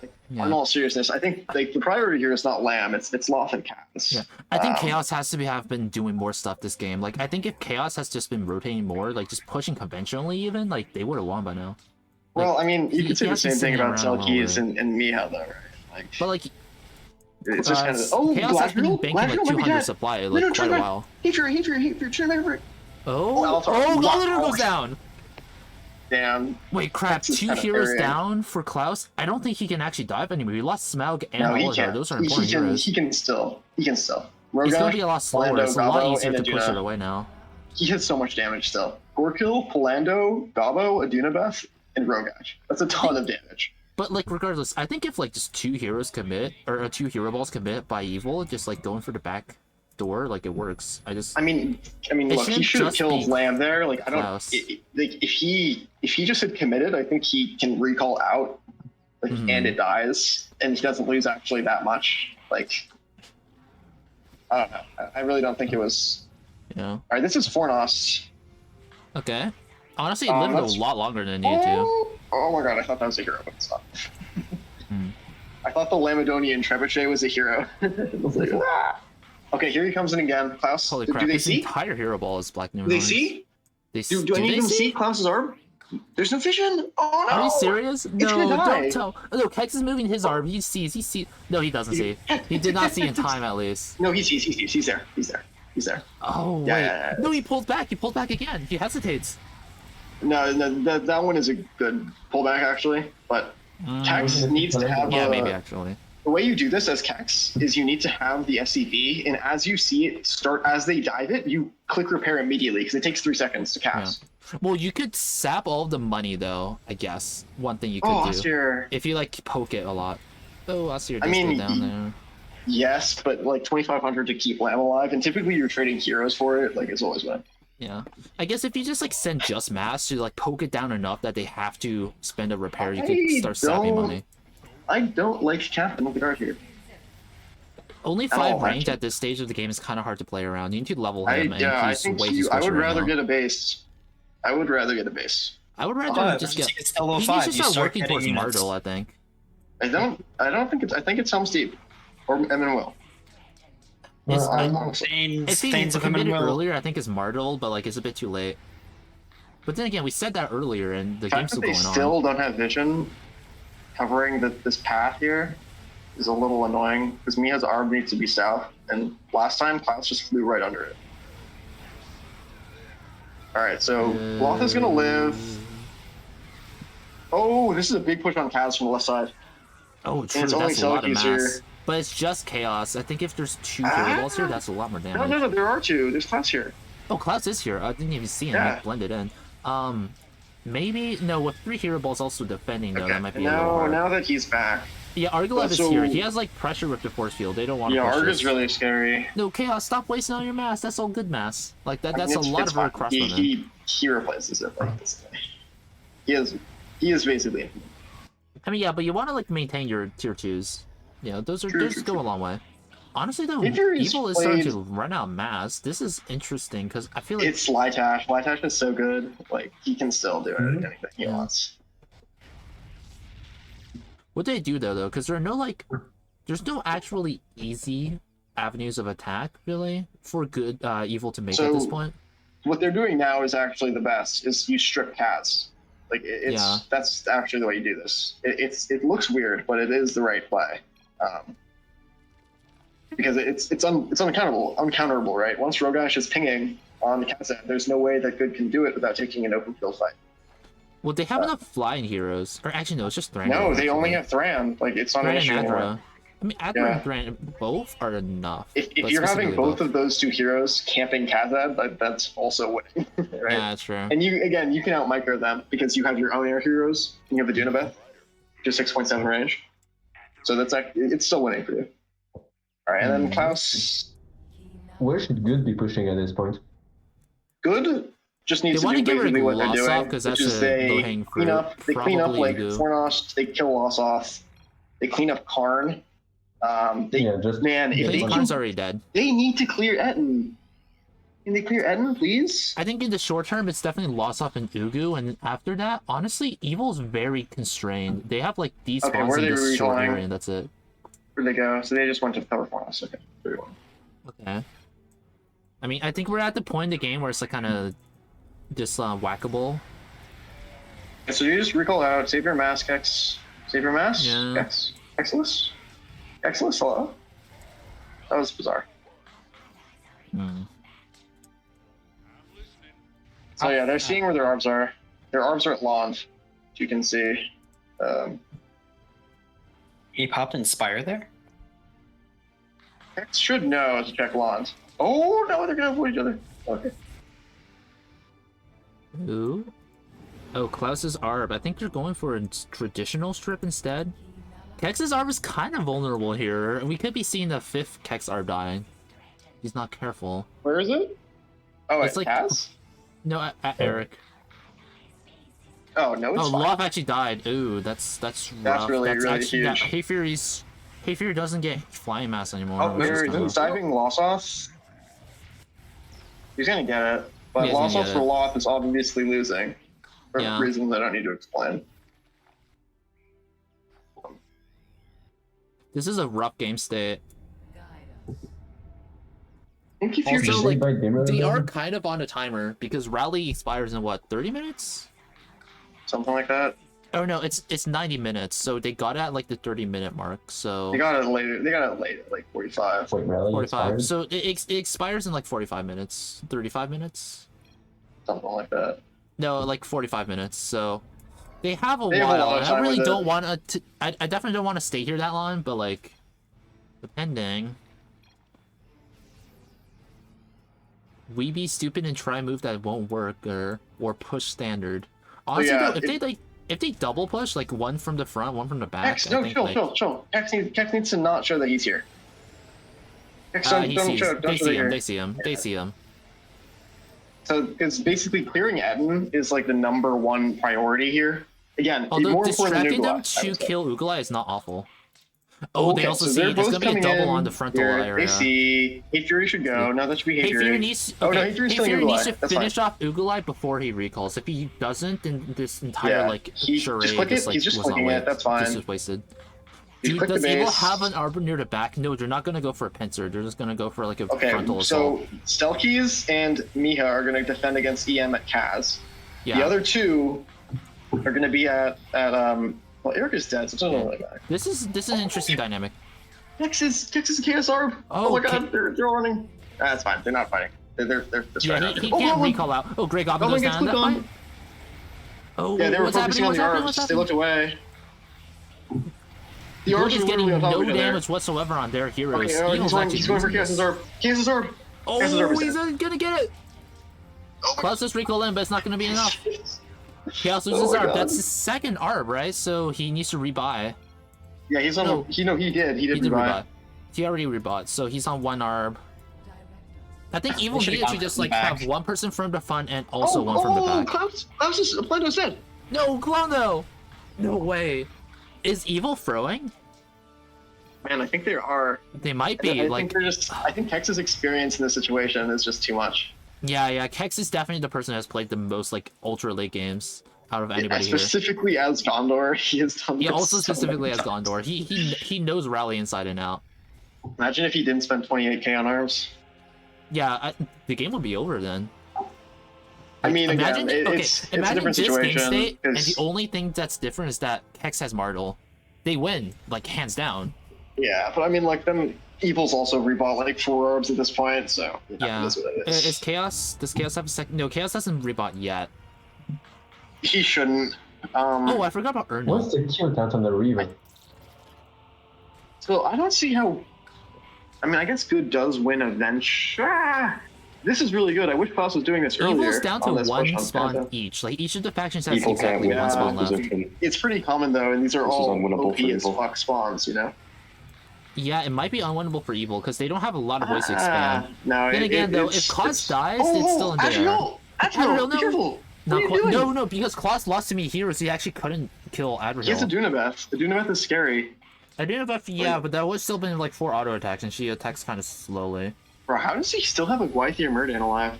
like in all seriousness, I think like the priority here is not Lamb, it's Loth and Cass. Yeah, I think Chaos has to have been doing more stuff this game. Like, I think if Chaos has just been rotating more, like just pushing conventionally even, like they would have won by now. Like, well, I mean, you could say the same thing about Selkies and Miha though, right? Like, but like, it's just kind of Chaos has been banking like 200 supply like quite a while. Hey, Fury, Oh, LoTR goes down. Damn. Wait, crap! 2 heroes down for Klaus. I don't think he can actually dive anymore. We lost Smaug and LoTR. Those are important heroes. He can still. It's gonna be a lot slower. It's a lot easier to push it away now. He hits so much damage still. Gorkill, Polando, Gabo, Adunabeth, and Rogash. That's a ton of damage. But like, regardless, I think if like just 2 heroes commit or 2 hero balls commit by evil, just like going for the back door, like it works. I mean, look, he should have killed Lamb there. Like, I don't. Like, if he just had committed, I think he can recall out, like, and it dies, and he doesn't lose actually that much. Like, I don't know. I really don't think it was. Yeah. All right, this is Fornost. Okay. Honestly, it lived a lot longer than it needed to. Oh my god, I thought that was a hero, but it's not. I thought the Lamadonian Trebuchet was a hero. It was like, ah. Okay, here he comes in again. Klaus, Holy crap, do they his see? entire hero ball is black Do they see? Do any of them see Klaus's arm? There's no vision. Oh no! Are you serious? No, gonna die. don't tell. No, Kex is moving his arm. He sees. No, he doesn't see. He did not see in time, at least. No, he sees. He's there. Oh wait. Yeah. No, he pulled back. He pulled back again. He hesitates. No, that one is a good pullback actually, but Kex needs to have. Maybe actually. The way you do this as Kex is you need to have the SCV, and as you see it start, as they dive it, you click repair immediately because it takes 3 seconds to cast. Yeah. Well, you could sap all of the money though. I guess one thing you could do Asir. if you like poke it a lot. Oh, Asir does go down there. Yes, but like 2,500 to keep Lamb alive, and typically you're trading heroes for it. Like it's always been. Yeah, I guess if you just like send just mass to like poke it down enough that they have to spend a repair, you could start sapping money. I don't like Captain LoTR here. Only 5 range at this stage of the game is kind of hard to play around. You need to level him, and he's way too I would squishy rather right get a base. I would rather just get. It's still He low needs to 5. You start start working getting towards units. Mardle, I think. I don't think it's. I think it's Helm's Deep, or Emin Will. If he Thanes of committed Emmanuel. earlier, I think it's Mardle, but like it's a bit too late. But then again, we said that earlier, and the game's still They going still on. don't have vision covering this path here is a little annoying because Mia's arm needs to be south, and last time Klaus just flew right under it. All right, so Loth is gonna live. Oh, this is a big push on Kaz from the left side. Oh, true, it's only that's a lot of Selkies mass. here. But it's just chaos. I think if there's 2 hero balls here, that's a lot more damage. No, there are 2. There's Klaus here. Oh, Klaus is here. I didn't even see him. Yeah. He blended in. Maybe no. With 3 hero balls also defending though, that might be a little Now, hard. now that he's back. Yeah, Argilev is here. He has like pressure with the force field. They don't want to. Yeah, push Arg this. is really scary. No, Chaos, stop wasting all your mass. That's all good mass. Like that. That's a It's lot of fine. cross He replaces it like this. He is basically. I mean, yeah, but you want to like maintain your tier 2s. Yeah, those go a long way. Honestly, though, Injuries Evil is starting to run out of mass. This is interesting because I feel like It's Lytash. Lytash is so good. Like he can still do anything he wants. what they do though, because there are no like, there's no actually easy avenues of attack really for good Evil to make at this point. What they're doing now is actually the best. Is you strip cats. Like that's actually the way you do this. It looks weird, but it is the right play. Because it's uncounterable, right? Once Rogash is pinging on the cat set, there's no way that good can do it without taking an open field fight. Well, they have enough flying heroes, or actually no, it's just Thran. No, they only have Thran. Like it's not an Thran issue and anymore. Adra. I mean, Adra and Thran both are enough. If but you're having specifically both of those 2 heroes camping Kazad, that's also winning, right? Yeah, that's true. And you can out micro them because you have your own air heroes. And you have the Dunabeth, just 6.7 range. So it's still winning for you. All right, and then Klaus. Where should Good be pushing at this point? Good just needs They to want do to get rid basically of what they're Loss doing, off because which that's is a low-hanging fruit. They clean up Probably like do. Fornost, they kill Loss off. They clean up Karn. If Karn's they already dead. they need to clear Etten. Can they clear Eden, please? I think in the short term, it's definitely lost off in Ugu, and after that, honestly, Evil's very constrained. They have like these Okay, spawns where are in they this short recalling? area, and that's it. Where'd they go? So they just went to cover for us. Okay, 31. Okay. I mean, I think we're at the point in the game where it's like kind of just whackable. Okay, so you just recall out, save your mask, X. Save your mask? Yeah. X. Exilus? Exilus, hello? That was bizarre. Hmm. So yeah, they're seeing where their arbs are. Their arbs are at launch, as you can see. He popped Inspire there? X should know to check launch. Oh no, they're gonna avoid each other. Okay. Ooh. Oh, Klaus's Arb. I think they're going for a traditional strip instead. Kex's Arb is kind of vulnerable here, and we could be seeing the 5th Kex Arb dying. He's not careful. Where is it? Oh, It's it's like- Kaz? No, at Eric. Oh no, it's Oh, fine. Loth actually died. Ooh, that's rough. really, that's really actually, huge. Hey Fury doesn't get flying mass anymore. Oh, which is they're kind of- diving Lossoth. He's gonna get it, but Yeah, he's gonna Lossoth get for it. Loth is obviously losing for Yeah. reasons I don't need to explain. This is a rough game state. Thank you for your Also, Did like, they buy dimmer They again? are kind of on a timer because rally expires in what, 30 minutes? something like that. Oh no, it's 90 minutes. So they got at like the 30-minute mark. So They got it later. They got it late at like 45. Wait, really? 45. Expired? So it expires in like 45 minutes, 35 minutes. Something like that. No, like 45 minutes. So they have a They have a while. lot of And I time really with don't it. want to. I definitely don't want to stay here that long. But like, depending. We be stupid and try a move that won't work or push standard. Honestly, yeah, though, if they double push, like one from the front, one from the back, X, I no, think, chill, like, chill. X needs to not show that he's here. X, he don't sees. show, They don't show that see you're him. here. They see him. They see him. So, because basically clearing Eden is like the #1 priority here. Again, Although more important than distracting them Ugla, I to would say. kill Ugla is not awful. Oh, they Okay, also so see they're there's both gonna be a coming double in on the frontal here. area. They see. Hey Fury should go. No, that should be Hey Hey Fury Fury. needs. Oh, no, Okay, Hey Fury's Hey killing Fury needs Ugly. to That's finish off Ugly before he recalls. If he doesn't, then this entire Yeah, like he- charade just click it. like, He's just was not clicking it, wasted. that's fine. This is wasted. Just Dude, click the does Evil base. have an arbor near the back? No, they're not gonna go for a pincer. They're just gonna go for like a Okay, frontal assault. so Stelkies and Miha are going to defend against EM at Kaz. Yeah. The other two are going to be at well, Eric is dead, so it doesn't really matter. This is an interesting dynamic. Kex is a KSR. Oh, Oh my god, Ke- they're all running. That's fine. They're not fighting. They're just Yeah, right he now. can't recall out. Oh, Grey Goblin Goblin goes gets down in that clicked on. fight. Oh, Yeah, they were what's focusing happening? on the What's arbs. They happening? looked away. The Evil arbs is are getting literally on top no of each other. damage whatsoever on their heroes. Okay, no, Evil's actually he's going for losing Chaos' this. orb. Chaos' orb. Oh, Chaos' orb is he's dead. gonna get it. Klaus just recall in, but it's not gonna be enough. Chaos loses Oh my Arb. God. That's his second Arb, right? So he needs to rebuy. Yeah, he's on. No. He did. He He did did rebuy. rebuy. He already rebought, so he's on one Arb. I think Evil should've needed to gone just from like the back. have one person from the front and also one from the back. Klaus is Planto's dead. No, Clown though. No way. Is Evil throwing? Man, I think they are. They might I be think like. they're just. I think Kex's experience in this situation is just too much. Yeah. Kex is definitely the person who has played the most like ultra late games out of anybody here. Specifically as Gondor, he has done. Yeah, this also so specifically many as times. Gondor. He knows rally inside and out. Imagine if he didn't spend 28k on arms. Yeah, the game would be over then. I mean, Imagine, again, okay, it's a imagine different this situation. game state, and 'cause- the only thing that's different is that Kex has Martel. They win, like hands down. Yeah, but I mean, like, them Evil's also rebought like 4 orbs at this point, so Yeah. that's what it is. Is Chaos? Does Chaos have a second? No, Chaos hasn't rebought yet. He shouldn't. Oh, I forgot about Ernal. What's the kill count on the Reaver? So I don't see how. I mean, I guess good does win eventually. This is really good. I wish Klaus was doing this earlier. Evil's down to on this push one on spawn Panda. each. Like each of the factions has Evil exactly can't one win spawn this left. position. It's pretty common though, and these are This is all unwinnable OP for as Evil. fuck spawns, you know. Yeah, it might be unwinnable for Evil because they don't have a lot of ways to expand. No. Then again, though, if Klaus dies, it's still in there. Adriel, Adriel, be no. careful. What are you doing? No, because Klaus lost to me heroes, he actually couldn't kill Adriel. He has a Dunabeth. The Dunabeth is scary. I didn't know if yeah, but that would still been like 4 auto attacks, and she attacks kind of slowly. Bro, how does he still have a Gwythier Murden alive?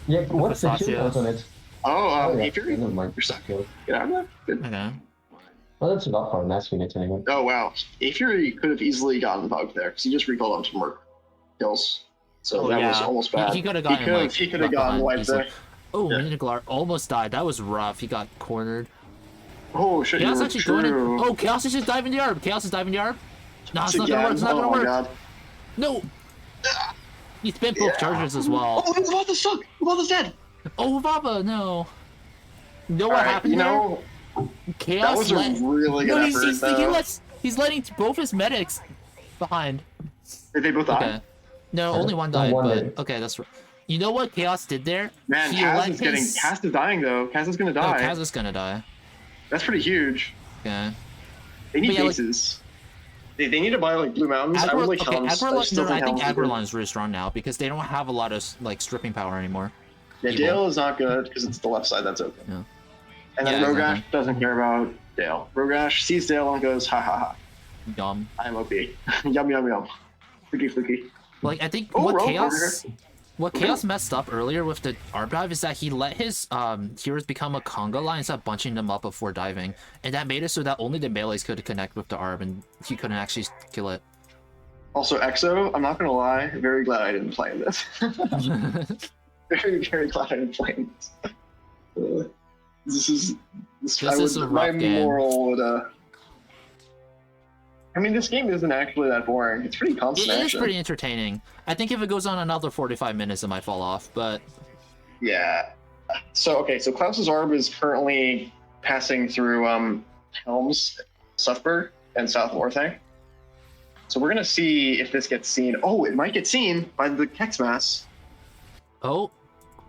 Yeah, what's the shield Pistachios. on it? Oh, yeah, Apiary? never mind. You're stuck. Kill. Get out of there. Good. Okay. Well, that's not for mass units anyway. Oh, wow. Apiary could have easily gotten bugged there because he just recalled on some more kills. So Oh, that was yeah. almost bad. He could have gotten like he could have gotten wiped there. Oh, Yeah. Miniglar almost died. That was rough. He got cornered. Oh, shit, Chaos you're actually going in. true. Oh, Chaos is just diving the arb. Chaos is diving the arb. No, it's not Again. gonna work. It's not Oh gonna my work. God. No. He spent both charges as well. Oh, Vava's stuck. Vava's dead. Oh, Vava, no. You know what Alright, happened you there? know, Chaos that was a let... really good No, effort, he's letting both his medics behind. Did they both die? Okay. No, only one died, one but died. okay, that's right. You know what Chaos did there? Man, He Kaz let is getting... his- Kaz is dying, though. Kaz is gonna Oh, die. Kaz is gonna die. That's pretty huge. Okay. They need But yeah, like- bases. They need to buy, like, Blue Mountains. I would like Helms. I think Helms is good. Agrelon is really strong now because they don't have a lot of like stripping power anymore. Yeah, Evil. Dale is not good because it's the left side that's open. Yeah. And then Yeah, Rogash exactly. doesn't care about Dale. Rogash sees Dale and goes, ha ha ha, Yum. I'm OP. Yum yum yum. Fluky fluky. Like I think Oh, what rogue Chaos messed up earlier with the arb dive is that he let his heroes become a conga line instead of bunching them up before diving, and that made it so that only the melees could connect with the arb and he couldn't actually kill it. Also, Exo, I'm not gonna lie, very glad I didn't play in this. very glad I didn't play in this. This is a rough game. moral would I mean, this game isn't actually that boring. It's pretty constant. It is action. pretty entertaining. I think if it goes on another 45 minutes, it might fall off, but Yeah. So Klaus's Arb is currently passing through Helms, Suffberg, and South Orthang. So we're gonna see if this gets seen. Oh, it might get seen by the Kexmass. oh,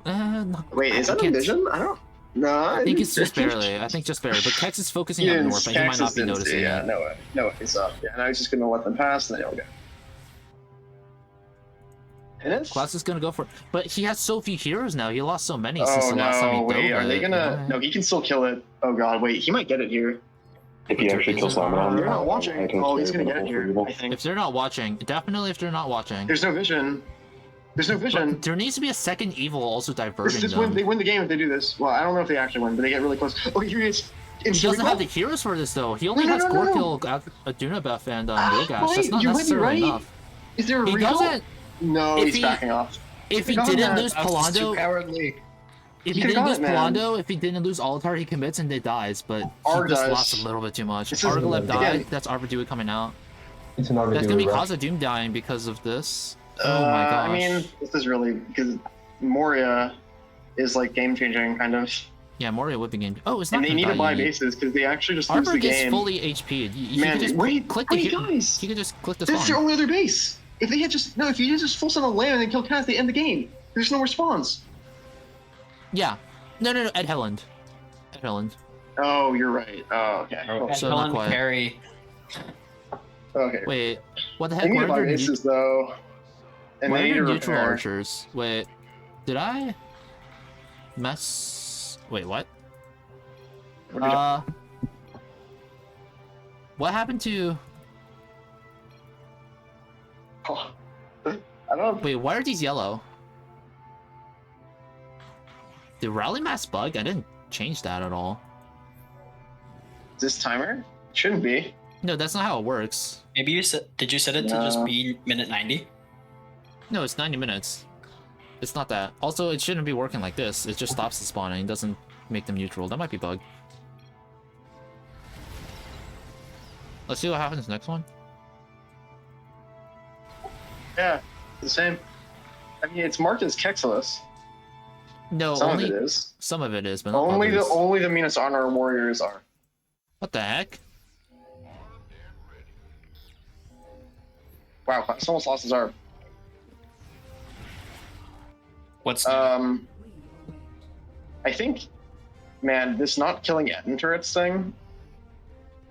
no, Wait, is I that a can't- vision? I don't. No, I think it's just barely. I think just barely. But Kex is focusing up north, but he might not be noticing Yeah, it. no way. No way. It's up. Yeah, and I was just gonna let them pass, and then he'll go. And it's... Klaus is gonna go for it, but he has so few heroes now. He lost so many since Oh the last time he no! Wait, dove are they it. gonna? No, he can still kill it. Oh god, wait, he might get it here. If he actually kills Salmon, They're not watching. Oh, he's gonna get it here. I think. If they're not watching, definitely if they're not watching. There's no vision. There's no vision. There needs to be a second evil also diverting This them. win, they win the game if they do this. Well, I don't know if they actually win, but they get really close. Oh, here he is. He doesn't have the heroes for this though. He only No, has no, no, no. Gorkill, Adunabuff, and Rogash. wait, That's not you might be necessarily right. enough. Is there a He recall? doesn't. No, If he's he- backing off. If he could've gotten didn't that. lose That was just too Palando, cowardly. if He he could've didn't lose got it, man. Palando, if he didn't lose Altar, he commits and it dies. But he Arg just dies. lost a little bit too much. This is- Argalep died. again- That's Arborduit coming out. It's an Arb That's gonna be rush. Kaza Doom dying because of this. Oh my gosh. I mean, this is really because Moria is like game changing, kind of. Yeah, Moria would be game. Oh, it's not. And they gonna need to die buy yet. bases because they actually just lose the Arbor is game. fully HP'd. You Man, could just wait, click wait, the guys. You could just click the This is their spawn. only other base. If they had just if you had just full send on land and kill Kaz, they end the game. There's no response. Yeah. No, Ed Helland. Ed Helland. Oh, you're right. Oh, okay. Oh, So not Helen quite. Carey. Okay. Wait, what the They heck? need Where to buy are their bases though, and where they are need to their neutral repair. archers? Wait, did I mess? Wait, what? What did you- What happened to? Oh. I don't know. Wait, why are these yellow? Did rally mass bug? I didn't change that at all. Is this timer? Shouldn't be. No, that's not how it works. Maybe you set. Did you set it to just No. be minute 90? No, it's 90 minutes. It's not that. Also, it shouldn't be working like this. It just stops the spawning. It doesn't make them neutral. That might be bugged. Let's see what happens next one. Yeah, the same. I mean, it's marked as Kexilus. No, Some only of it is. some of it is, but not Only others. the Minas Honor warriors are. What the heck? Wow, it's almost lost his arm. What's I think, man, this not killing Etten turrets thing.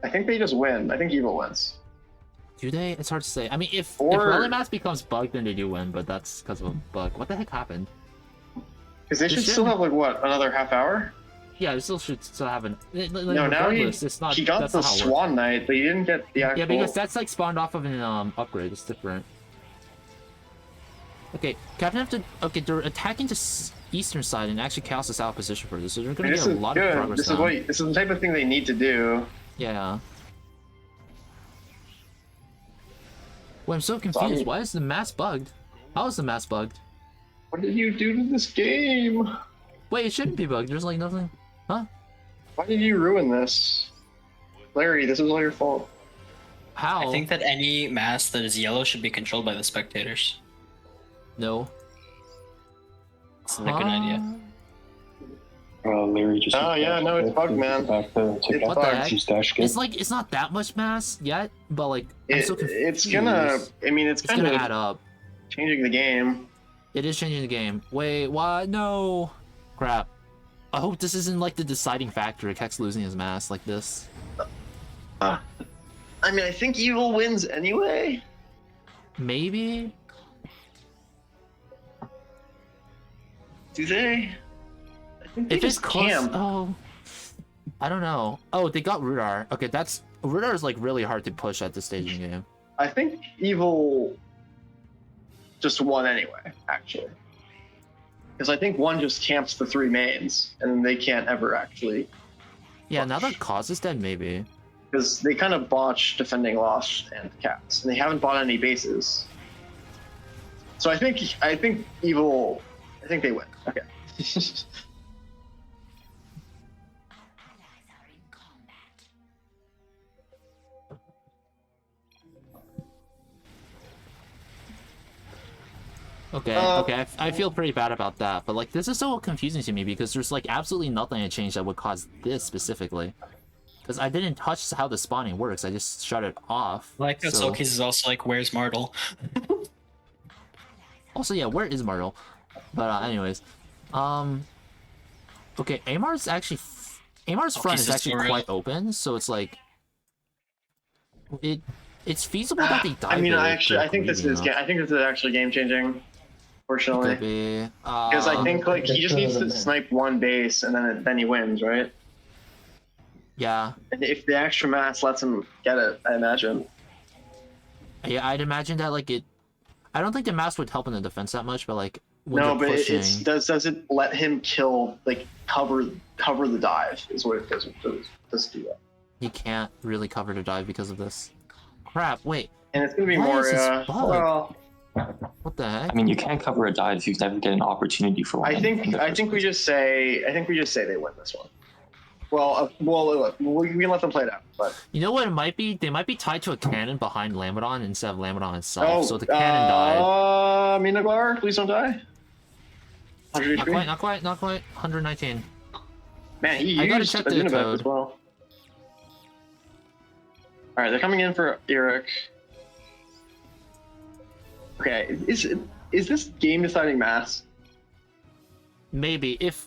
I think they just win. I think Evil wins. Do they? It's hard to say. I mean, if Or- rally mass becomes bugged, then they do win, but that's because of a bug. What the heck happened? Because they They should still shouldn't. have like what, another half hour? Yeah, it still should still have an. No, now it's not. he got that's the not how it works. Swan Knight, but he didn't get the actual. Yeah, because that's like spawned off of an upgrade. It's different. Okay, Captain have to. Okay, they're attacking the eastern side and actually Chaos is out of position for this, so they're gonna This get a is lot good. of progress This now. is the type of thing they need to do. Yeah. Wait, I'm so confused. Why is the mass bugged? How is the mass bugged? What did you do to this game? Wait, it shouldn't be bugged. There's like nothing. Huh? Why did you ruin this? Larry, this is all your fault. How? I think that any mass that is yellow should be controlled by the spectators. No. It's a good idea. Larry just. Oh, yeah, no, it's bugged, man. Back to It's What the bugged. heck? some stash It's like it's not that much mass yet, but like I'm so confused. It's gonna. I mean, it's It's kind gonna of add up. changing the game. It is changing the game. Wait, what? No. Crap. I hope this isn't like the deciding factor. Kex losing his mass like this. I mean, I think evil wins anyway. Maybe. Do they? I think they If it's just close, camp. oh, I don't know. Oh, they got RotWK. Okay, that's RotWK is like really hard to push at this stage in the game. I think evil just won anyway, actually. Because I think one just camps the 3 mains, and they can't ever actually. Yeah, now that Cause is dead, maybe. Because they kind of botched defending Lost and Cats, and they haven't bought any bases. So I think evil. I think they win. Okay. Okay, okay, I feel pretty bad about that, but like this is so confusing to me because there's like absolutely nothing to change that would cause this specifically. Because I didn't touch how the spawning works, I just shut it off. Like so... Soulcase is also like, where's Martle? Also, yeah, where is Martle? But anyways, okay, Amar's actually Amar's front is actually quite open, so it's like it's feasible that they die. I mean, I think this is actually game changing. Fortunately, because I think like he just needs to snipe one base and then he wins, right? Yeah. And if the extra mass lets him get it, I imagine. Yeah, I'd imagine that like it. I don't think the mass would help in the defense that much, but like when No, they're but pushing, does it let him kill, like cover the dive is what it does do that. he can't really cover the dive because of this. Crap! Wait, And it's gonna be Why more. is this bug? Well, what the heck? I mean, you can't cover a dive if you never get an opportunity for one. I think we just say they win this one. Well, we can let them play it out, but You know what it might be? They might be tied to a cannon behind Lamadon instead of Lamadon itself. So the cannon died. Minaglar, please don't die. 100 Not HP. quite, not quite, not quite. 119. Man, he I gotta used check a the Unibet code. as well. All right, they're coming in for Eric. Okay, is this game deciding mass? Maybe if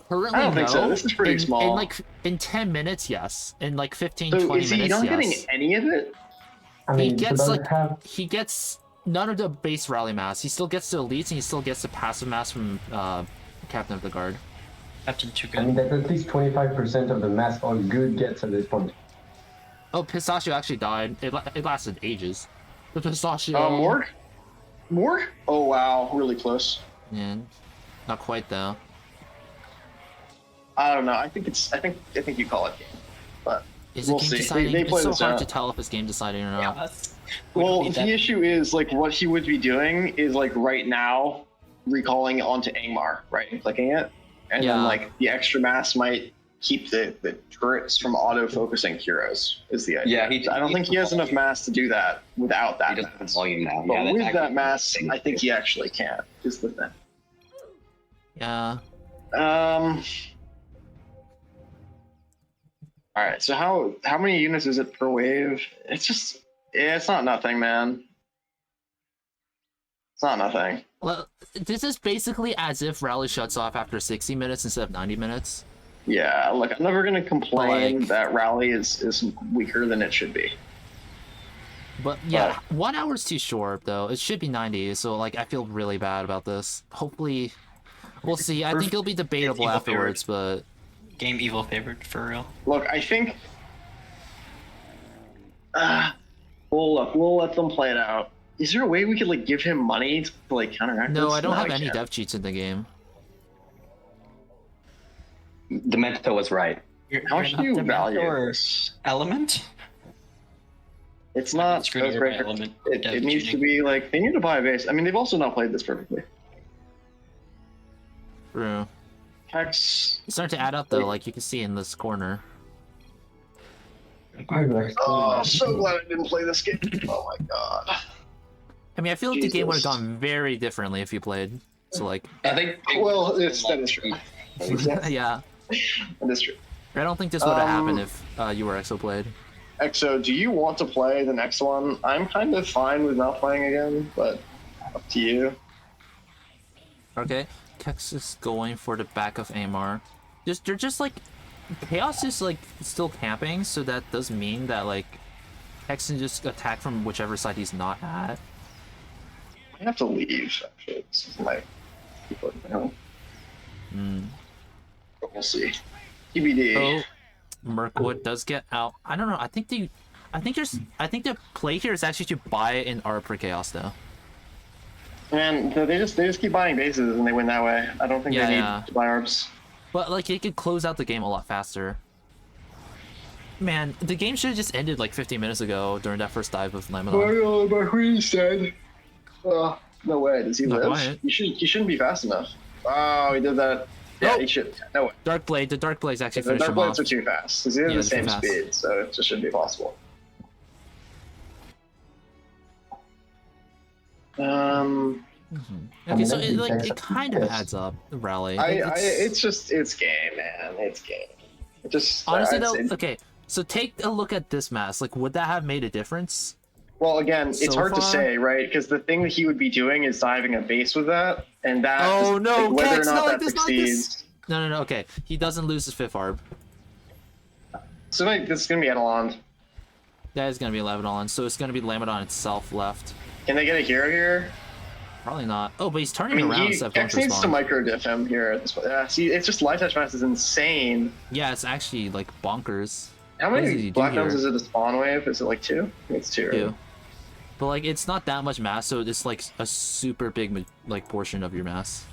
currently I don't think so. no. This is pretty small. In 10 minutes, yes. In like 15, So 20 is he minutes, not getting yes. any of it? I He mean, gets does like have he gets none of the base rally mass. He still gets the elites and he still gets the passive mass from Captain of the Guard. Captain Too I mean, Good. that's at least 25% of the mass all good gets at this point. Oh, Pistachio actually died. It lasted ages. The Pistachio. Morg? Oh wow, really close. Yeah, not quite though. I don't know. I think you call it game, but Is we'll it game see. deciding? They play It's so this hard out. to tell if it's game deciding or not. Well, need the that. issue is like what he would be doing is like right now recalling it onto Angmar, right? And clicking it, and Yeah. then like the extra mass might keep the turrets from auto focusing heroes. Is the idea? Yeah, I don't think he has enough mass to do that without that He doesn't have mass. volume now. But Yeah, with that's that actually mass, the thing. I think he actually can. Is the thing. Yeah. All right. So how many units is it per wave? It's not nothing, man. It's not nothing. Well, this is basically as if rally shuts off after 60 minutes instead of 90 minutes. Yeah. Look, I'm never gonna complain Like- that rally is weaker than it should be. But yeah, 1 hour's too short though. It should be 90, so like I feel really bad about this. Hopefully, we'll see. I think it'll be debatable Evil afterwards, but Game evil favored for real. Look, I think. We'll let them play it out. Is there a way we could like give him money to like counteract No, this? I don't have we any can't. dev cheats in the game. Demento was right. How much do you value or this? element? It's not Screwed over by Ghostbreaker. element. It dev needs to cheating. be like they need to buy a base. I mean, they've also not played this perfectly. True. Hex. It's starting to add up though, like you can see in this corner. Oh, so glad I didn't play this game. Oh my god. I mean, I feel like the game would have Jesus. gone very differently if you played. So like, I think. Well, that is true. yeah. That is true. I don't think this would have happened Um, if you were EXO played. Exo, do you want to play the next one? I'm kind of fine with not playing again, but up to you. Okay. Kex is going for the back of Amar. They're just like Chaos is like still camping, so that does mean that like Kex can just attack from whichever side he's not at. I have to leave. Actually, this is my people now. But we'll see. TBD. Oh, Mirkwood does get out. I don't know. I think the play here is actually to buy an ARB for Chaos though. Man, they just keep buying bases and they win that way. I don't think Yeah, they need yeah. to buy ARBs. But like it could close out the game a lot faster. Man, the game should have just ended like 15 minutes ago during that first dive of Lebanon. My queen said. No way. Does he Not live? quiet. He shouldn't be fast enough. Oh, he did that. Yeah, Nope. he should. No way. The Dark Blade's actually The finished Dark him Blades off. are too fast. Because they have Yeah, the they're too same fast. speed, so it just shouldn't be possible. Okay, so it kind of adds up, Rally. It's game, man. It's game. It just honestly I'd though, say- okay. So take a look at this mass. Like, would that have made a difference? Well, again, it's So hard to far? say, right? Because the thing that he would be doing is diving a base with that, and that. Oh, no, like, whether or Kex, not not like that this, not like this. succeeds. No. Okay, he doesn't lose his fifth ARB. So like, this is gonna be Edelon. That is gonna be Lebanon, so it's gonna be Lamadon itself left. Can they get a hero here? Probably not. Oh, but he's I turning mean, around instead of going X for needs to spawn. micro diff him here at this point. Yeah, see, it's just live touch mass is insane. Yeah, it's actually like bonkers. How What does many he do black here? domes is it a spawn wave? Is it like 2? I think it's 2. Right? Too. But like, it's not that much mass, so it's like a super big like portion of your mass.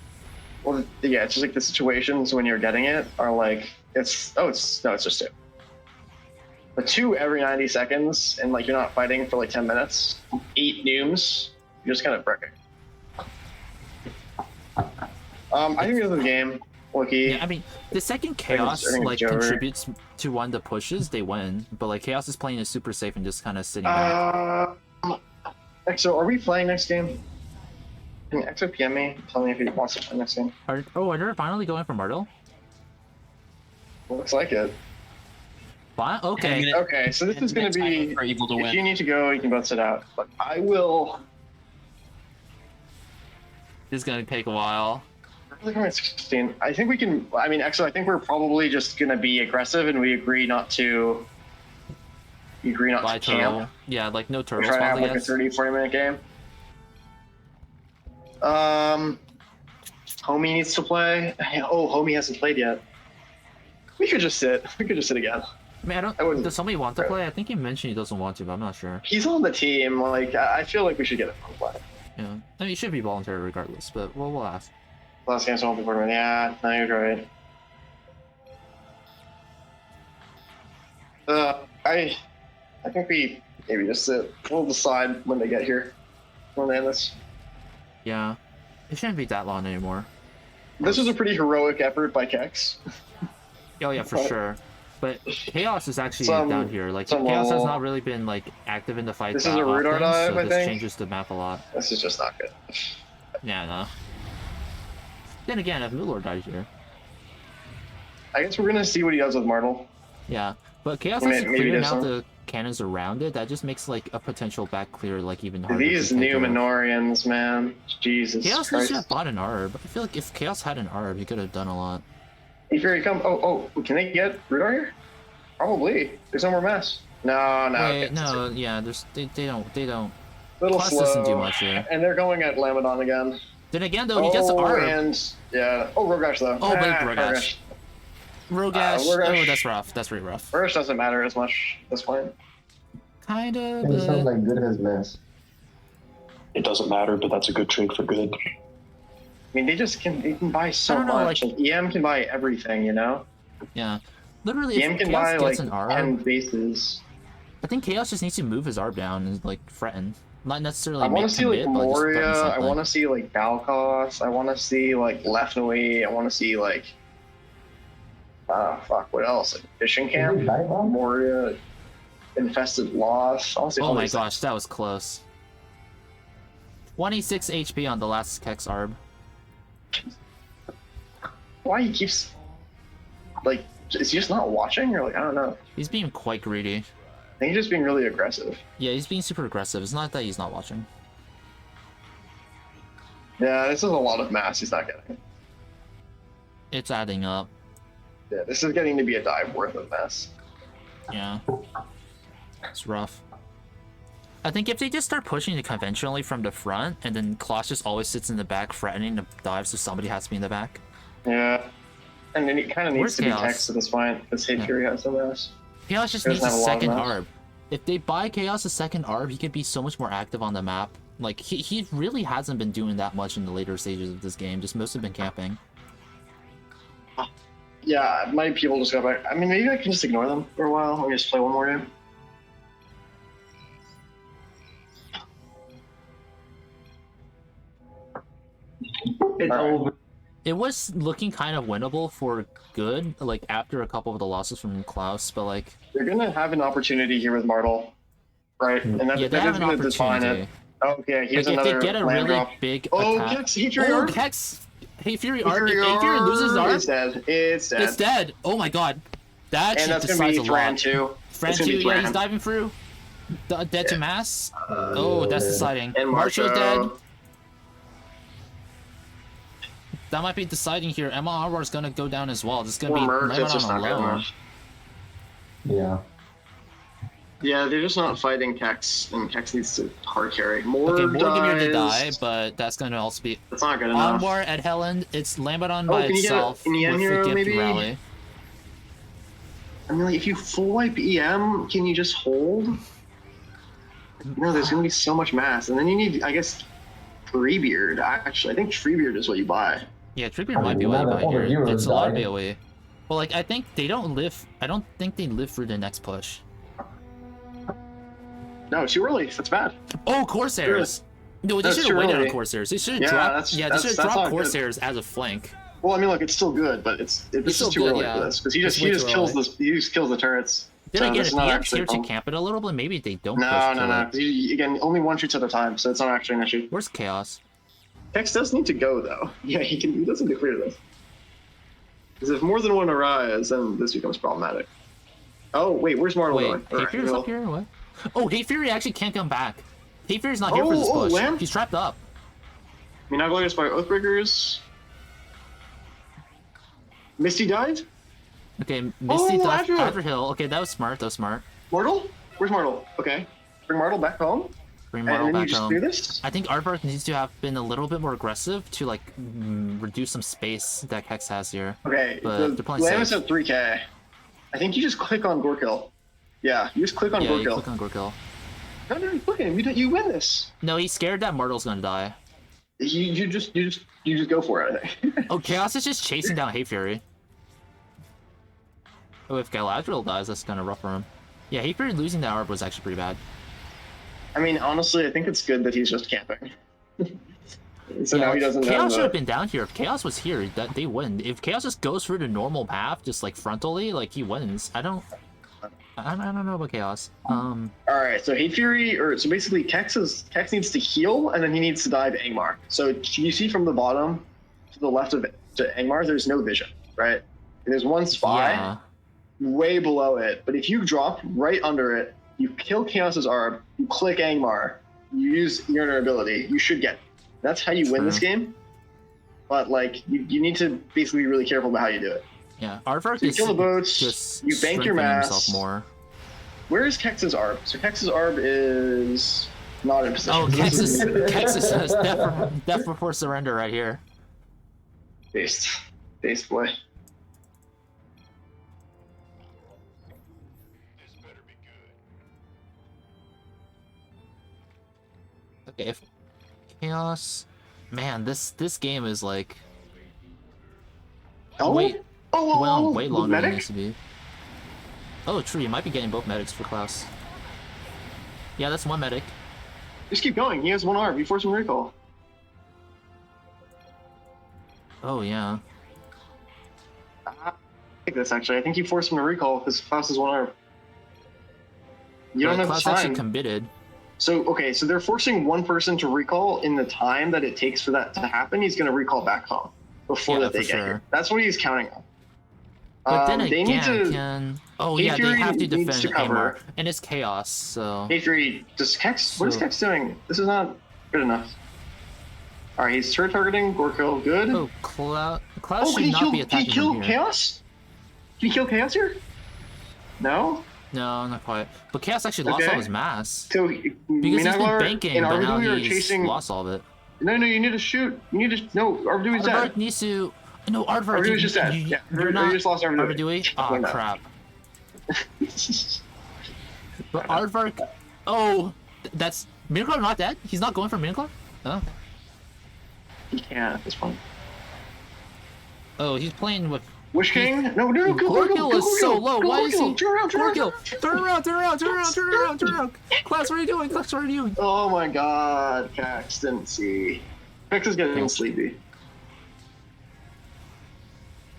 Well, yeah, it's just like the situations when you're getting it are like it's just 2. But 2 every 90 seconds, and like you're not fighting for like 10 minutes. 8 nooms, you're just kind of bricking. I think this is the game. Lucky. Yeah, I mean, the second Chaos I think it's like over. contributes to one of the pushes, they win. But like Chaos is playing it super safe and just kind of sitting back. Exo, are we playing next game? Can Exo PM me? Tell me if he wants to play next game. Are they finally going for Myrtle? Looks like it. Fine. Okay. Okay, so this is going to be. for Evil to If win. you need to go, you can both sit out. But I will. This is gonna take a while. We're at 16. I think we can. I mean, Exo, I think we're probably just going to be aggressive, and we agree not to. You agree not Buy to camp. turtle. Yeah, like no We're turtle trying to have spawns, I like a guess. 30-40 minute game. Homie needs to play. Oh, Homie hasn't played yet. We could just sit. We could just sit again. I mean, I wouldn't- does somebody want to play? I think he mentioned he doesn't want to, but I'm not sure. He's on the team. Like, I feel like we should get him to play. Yeah. I mean, it should be voluntary regardless, but we'll ask. Last game's on before. Yeah, no, you're right. I think we maybe just sit. We'll decide when they get here. When they end this. Yeah. It shouldn't be that long anymore. This is a pretty heroic effort by Kex. Oh yeah, for sure. But Chaos is actually Some- down here. Like some Chaos has level- not really been like active in the fight. This that is a Rudar often, dive, so I this think. changes the map a lot. This is just not good. Yeah, no. Then again, if Mulor dies here, I guess we're gonna see what he does with Martel. yeah. But Chaos Maybe is he clearing does out some. the cannons around it. That just makes like a potential back clear like even harder. These to take care of. Numenorians, man. Jesus Chaos Christ. should have bought an ARB. I feel like if Chaos had an ARB, he could have done a lot. Here he comes. Oh, can they get Rudar here? Probably. There's no more mess. No. Wait, okay. no, yeah, they don't. Little Plus slow. doesn't do much here. And they're going at Lamadon again. Then again, though, he gets the ARB. And yeah. Oh, Rogash though. Oh, but Rogash. Rogash. Rogash. Oh, that's rough. That's really rough. Rogash doesn't matter as much at this point. Kind of. It sounds like good as mess. it doesn't matter, but that's a good trade for good. I mean, they can buy so I don't know, much. like- EM can buy everything, you know? Yeah. Literally, EM if can Chaos buy gets like an R, 10 bases. I think Chaos just needs to move his arb down and like threaten. Not necessarily I want make to see like commit, but just threaten Moria. I something. want to see like Balkos. I want to see like Lefnui. I want to see like what else? Like Fishing Camp, Moria, Infested Loss. Oh my gosh, that was close. 26 HP on the last Kex arb. Why he keeps like? Is he just not watching, or like I don't know? He's being quite greedy. I think he's just being really aggressive. Yeah, he's being super aggressive. It's not that he's not watching. Yeah, this is a lot of mass he's not getting. It's adding up. Yeah, this is getting to be a dive worth of mass. Yeah. It's rough. I think if they just start pushing it conventionally from the front, and then Kloss just always sits in the back threatening to dive, so somebody has to be in the back. Yeah. And then he kind of needs Where's to be Chaos? text at this point, because Hey Fury has some mass. Chaos just He needs a doesn't have a lot of second mass. arb. If they buy Chaos a second arb, he could be so much more active on the map. Like, he really hasn't been doing that much in the later stages of this game, just mostly been camping. Yeah, my people just got back. I mean, maybe I can just ignore them for a while and just play one more game. It's Alright. over. It was looking kind of winnable for good, like, after a couple of the losses from Klaus, but, like... They're gonna have an opportunity here with Martel, right? And that, Yeah, they that have is an gonna define it. opportunity. Okay, here's Like, if another they get a land really drop. big Oh, attack... Kex, Hey Fury Oh, Arb! Kex! Hey Fury Hey Arb! Fury If Hey Fury Arb! loses It's Arb, dead. It's dead. it's dead! Oh my god. That And that's actually gonna decides be a Fran lot. too. Fran It's gonna 2, be yeah, Fran. he's diving through. Dead to mass. Oh, that's deciding. And Marcho's dead. Marcho. That might be deciding here. Emma Arwar is gonna go down as well. This is gonna Or be Merc, it's just Lemon not good alone. enough. Yeah. Yeah, they're just not fighting Kex, and Kex needs to hard carry. More Okay, more Gimir to die, dies. but that's gonna also be That's not good enough. Anwar at Helen. It's Lambadon Oh, by can you get itself an EM with hero, the gift maybe? rally. I mean, like, if you full wipe EM, can you just hold? No, there's gonna be so much mass, and then you need, I guess, Treebeard. Actually, I think Treebeard is what you buy. Yeah, Trigger might be what you Now buy that all the here. heroes It's a lot of died. AoE. Well, like, I think they don't live. I don't think they live through the next push. No, too early. That's bad. Oh, Corsairs! No, they That's should too have waited on early. Corsairs. They should have Yeah, dropped. that's- Yeah, they that's- should have that's dropped not good. Corsairs as a flank. Well, I mean, look, it's still good, but this It's is still too good, early yeah. for this because he It's just way just too kills early. this. He just kills the turrets. Then So again, this if is not he has actually here a to problem. camp it a little bit, maybe they don't push No, to it. 'cause again, only one shoots at a time, so it's not actually an issue. Where's Chaos? Kex does need to go though. Yeah, he can. He doesn't clear this. Because if more than one arise, then this becomes problematic. Oh wait, where's Martel Wait, going? Hey Alright, Fury's well- up here or what? Oh, Hey Fury actually can't come back. Hey Fury's not here for this Oh, push. Lamb? He's trapped up. I mean, I'm going to by Oathbreakers. Misty died? Okay, Misty Oh, died Adra! Adra Hill. Okay, that was smart. That was smart. Martel? Where's Martel? Okay. Bring Martel back home. Bring And Martel then you back just home. clear this? I think Aardvark needs to have been a little bit more aggressive to like reduce some space that Hex has here. Okay, But the they're playing Lamb is safe. at 3k. I think you just click on Gorkill. Yeah, you just click on Yeah, you Gorkill. click on Gorkill. No, no, look at him. You win this. No, he's scared that Martel's gonna die. You just go for it. I think. Oh, Chaos is just chasing down Hey Fury. Oh, if Galadriel dies, that's kind of rough for him. Yeah, Hey Fury losing that orb was actually pretty bad. I mean, honestly, I think it's good that he's just camping. So Yeah, now he doesn't Chaos have should have the... been down here. If Chaos was here, that they win. If Chaos just goes through the normal path, just like frontally, like he wins. I don't know about Chaos. All right, so Hate Fury, so basically Kex needs to heal, and then he needs to dive Angmar. So you see from the bottom to the left of to Angmar, there's no vision, right? There's one spy Yeah. way below it, but if you drop right under it, you kill Chaos's Arb, you click Angmar, you use your ability, you should get it. That's how you win this True. game. But like, you need to basically be really careful about how you do it. Yeah, Aardvark So you is kill the boats, just you bank your strengthening mass. himself more. Where is Kex's Arb? So Kex's Arb is not in position. Oh, Kex is death before surrender right here. Based boy. Okay, Chaos. Man, this game is like Oh, way oh, way longer than it medic? needs to be. Oh, true. You might be getting both medics for Klaus. Yeah, that's one medic. Just keep going. He has one arm. You force him to recall. Oh yeah. I think this actually. I think you force him to recall because Klaus has one arm. You don't have Klaus time. actually committed. So okay, so they're forcing one person to recall in the time that it takes for that to happen. He's going to recall back home before Yeah, that they for get sure. here. That's what he's counting on. But then they again, need to. can... Oh Hey yeah, they Fury have to needs defend to cover. Amar. And it's Chaos, so... Hey Fury, does Kex? What is So- Kex doing? This is not good enough. All right, he's turret targeting. Gorkill, good. Oh, Klaus Oh, should can he not kill? be Can attacking he kill from here. Chaos? Can he kill Chaos here? No. No, not quite. But Chaos actually lost Okay. all his mass. So Because he's been Minaglar banking, and but now Arvidui are he's chasing. lost all of it. No, you need to shoot. You need to. No, Arvidui's dead. Aardvark needs to... No, Aardvark, Arvidui's just dead. Yeah, you're you not... just lost Arvidui. Arvidui? Oh, Win that. crap. But Aardvark... Oh! That's... Minaglar not dead? He's not going for Minaglar? Oh. He can't at this point. Oh, he's playing with... Wish King? No, kill Gorkill is so low. Why is he... Turn around. Gorkill! Turn around! Klaus, what are you doing? Klaus, what are you doing? Oh my god, Cax didn't see. Cax is getting sleepy.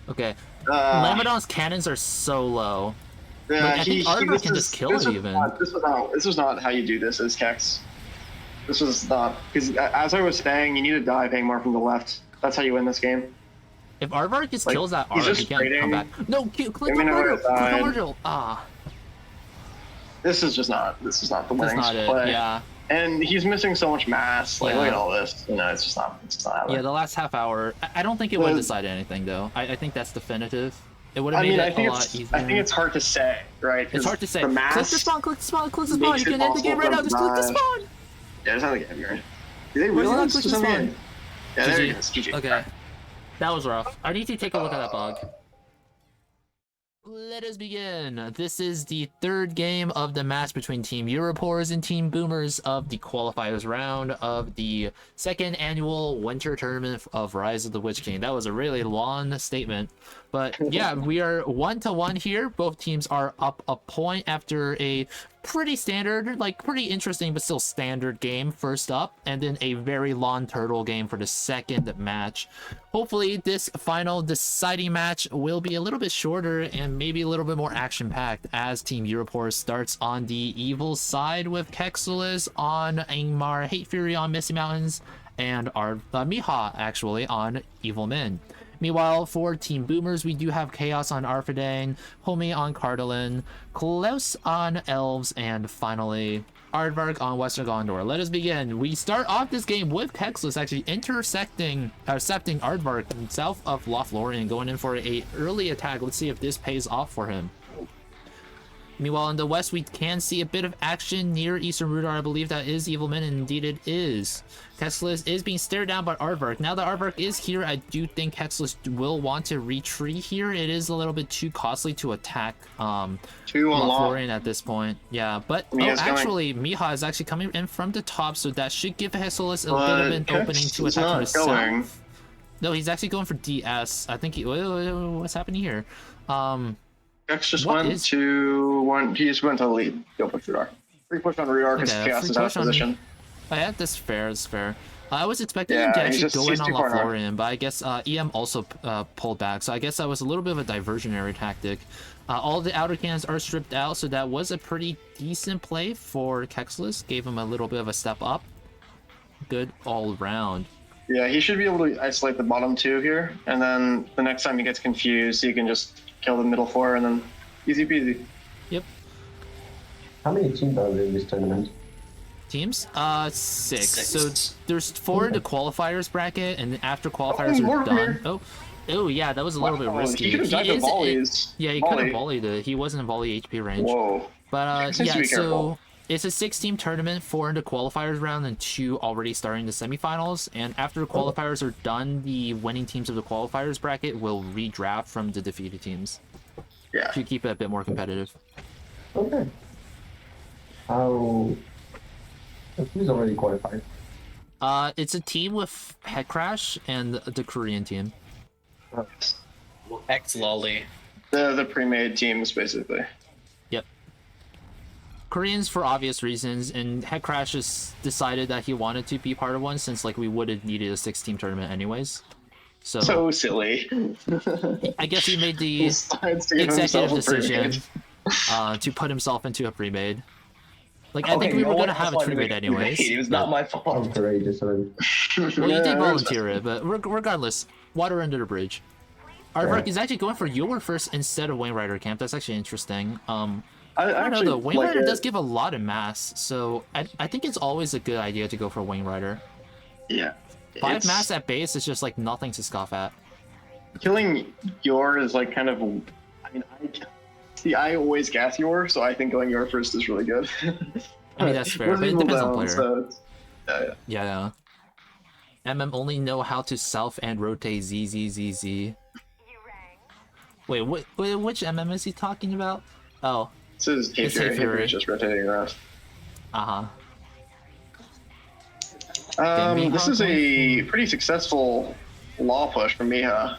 Okay. Uh, Lamadon's cannons are so low. yeah, Like, I think Aardvark this can is- just kill this it was even. not- This was not how you do this as Cax. This was not, because as I was saying, you need to dive Angmar from the left. That's how you win this game. If Aardvark just Like, kills that he's Aard, just he can't come waiting. back. No, click Maybe on not Virgil! Click outside. on Virgil! Ah, This is not the that's winning not it. play. Yeah. And he's missing so much mass. Like, Yeah. look at all this. You know, it's just not happening. Yeah, the last half hour. I don't think it would have The- decided anything, though. I think that's definitive. It would have I made mean, it a lot easier. I think it's hard to say, right? It's hard to say. The mass Click the spawn, click the spawn, click the spawn. makes You it can end the game right now. possible Just for click the them to spawn. Yeah, there's nothing to get. Do they Where's the realize click there's the nothing spawn? in? Yeah, there GG. it goes. GG. Okay. That was rough. I need to take a look at that bug. Let us begin. This is the third game of the match between Team Europoors and Team Boomers of the qualifiers round of the second annual Winter Tournament of Rise of the Witch King. That was a really long statement. But yeah, we are 1-1 here. Both teams are up a point after a pretty standard, like pretty interesting, but still standard game first up, and then a very long turtle game for the second match. Hopefully this final deciding match will be a little bit shorter and maybe a little bit more action-packed as Team Europor starts on the evil side with Kexelis on Angmar, Hate Fury on Misty Mountains, and our Miha actually on Evil Men. Meanwhile, for Team Boomers, we do have Chaos on Arfidane, Homie on Cardalin, Klaus on Elves, and finally Aardvark on Western Gondor. Let us begin. We start off this game with Kexelis actually intercepting Aardvark south of Lothlorien, going in for a early attack. Let's see if this pays off for him. Meanwhile, in the west, we can see a bit of action near Eastern Rudar. I believe that is Evil Men, and indeed it is. Kexelis is being stared down by Aardvark. Now that Aardvark is here, I do think Kexelis will want to retreat here. It is a little bit too costly to attack Lothlorien at this point. Yeah, but actually, Miha is actually coming in from the top, so that should give Kexelis a bit of an opening to attack from the south. No, he's actually going for DS. I think what's happening here? X just went to one. He just went to the lead. Go push Rudar. Free push on Rudar because Chaos is out of position. Oh, yeah, that's fair. That's fair. I was expecting him to actually go in on Lothlorien, but I guess EM also pulled back, so I guess that was a little bit of a diversionary tactic. All the outer cannons are stripped out, so that was a pretty decent play for Kexelis. Gave him a little bit of a step up. Good all around. Yeah, he should be able to isolate the bottom two here, and then the next time he gets confused, he can just kill the middle four, and then easy peasy. Yep. How many teams are there in this tournament? Teams? 6. So there's 4 in the qualifiers bracket, and after qualifiers are done. Oh, yeah, that was a little bit risky. He could have died to volleys. Yeah, he could have volleyed it. He wasn't in volley HP range. Whoa. But yeah, so it's a 6-team tournament, 4 in the qualifiers round, and 2 already starting the semifinals. And after the qualifiers are done, the winning teams of the qualifiers bracket will redraft from the defeated teams. Yeah. To keep it a bit more competitive. Okay. Who's already qualified? It's a team with Head Crash and the Korean team. Ex Lolly. The pre-made teams, basically. Yep. Koreans for obvious reasons, and Head Crash just decided that he wanted to be part of one since like we would have needed a 6-team tournament anyways. So silly. I guess he made the He decides to give executive himself a decision pre-made. to put himself into a pre-made. Like I think we were gonna have a pre-made anyways. It was but- not my I'm fault. courageous, man. Well, you Yeah, did volunteer it, but regardless, water under the bridge. Aardvark Right. is actually going for your first instead of Wayne Rider camp. That's actually interesting. I I don't know actually though. Wayne like Rider it. does give a lot of mass, so I think it's always a good idea to go for Wayne Rider. Yeah. 5 It's- mass at base is just like nothing to scoff at. Killing Yor is like kind of. I mean, I always gas Yor, so I think going Yor first is really good. I mean that's fair, We're but it level depends on down, player. so it's- yeah. Yeah. only know how to self and rotate ZZZZ. Wait, which is he talking about? Oh, This is Hey It's Hey Fury. Fury. It's just rotating around. uh-huh. This is a pretty successful law push from Miha.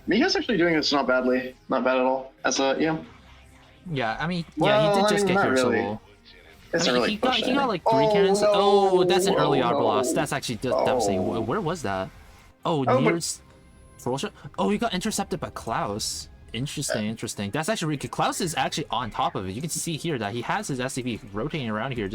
Miha's actually doing this not badly. Not bad at all. As a, Yeah, I mean, Well, he did I just mean, get not here, really. so... It's I mean, not really he got pushing. like 3 cannons. no, Oh, that's an early oh, Arbor loss. no. That's actually devastating. Oh. Where was that? Oh, Oh, near... but- Troll shot? Oh, he got intercepted by Klaus. Interesting. That's actually really good. Klaus is actually on top of it. You can see here that he has his SCV rotating around here,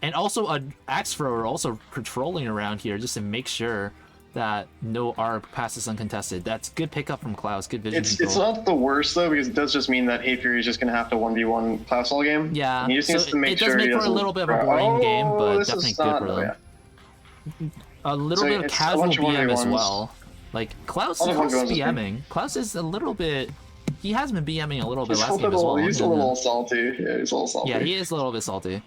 and also an axe thrower also patrolling around here just to make sure that no ARB passes uncontested. That's good pickup from Klaus. Good vision It's control. not the worst though, because it does just mean that Hey Fury is just gonna have to 1v1 Klaus all game. Yeah, And he just so needs to make it does sure make he for a doesn't- little bit of a boring game, but this definitely is good not- for oh, them. yeah. A little So bit of it's a casual bunch of BM as 1v1s. well. Like Klaus All the is 1v1s is good. BMing. Klaus is a little bit. He has been BMing a little bit He's last a game as little, well. he's a and, little salty. Yeah, he's a little salty. yeah, he is a little bit salty.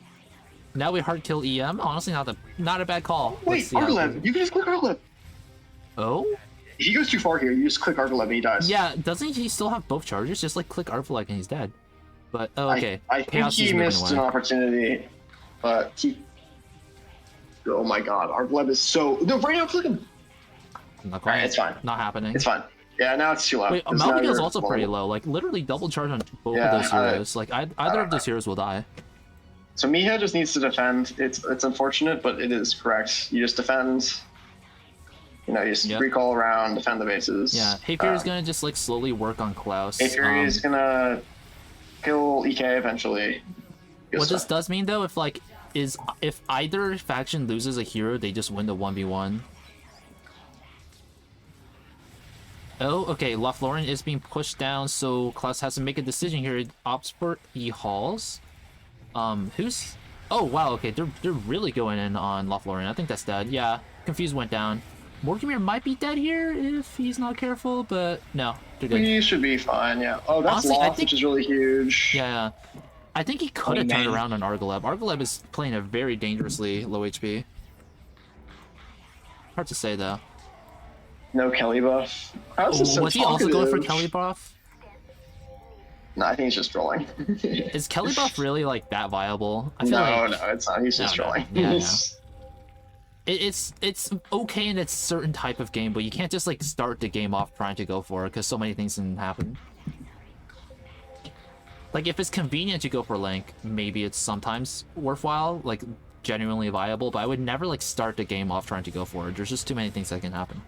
Now we hard kill EM. Honestly, not a bad call. Wait, Let's see how it Arglev! goes. You can just click Arglev! Oh? He goes too far here, you just click Arglev and he dies. Yeah, doesn't he still have both charges? Just like click Arfalek and he's dead. But oh, okay. I think Chaos he is moving missed an away. opportunity, but he... Oh my god, Arglev is so... No, right now, click him! Not quite. It's fine. Not happening. It's fine. Yeah, now it's too low. Wait, It's now Malvigil's you're also pretty vulnerable. low. Like literally double charge on both Yeah, of those heroes. Like either of those heroes will die. So Miha just needs to defend. It's unfortunate, but it is correct. You just defend. You know, you just Yep. recall around, defend the bases. Yeah, Hey Fury's gonna just like slowly work on Klaus. Hey Fury is gonna kill EK eventually. Good What this stuff. does mean though, if either faction loses a hero, they just win the 1v1. Oh, okay. Lothlorien is being pushed down, so Klaus has to make a decision here. Opts for E-Halls. Who's... Oh, wow, okay. They're really going in on Lothlorien. I think that's dead. Yeah, Confused went down. Morgamir might be dead here if he's not careful, but no, they're good. We should be fine, yeah. Oh, that's Honestly, I lost, think- which is really huge. Yeah. I think he could have Wingman. turned around on Argoleb. Argoleb is playing a very dangerously low HP. Hard to say, though. No Kelly buff. How's this so Was he also going for talkative? Kelly buff? No, I think he's just trolling. Is Kelly buff really like that viable? I no, feel like no, it's not. He's just No, no. trolling. Yeah, yeah. It's okay in its certain type of game, but you can't just like start the game off trying to go for it because so many things can happen. Like if it's convenient to go for Link, maybe it's sometimes worthwhile, like genuinely viable. But I would never like start the game off trying to go for it. There's just too many things that can happen.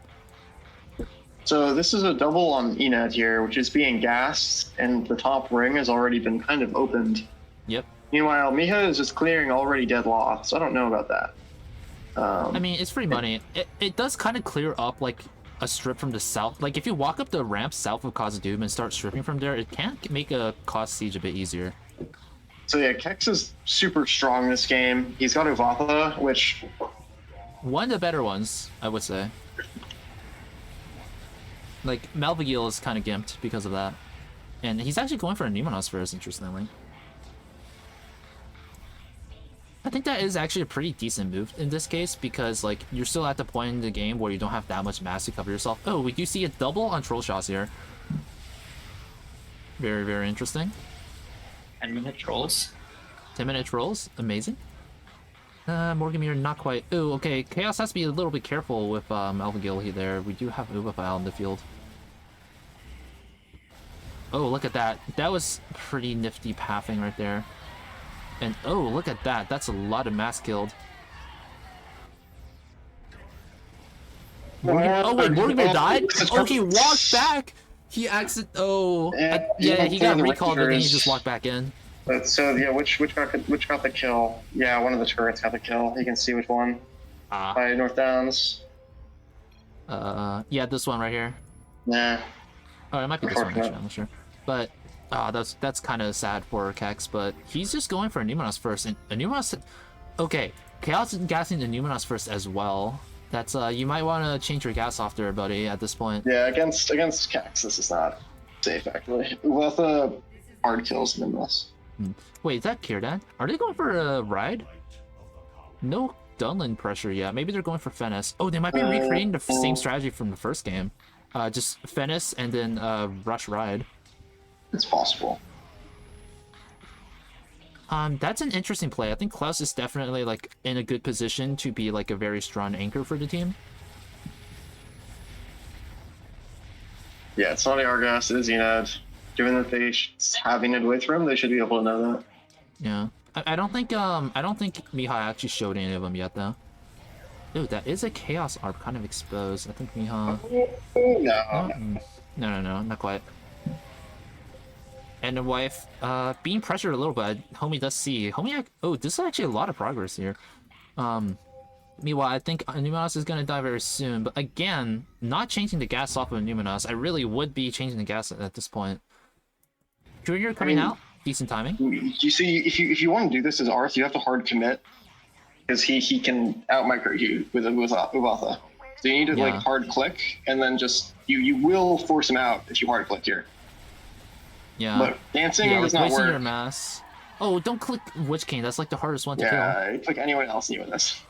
So this is a double on Enad here, which is being gassed, and the top ring has already been kind of opened. Yep. Meanwhile, Miha is just clearing already dead law, so I don't know about that. I mean, it's free money. It does kind of clear up like a strip from the south. Like if you walk up the ramp south of Khazad-dûm and start stripping from there, it can make a cost siege a bit easier. So yeah, Kex is super strong this game. He's got Uvatha, which One of the better ones, I would say. Like Malvigil is kind of gimped because of that, and he's actually going for a Numenos first, interestingly. I think that is actually a pretty decent move in this case because like you're still at the point in the game where you don't have that much mass to cover yourself. Oh, we do see a double on troll shots here. Very, very interesting. 10-minute trolls. 10-minute trolls, amazing. Morgan not quite. Ooh, okay. Chaos has to be a little bit careful with Alvin there. We do have Ubafile in the field. Oh, look at that. That was pretty nifty pathing right there. And oh, look at that. That's a lot of mass killed. Oh wait, Morgan died? Oh, he walked back! He Oh, yeah, he got recalled, but then he just walked back in. But so yeah, which got the kill? Yeah, one of the turrets got the kill. You can see which one. By North Downs. Yeah, this one right here. Nah. Oh, it might be this one actually, I'm not sure. But that's kind of sad for Kex, but he's just going for a Numenos first, and a Numenos. Okay, Chaos is gassing the Numenos first as well. That's you might want to change your gas off there, buddy, at this point. Yeah, against Kex, this is not safe actually. Ubotha hard kills Numenos. Wait, is that Kirdan? Are they going for a ride? No Dunlin pressure yet. Maybe they're going for Fennis. Oh, they might be recreating the same strategy from the first game. Just Fennis and then rush ride. It's possible. That's an interesting play. I think Klaus is definitely like in a good position to be like a very strong anchor for the team. Yeah, it's not the Argas, it is Enad. Given that they have Enad with room, they should be able to know that. Yeah, I don't think Mihai actually showed any of them yet though. Dude, that is a Chaos ARP kind of exposed. I think Mihai. No, not quite. And the wife, being pressured a little bit. Homie does see. Homie, oh, this is actually a lot of progress here. Meanwhile, I think Numenos is gonna die very soon. But again, not changing the gas off of Numenos. I really would be changing the gas at this point. Junior coming out, decent timing. You see, if you want to do this as Arth, you have to hard commit because he can out micro you with Ubotha. So you need to like hard click, and then just you will force him out if you hard click here. Yeah. But dancing does not work. Your mass. Oh, don't click Witch King. That's like the hardest one to kill. Yeah, click anyone else new in this.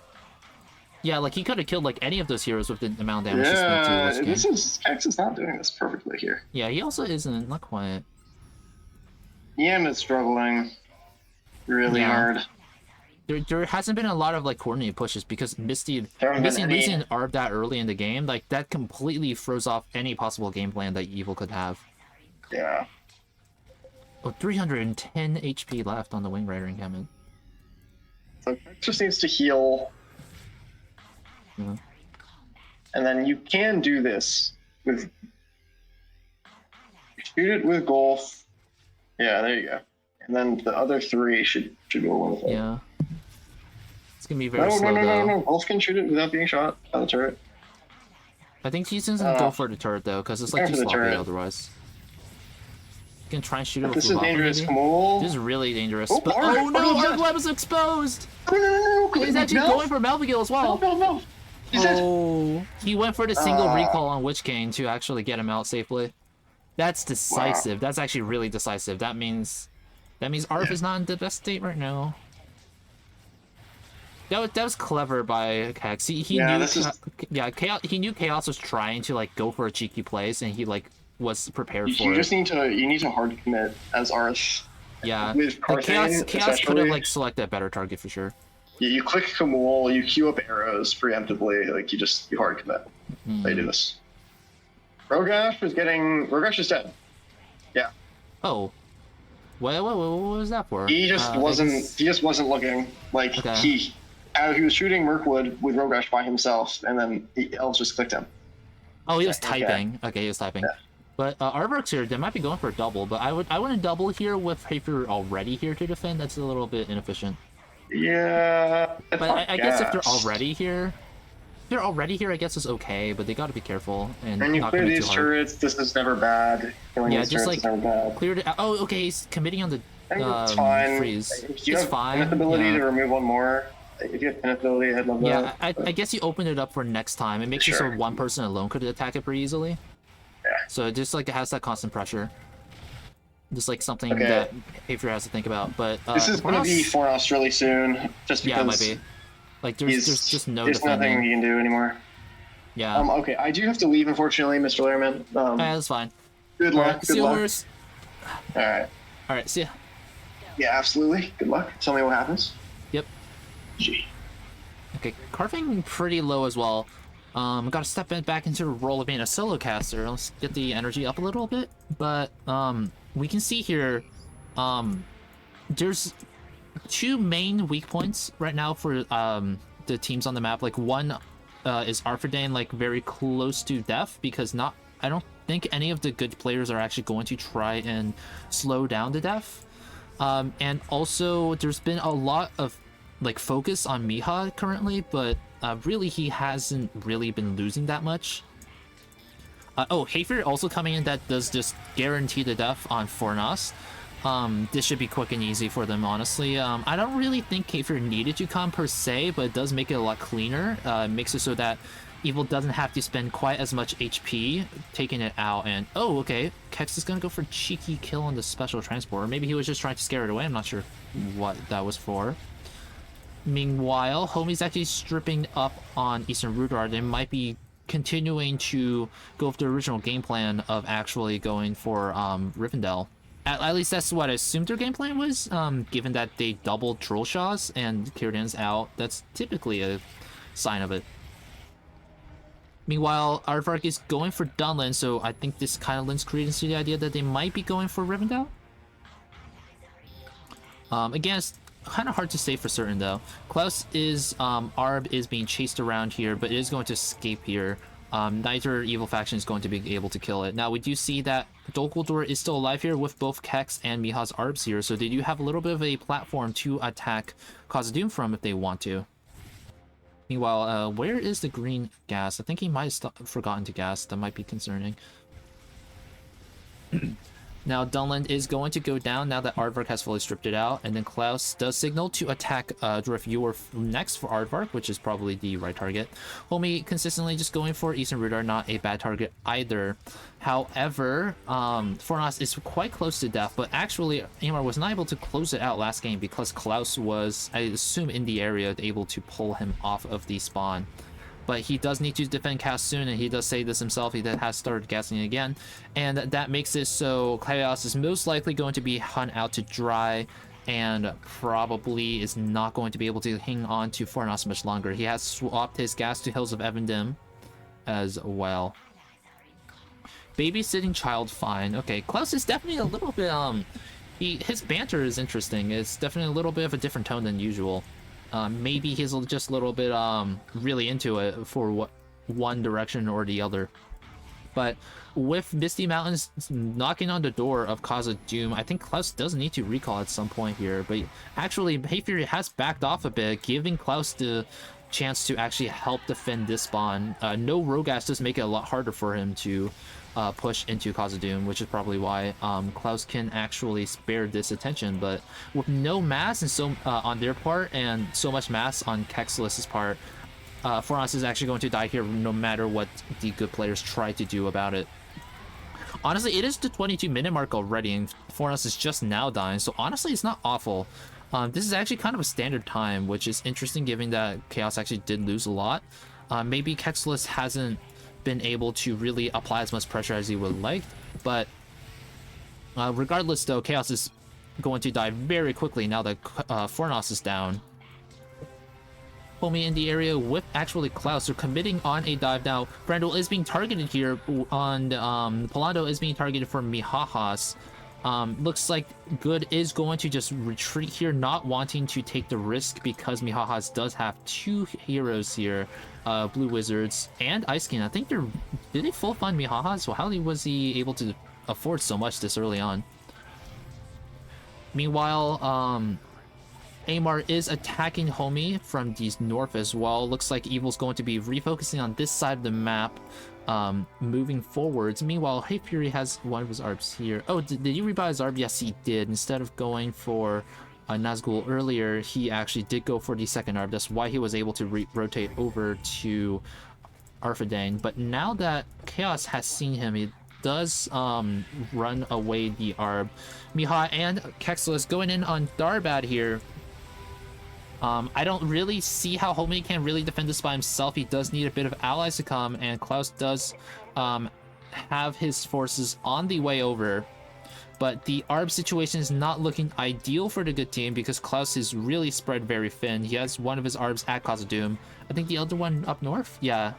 Yeah, like he could have killed like any of those heroes with the amount of damage. Yeah, Kex is not doing this perfectly here. Yeah, he also isn't. Not quite. EM is struggling really hard. There hasn't been a lot of like coordinated pushes because Misty losing an ARB that early in the game, like that completely throws off any possible game plan that Evil could have. Yeah. Oh, 310 HP left on the Wing Rider encampment. So Kex just needs to heal. Yeah. And then you can do this with shoot it with Golf. Yeah, there you go. And then the other three should go one with it. Yeah. It's gonna be very slow though. No. Golf can shoot it without being shot by the turret. I think he's gonna go for the turret though, because it's like too sloppy otherwise. You can try and shoot it with This is dangerous, maybe? Kamul. This is really dangerous. Oh, but, oh no, our web is exposed! No. He's actually going for Melvigil as well. No. He went for the single recall on Witch King to actually get him out safely. That's decisive. Wow. That's actually really decisive. That means Arf is not in the best state right now. That was clever by Kex. He knew Chaos was trying to like go for a cheeky place, and he like was prepared for it. You need to hard commit as Arth. Yeah, with Chaos could have like selected a better target for sure. Yeah, you click Kamul, you queue up arrows preemptively, like you hard commit. They do this. Rogash is dead. Yeah. Oh. What was that for? He just wasn't looking. Like he was shooting Mirkwood with Rogash by himself, and then Elves just clicked him. Oh, he was typing. Okay, he was typing. Yeah. But Artworks here, they might be going for a double, but I wouldn't double here if you're already here to defend. That's a little bit inefficient. Yeah. But I guess if they're already here, I guess it's okay, but they got to be careful and you not clear commit these too hard. turrets. This is never bad. Killing these turrets is never bad. Clear it. Oh, okay. He's committing on the it's fine. freeze. If you have ability to remove one more, if you have ability, I'd love that. Yeah, I guess you open it up for next time. It makes it so one person alone could attack it pretty easily. Yeah. So it just like it has that constant pressure. Just like something that Hafer has to think about. But this is going to be Fornos really soon, just because. Yeah, it might be. Like there's just no there's defending. Nothing you can do anymore. Yeah. Okay, I do have to leave, unfortunately, Mr. Lehrman. Yeah, that's fine. Good luck. See you, Lewis. All right. See ya. Yeah, absolutely. Good luck. Tell me what happens. Yep. Gee. Okay, carving pretty low as well. Gotta step back into the role of being a solo caster. Let's get the energy up a little bit. But we can see here, there's two main weak points right now for the teams on the map. Like one is Arfidane, like very close to death, because I don't think any of the good players are actually going to try and slow down the death. And also there's been a lot of like focus on Miha currently, but really he hasn't really been losing that much. Oh, hehe also coming in, that does just guarantee the death on Fornas. This should be quick and easy for them, honestly. I don't really think hehe needed to come per se, but it does make it a lot cleaner. It makes it so that Evil doesn't have to spend quite as much HP taking it out. And oh, okay, Kex is gonna go for cheeky kill on the special transporter. Maybe he was just trying to scare it away. I'm not sure what that was for. Meanwhile, Homie's actually stripping up on Eastern RotWK. They might be continuing to go with the original game plan of actually going for Rivendell. At least that's what I assumed their game plan was, given that they doubled Troll Shots and Kieran's out. That's typically a sign of it. Meanwhile, Aardvark is going for Dunland, so I think this kind of lends credence to the idea that they might be going for Rivendell. Again, it's kind of hard to say for certain though. Klaus is Arb is being chased around here, but it is going to escape here. Neither evil faction is going to be able to kill it. Now we do see that Dolkuldor is still alive here with both Kex and Miha's Arbs here, so they do have a little bit of a platform to attack Khazad-dûm from if they want to. Meanwhile, where is the green gas? I think he might have forgotten to gas. That might be concerning. Now Dunland is going to go down now that Aardvark has fully stripped it out, and then Klaus does signal to attack Dwarf Yor next for Aardvark, which is probably the right target. Homie consistently just going for Eastern RotWK, not a bad target either. However, Fornas is quite close to death, but actually Amar was not able to close it out last game because Klaus was, I assume, in the area, able to pull him off of the spawn. But he does need to defend cast soon, and he does say this himself. He has started gassing again, and that makes it so Chaos is most likely going to be hung out to dry, and probably is not going to be able to hang on to Fornas much longer. He has swapped his gas to Hills of Evendim as well. Babysitting child, fine. Okay, Klaus is definitely a little bit his banter is interesting. It's definitely a little bit of a different tone than usual. Maybe he's just a little bit really into it for one direction or the other. But with Misty Mountains knocking on the door of Khazad-dûm, I think Klaus does need to recall at some point here. But actually, hehe has backed off a bit, giving Klaus the chance to actually help defend this spawn. No Rogas does make it a lot harder for him to push into Khazad-dûm, which is probably why Klaus can actually spare this attention. But with no mass and so on their part, and so much mass on Kexlis's part, Fornas is actually going to die here no matter what the good players try to do about it. Honestly, it is the 22-minute mark already, and Fornas is just now dying, so honestly, it's not awful. This is actually kind of a standard time, which is interesting given that Chaos actually did lose a lot. Maybe Kexlis hasn't been able to really apply as much pressure as he would like, but regardless though, Chaos is going to die very quickly now that Fornas is down. Homie in the area with actually Klaus are committing on a dive now. Brandel is being targeted here on Polando is being targeted for Mihahas. Looks like Good is going to just retreat here, not wanting to take the risk because Mihahas does have two heroes here, Blue Wizards and Ice King. I think did they full fund Mihahas? So how was he able to afford so much this early on? Meanwhile, Amar is attacking Homie from the north as well. Looks like Evil's going to be refocusing on this side of the map, moving forwards. Meanwhile, Hey Fury has one of his ARBs here. Oh, did he rebuy his ARB? Yes, he did. Instead of going for Nazgul earlier, he actually did go for the second ARB. That's why he was able to rotate over to Arfidane. But now that Chaos has seen him, he does run away the ARB. Miha and Kexlis going in on Darbad here. I don't really see how Homie can really defend this by himself. He does need a bit of allies to come, and Klaus does have his forces on the way over. but the ARB situation is not looking ideal for the good team because Klaus is really spread very thin. He has one of his ARBs at Khazad-dûm. I think the other one up north? Yeah,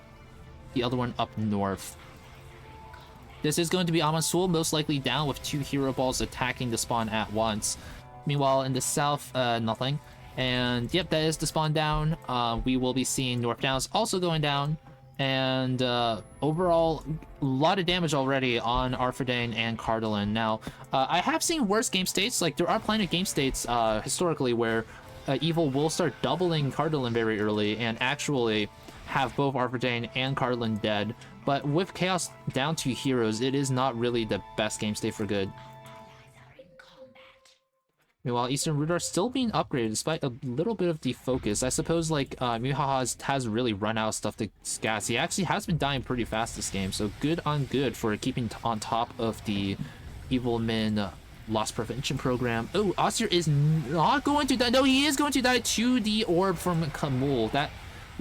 the other one up north. This is going to be Amansul, most likely down with 2 hero balls attacking the spawn at once. Meanwhile, in the south, nothing. And yep, that is the spawn down. We will be seeing North Downs also going down. And overall, a lot of damage already on Arfidane and Cardalin. Now, I have seen worse game states. Like, there are plenty of game states historically where Evil will start doubling Cardalin very early and actually have both Arfidane and Cardalin dead. But with Chaos down 2 heroes, it is not really the best game state for good. Meanwhile, Eastern Rudar still being upgraded despite a little bit of defocus. I suppose, like, Mihaha has really run out of stuff to gas. He actually has been dying pretty fast this game, so good on good for keeping on top of the Evil Min loss prevention program. Oh, Osir is not going to die. No, he is going to die to the orb from Kamul. That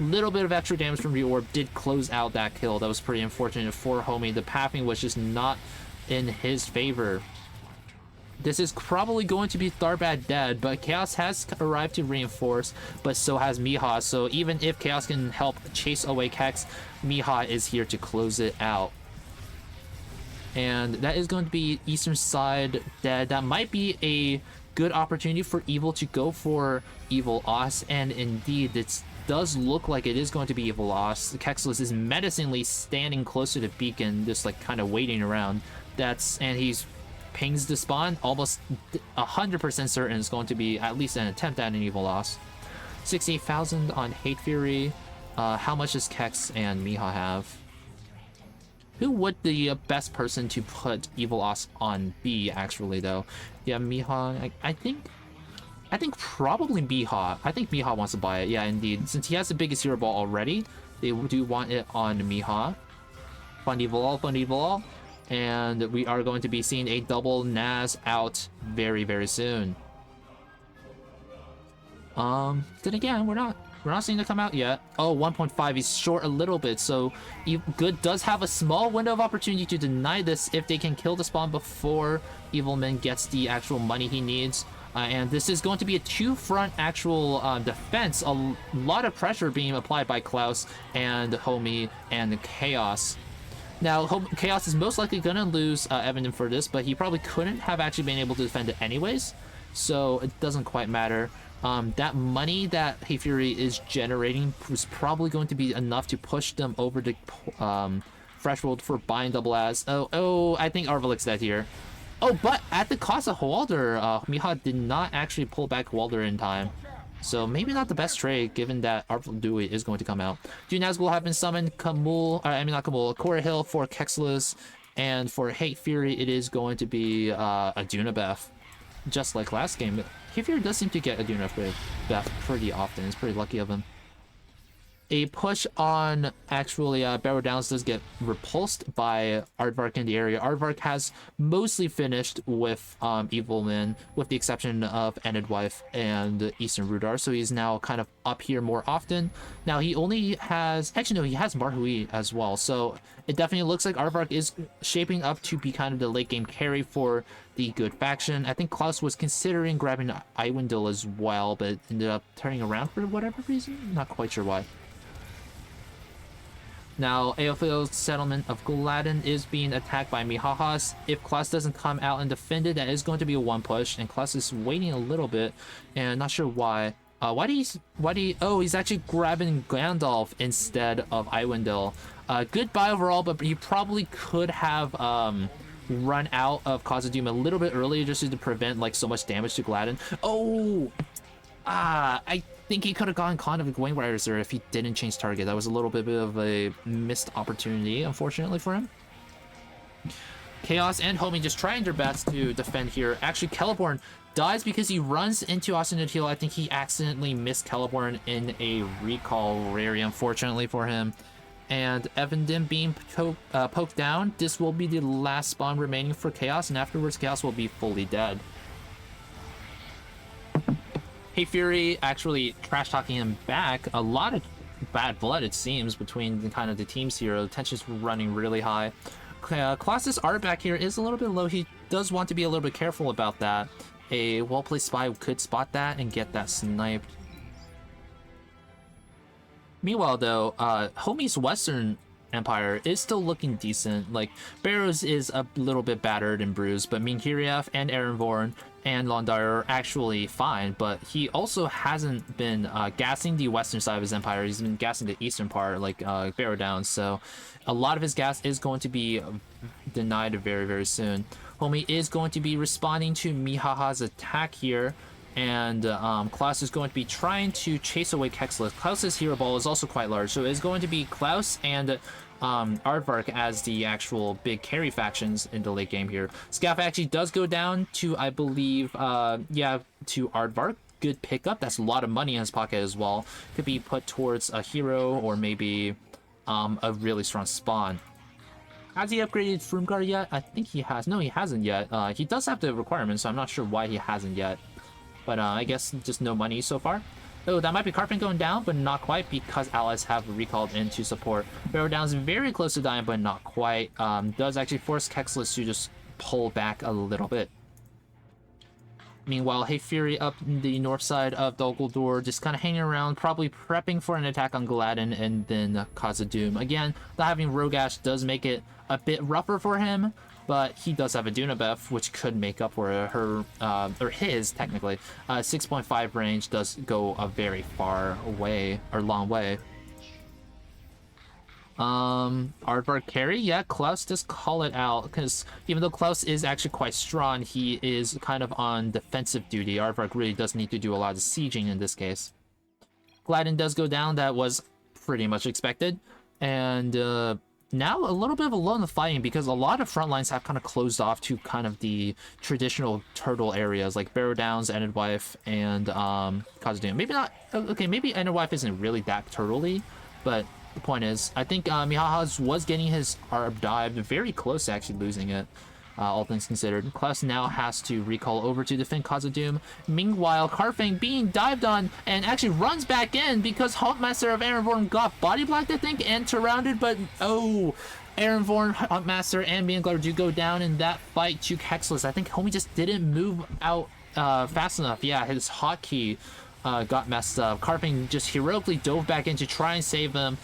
little bit of extra damage from the orb did close out that kill. That was pretty unfortunate for Homie. The pathing was just not in his favor. This is probably going to be Tharbad dead, but Chaos has arrived to reinforce, but so has Miha. So even if Chaos can help chase away Kex, Miha is here to close it out. And that is going to be Eastern side dead. That might be a good opportunity for Evil to go for Evil Os, and indeed, it does look like it is going to be Evil Os. Kexless is menacingly standing closer to Beacon, just like kind of waiting around. And he's pings the spawn, almost 100% certain it's going to be at least an attempt at an Evil Loss. 68,000 on Hate Fury. How much does Kex and Miha have? Who would the best person to put Evil Loss on be, actually, though? Yeah, Miha, I think probably Miha. I think Miha wants to buy it, yeah, indeed. Since he has the biggest hero ball already, they do want it on Miha. Fund Evil All, Fund Evil All. And we are going to be seeing a double Naz out very, very soon. Then again, we're not seeing it come out yet. Oh, 1.5, he's short a little bit, so Good does have a small window of opportunity to deny this if they can kill the spawn before Evilman gets the actual money he needs. And this is going to be a 2-front actual defense. A lot of pressure being applied by Klaus and Homie and Chaos. Now, Chaos is most likely going to lose Evanden for this, but he probably couldn't have actually been able to defend it anyways, so it doesn't quite matter. That money that Hey Fury is generating was probably going to be enough to push them over the threshold for buying double as. Oh, I think Arvelik's dead here. Oh, but at the cost of Walder, Miha did not actually pull back Walder in time. So maybe not the best trade, given that Artful Dewey is going to come out. Junaz will have been summoned. Cora Hill for Kexless, and for Hate Fury, it is going to be Aduna Beth, just like last game. Hate Fury does seem to get Aduna Beth pretty often. It's pretty lucky of him. A push on actually Barrow Downs does get repulsed by Aardvark in the area. Aardvark has mostly finished with Evilman, with the exception of Ended Wife and Eastern Rudar, so he's now kind of up here more often. Now he only has, actually no, he has Marhui as well, so it definitely looks like Aardvark is shaping up to be kind of the late game carry for the good faction. I think Klaus was considering grabbing Iwindil as well, but ended up turning around for whatever reason. Not quite sure why. Now, Aotheo's settlement of Gladden is being attacked by Mihahas. If Klaus doesn't come out and defend it, that is going to be a 1 push, and Klaus is waiting a little bit, and not sure why. Oh, he's actually grabbing Gandalf instead of Iwindil. Good buy overall, but he probably could have run out of Khazad-dûm a little bit earlier just to prevent like so much damage to Gladden. Oh! I think he could have gone Con of the Wing Riders there if he didn't change target. That was a little bit of a missed opportunity, unfortunately, for him. Chaos and Homie just trying their best to defend here. Actually, Celeborn dies because he runs into Austin Heal. I think he accidentally missed Celeborn in a recall, very unfortunately for him. And Evanden being poked down. This will be the last spawn remaining for Chaos, and afterwards Chaos will be fully dead. Hey Fury actually trash talking him back. A lot of bad blood, it seems, between kind of the teams here. The tension's running really high. Klaus's art back here is a little bit low. He does want to be a little bit careful about that. A well-placed spy could spot that and get that sniped. Meanwhile, though, Homie's Western Empire is still looking decent. Like, Barrows is a little bit battered and bruised, but Minkiriev and Erenvorn and LoTR are actually fine, but he also hasn't been gassing the western side of his empire. He's been gassing the eastern part, like Barrow Down, so a lot of his gas is going to be denied very, very soon. Homie is going to be responding to Mihaha's attack here, and Klaus is going to be trying to chase away Kexlis. Klaus's hero ball is also quite large, so it's going to be Klaus and Aardvark as the actual big carry factions in the late game here. Scaff actually does go down to, I believe, yeah, to Aardvark. Good pickup. That's a lot of money in his pocket as well. Could be put towards a hero or maybe a really strong spawn. Has he upgraded Froomgar yet? I think he has. No, he hasn't yet. He does have the requirements, so I'm not sure why he hasn't yet. But I guess just no money so far. Oh, that might be Carpin going down, but not quite because allies have recalled in to support. Barrow Down's very close to dying, but not quite. Does actually force Kexlis to just pull back a little bit. Meanwhile, Hey Fury up in the north side of Dol Guldur, just kind of hanging around, probably prepping for an attack on Gladden and then Khazad-dûm. Again, not having Rogash does make it a bit rougher for him, but he does have a Dunabef, which could make up for her, or his, technically. 6.5 range does go a very far away, or long way. Aardvark carry, yeah, Klaus does call it out, because even though Klaus is actually quite strong, he is kind of on defensive duty. Aardvark really does need to do a lot of sieging in this case. Gladden does go down, that was pretty much expected, and now a little bit of a lull in the fighting because a lot of front lines have kind of closed off to kind of the traditional turtle areas like Barrow Downs, Endedwife, and Khazad-dûm. Maybe not, okay, maybe Endedwife isn't really that turtle-y, but the point is, I think Mihaha's was getting his Arb dived very close to actually losing it, all things considered. Klaus now has to recall over to defend Khazad-dûm. Meanwhile, Karfang being dived on and actually runs back in because Huntmaster of Erenvorn got body blocked, I think, and surrounded, but oh, Erenvorn, Huntmaster, and Beinglar do go down in that fight to Kexlis. I think Homie just didn't move out fast enough. Yeah, his hotkey got messed up. Karfang just heroically dove back in to try and save them,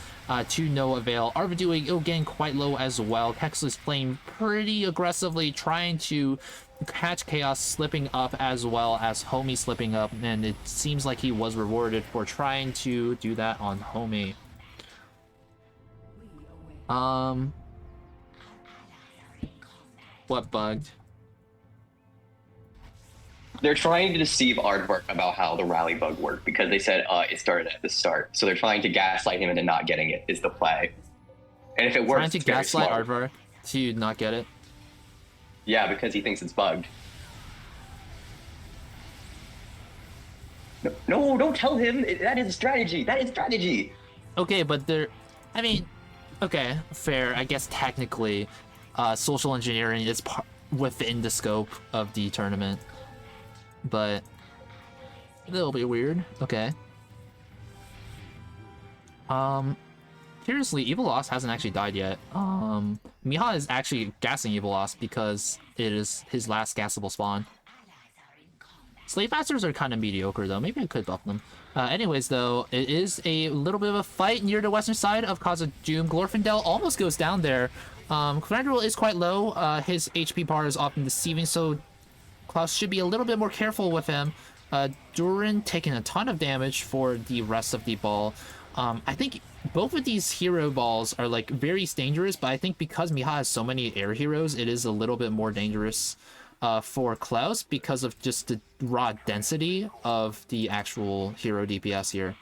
to no avail. Arvidu getting quite low as well. Kexlis playing pretty aggressively, trying to catch Chaos slipping up as well as Homie slipping up, and it seems like he was rewarded for trying to do that on Homie. What bugged? They're trying to deceive Aardvark about how the rally bug worked because they said it started at the start. So they're trying to gaslight him into not getting it is the play. And if it works, trying to gaslight Aardvark to not get it? Yeah, because he thinks it's bugged. No, don't tell him. That is a strategy. That is strategy. Okay, but they're... I mean, okay, fair. I guess technically, social engineering is within the scope of the tournament. But a little bit weird. Okay. Curiously, Evil Lost hasn't actually died yet. Miha is actually gassing Evil Lost because it is his last gassable spawn. Slave Masters are kind of mediocre though. Maybe I could buff them. Anyways though, it is a little bit of a fight near the western side of Khazad-dûm. Glorfindel almost goes down there. Commander is quite low. His HP bar is often deceiving, so Klaus should be a little bit more careful with him. Durin taking a ton of damage for the rest of the ball. I think both of these hero balls are like very dangerous, but I think because Miha has so many air heroes, it is a little bit more dangerous for Klaus because of just the raw density of the actual hero DPS here.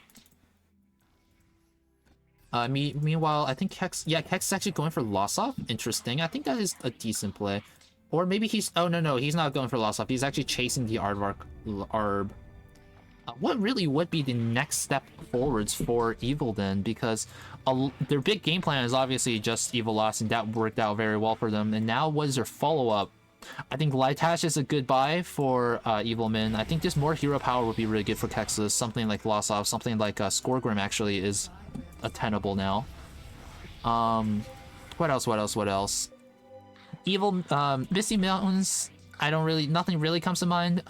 Meanwhile, I think Kex is actually going for Lossoff. Interesting. I think that is a decent play. Or maybe he's... Oh, no, he's not going for Lossoff. He's actually chasing the Aardvark Arb. What really would be the next step forwards for Evil then? Because their big game plan is obviously just Evil Lost, and that worked out very well for them. And now what is their follow-up? I think Lightash is a good buy for Evilman. I think just more hero power would be really good for Kexlis. Something like Lossoff, something like Skorgrim actually is attainable now. What else? Evil Misty Mountains I don't really, nothing really comes to mind.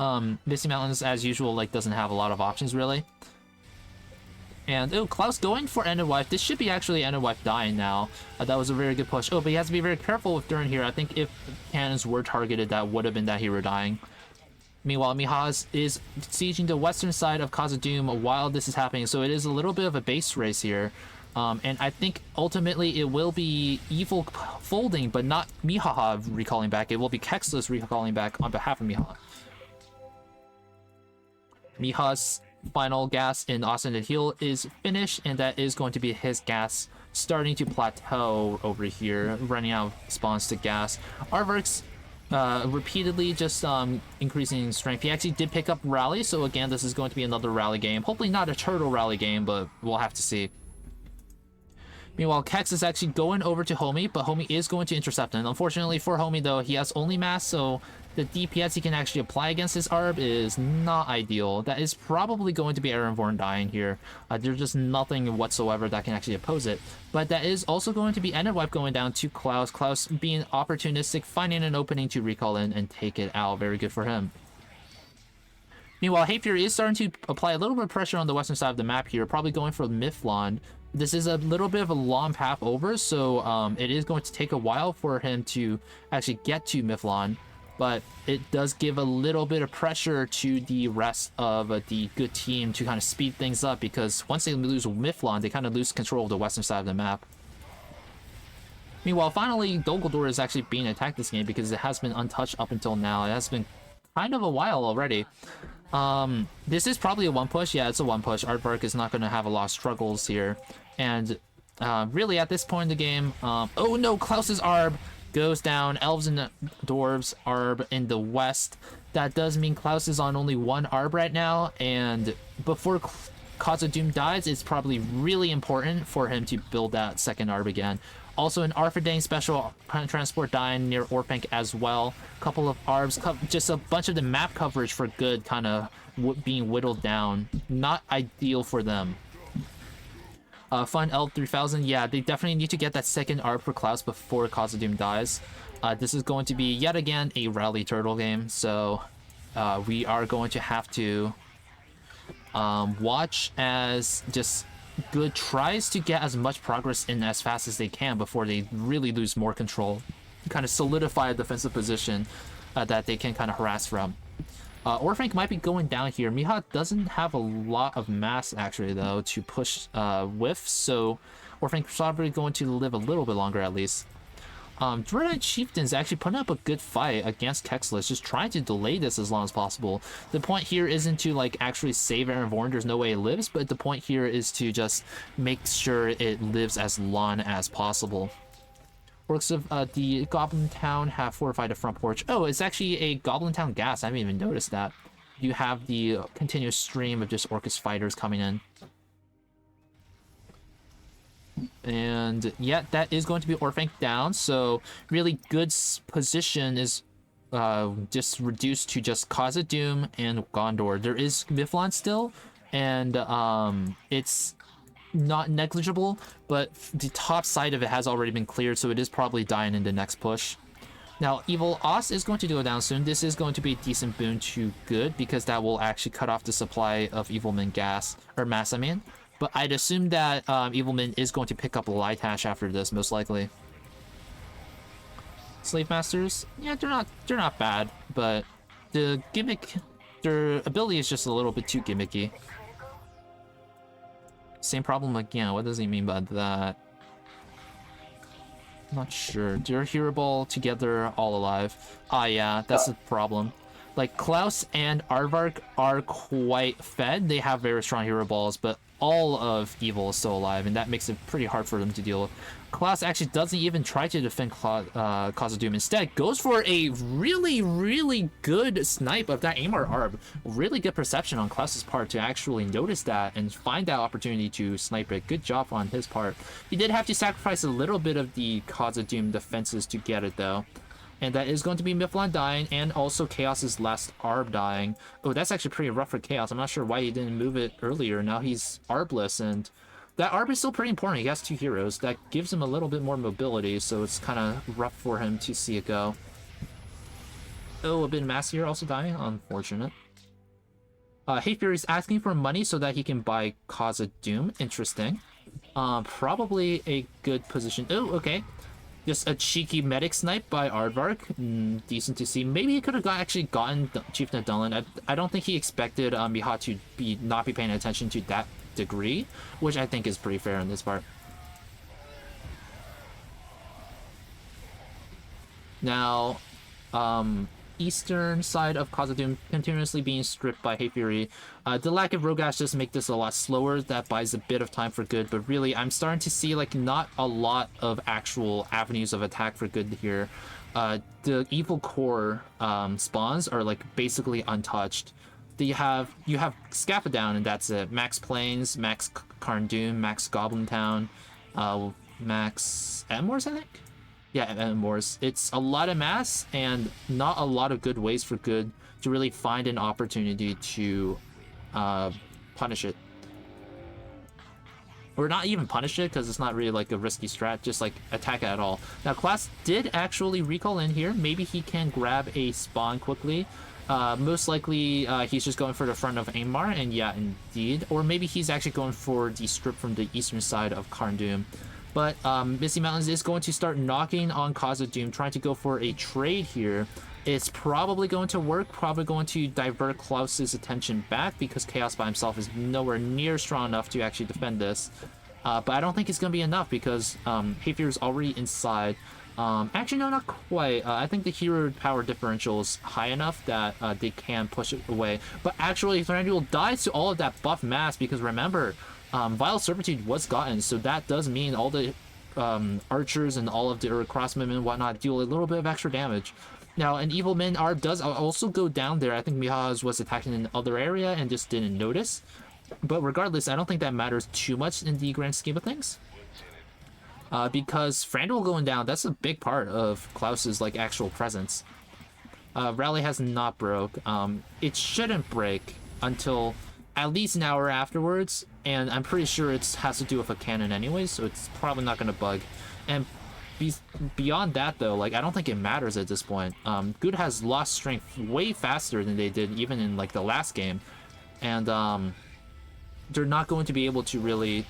Misty Mountains, as usual, like doesn't have a lot of options really. And oh, Klaus going for Ended Wife. This should be actually Ended Wife dying now. That was a very good push. Oh, but he has to be very careful with Durin here. I think if cannons were targeted, that would have been that hero dying. Meanwhile, Mihaz is sieging the western side of Khazad-dûm while this is happening, so it is a little bit of a base race here. And I think ultimately it will be Evil folding, but not Mihaha recalling back. It will be Kexlis recalling back on behalf of Mihaha. Miha's final gas in Austin and Heal is finished, and that is going to be his gas starting to plateau over here, running out of spawns to gas. Aardvark's repeatedly just increasing strength. He actually did pick up Rally, so again, this is going to be another rally game. Hopefully not a turtle rally game, but we'll have to see. Meanwhile, Kex is actually going over to Homie, but Homie is going to intercept him. Unfortunately for Homie, though, he has only mass, so the DPS he can actually apply against his ARB is not ideal. That is probably going to be Erenvorn dying here. There's just nothing whatsoever that can actually oppose it. But that is also going to be Ended Wipe going down to Klaus. Klaus being opportunistic, finding an opening to recall in and take it out. Very good for him. Meanwhile, Hayfury is starting to apply a little bit of pressure on the western side of the map here, probably going for Miflon. This is a little bit of a long path over, so it is going to take a while for him to actually get to Miflon, but it does give a little bit of pressure to the rest of the good team to kind of speed things up, because once they lose Miflon, they kind of lose control of the western side of the map. Meanwhile, finally, Dolguldur is actually being attacked this game because it has been untouched up until now. It has been kind of a while already. This is probably a one push. Yeah, it's a one push. Aardvark is not going to have a lot of struggles here, and really at this point in the game, oh no, Klaus's ARB goes down. Elves and Dwarves ARB in the west. That does mean Klaus is on only one ARB right now, and before Khazad-dûm dies, it's probably really important for him to build that second ARB again. Also, an Arfidane special transport dying near Orphank as well. Couple of ARBs, just a bunch of the map coverage for good kind of being whittled down. Not ideal for them. Fun Elf 3000, yeah, they definitely need to get that second ARB for Klaus before Khazad-dûm dies. This is going to be, yet again, a Rally Turtle game, so we are going to have to watch as just Good tries to get as much progress in as fast as they can before they really lose more control, kind of solidify a defensive position that they can kind of harass from. Orphank might be going down here. Miha doesn't have a lot of mass actually though to push with, so Orphank is probably going to live a little bit longer at least. Dread-Eyed Chieftain's actually putting up a good fight against Kexlis, just trying to delay this as long as possible. The point here isn't to like actually save Erenvorn, there's no way it lives, but the point here is to just make sure it lives as long as possible. Orcs of the Goblin Town have fortified the front porch. Oh, it's actually a Goblin Town gas, I haven't even noticed that. You have the continuous stream of just Orcus fighters coming in. And yeah, that is going to be Orphank down, so really good position is just reduced to just Khazad-dûm and Gondor. There is Miflon still, and it's not negligible, but the top side of it has already been cleared, so it is probably dying in the next push. Now, Evil Os is going to go down soon. This is going to be a decent boon to good, because that will actually cut off the supply of Evilman gas, or mass, I mean. But I'd assume that Evilman is going to pick up Litash after this, most likely. Slave Masters, yeah, they're not bad, but the gimmick, their ability is just a little bit too gimmicky. Same problem again. What does he mean by that? Not sure. They're Hero Ball together, all alive. Ah, yeah, that's the problem. Like, Klaus and Aardvark are quite fed. They have very strong Hero Balls, but all of Evil is still alive, and that makes it pretty hard for them to deal with. Klaus actually doesn't even try to defend Khazad-dûm. Instead, goes for a really, really good snipe of that Amar Arb. Really good perception on Klaus's part to actually notice that and find that opportunity to snipe it. Good job on his part. He did have to sacrifice a little bit of the Khazad-dûm defenses to get it, though. And that is going to be Miflon dying, and also Chaos's last Arb dying. Oh, that's actually pretty rough for Chaos. I'm not sure why he didn't move it earlier. Now he's Arbless, and that Arb is still pretty important. He has 2 heroes. That gives him a little bit more mobility, so it's kind of rough for him to see it go. Oh, a bit of mass here also dying. Unfortunate. Hey Fury's asking for money so that he can buy Cause of Doom. Interesting. Probably a good position. Oh, okay. Just a cheeky medic snipe by Aardvark. Decent to see. Maybe he could have actually gotten Chieftain Dunlin. I don't think he expected Miha to not be paying attention to that degree, which I think is pretty fair in this part. Now, eastern side of Cause of Doom continuously being stripped by Hey Fury. The lack of Rogash does make this a lot slower. That buys a bit of time for good, but really I'm starting to see like not a lot of actual avenues of attack for good here. The evil core spawns are like basically untouched. You have Scaffa down and that's it. Max Plains, Max Karn Doom, Max Goblin Town, Max Emors, I think? Yeah, Emors. It's a lot of mass and not a lot of good ways for good to really find an opportunity to punish it. Or not even punish it, because it's not really like a risky strat, just like attack it at all. Now, Class did actually recall in here. Maybe he can grab a spawn quickly. Most likely, he's just going for the front of Aymar, and yeah, indeed. Or maybe he's actually going for the strip from the eastern side of Karn Doom. But Misty Mountains is going to start knocking on Cause of Doom, trying to go for a trade here. It's probably going to work, probably going to divert Klaus's attention back because Chaos by himself is nowhere near strong enough to actually defend this. But I don't think it's going to be enough because Hayfear is already inside. Actually, no, not quite. I think the hero power differential is high enough that they can push it away. But actually, Thranduil dies to all of that buff mass because remember, Vile Servitude was gotten, so that does mean all the archers and all of the crossmen and whatnot deal a little bit of extra damage. Now, an Evil Min Arb does also go down there. I think Mihaz was attacking in other area and just didn't notice. But regardless, I don't think that matters too much in the grand scheme of things. Because Thranduil going down, that's a big part of Klaus's like actual presence. Rally has not broke. It shouldn't break until at least an hour afterwards, and I'm pretty sure it has to do with a cannon anyway, so it's probably not going to bug. And beyond that though, like I don't think it matters at this point. Good has lost strength way faster than they did even in like the last game, and they're not going to be able to really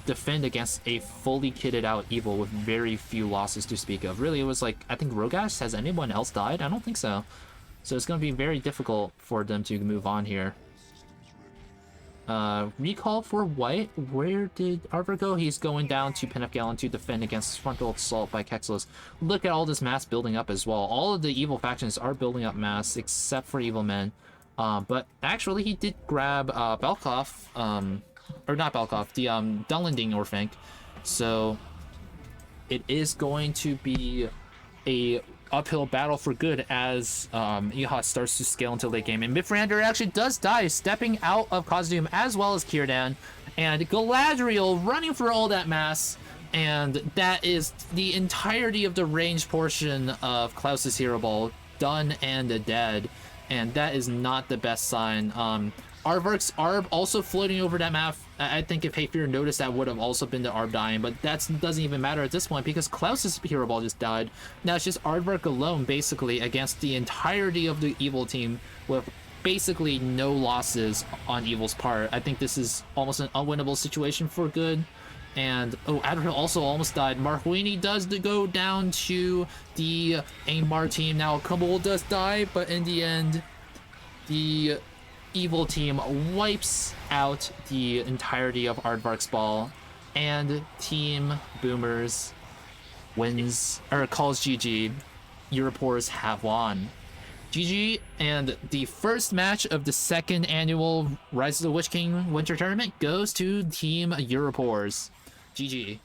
defend against a fully kitted out Evil with very few losses to speak of. Really, it was like, I think Rogash, has anyone else died? I don't think so. So it's going to be very difficult for them to move on here. Recall for White. Where did Arthur go? He's going down to Pen of Gallon to defend against frontal assault by Kexlos. Look at all this mass building up as well. All of the evil factions are building up mass except for Evil Men. But actually he did grab Belkov, or not Belkov, the Dunlending Orphank. So it is going to be a uphill battle for good as Iha starts to scale into late game. And Mithrander actually does die, stepping out of Khazad-dûm as well as Kirdan. And Galadriel running for all that mass. And that is the entirety of the range portion of Klaus's Hero Ball done and dead. And that is not the best sign. Aardvark's Arb also floating over that map. I think if Hayfear noticed, that would have also been the Arb dying, but that doesn't even matter at this point because Klaus's Hero Ball just died. Now it's just Aardvark alone, basically, against the entirety of the Evil team with basically no losses on Evil's part. I think this is almost an unwinnable situation for good. And, oh, Adderhill also almost died. Marhuini does go down to the Aymar team. Now, Kumble does die, but in the end, the Evil team wipes out the entirety of Aardvark's ball, and Team Boomers wins, or calls GG. Europoors have won. GG, and the first match of the second annual Rise of the Witch King Winter Tournament goes to Team Europoors. GG.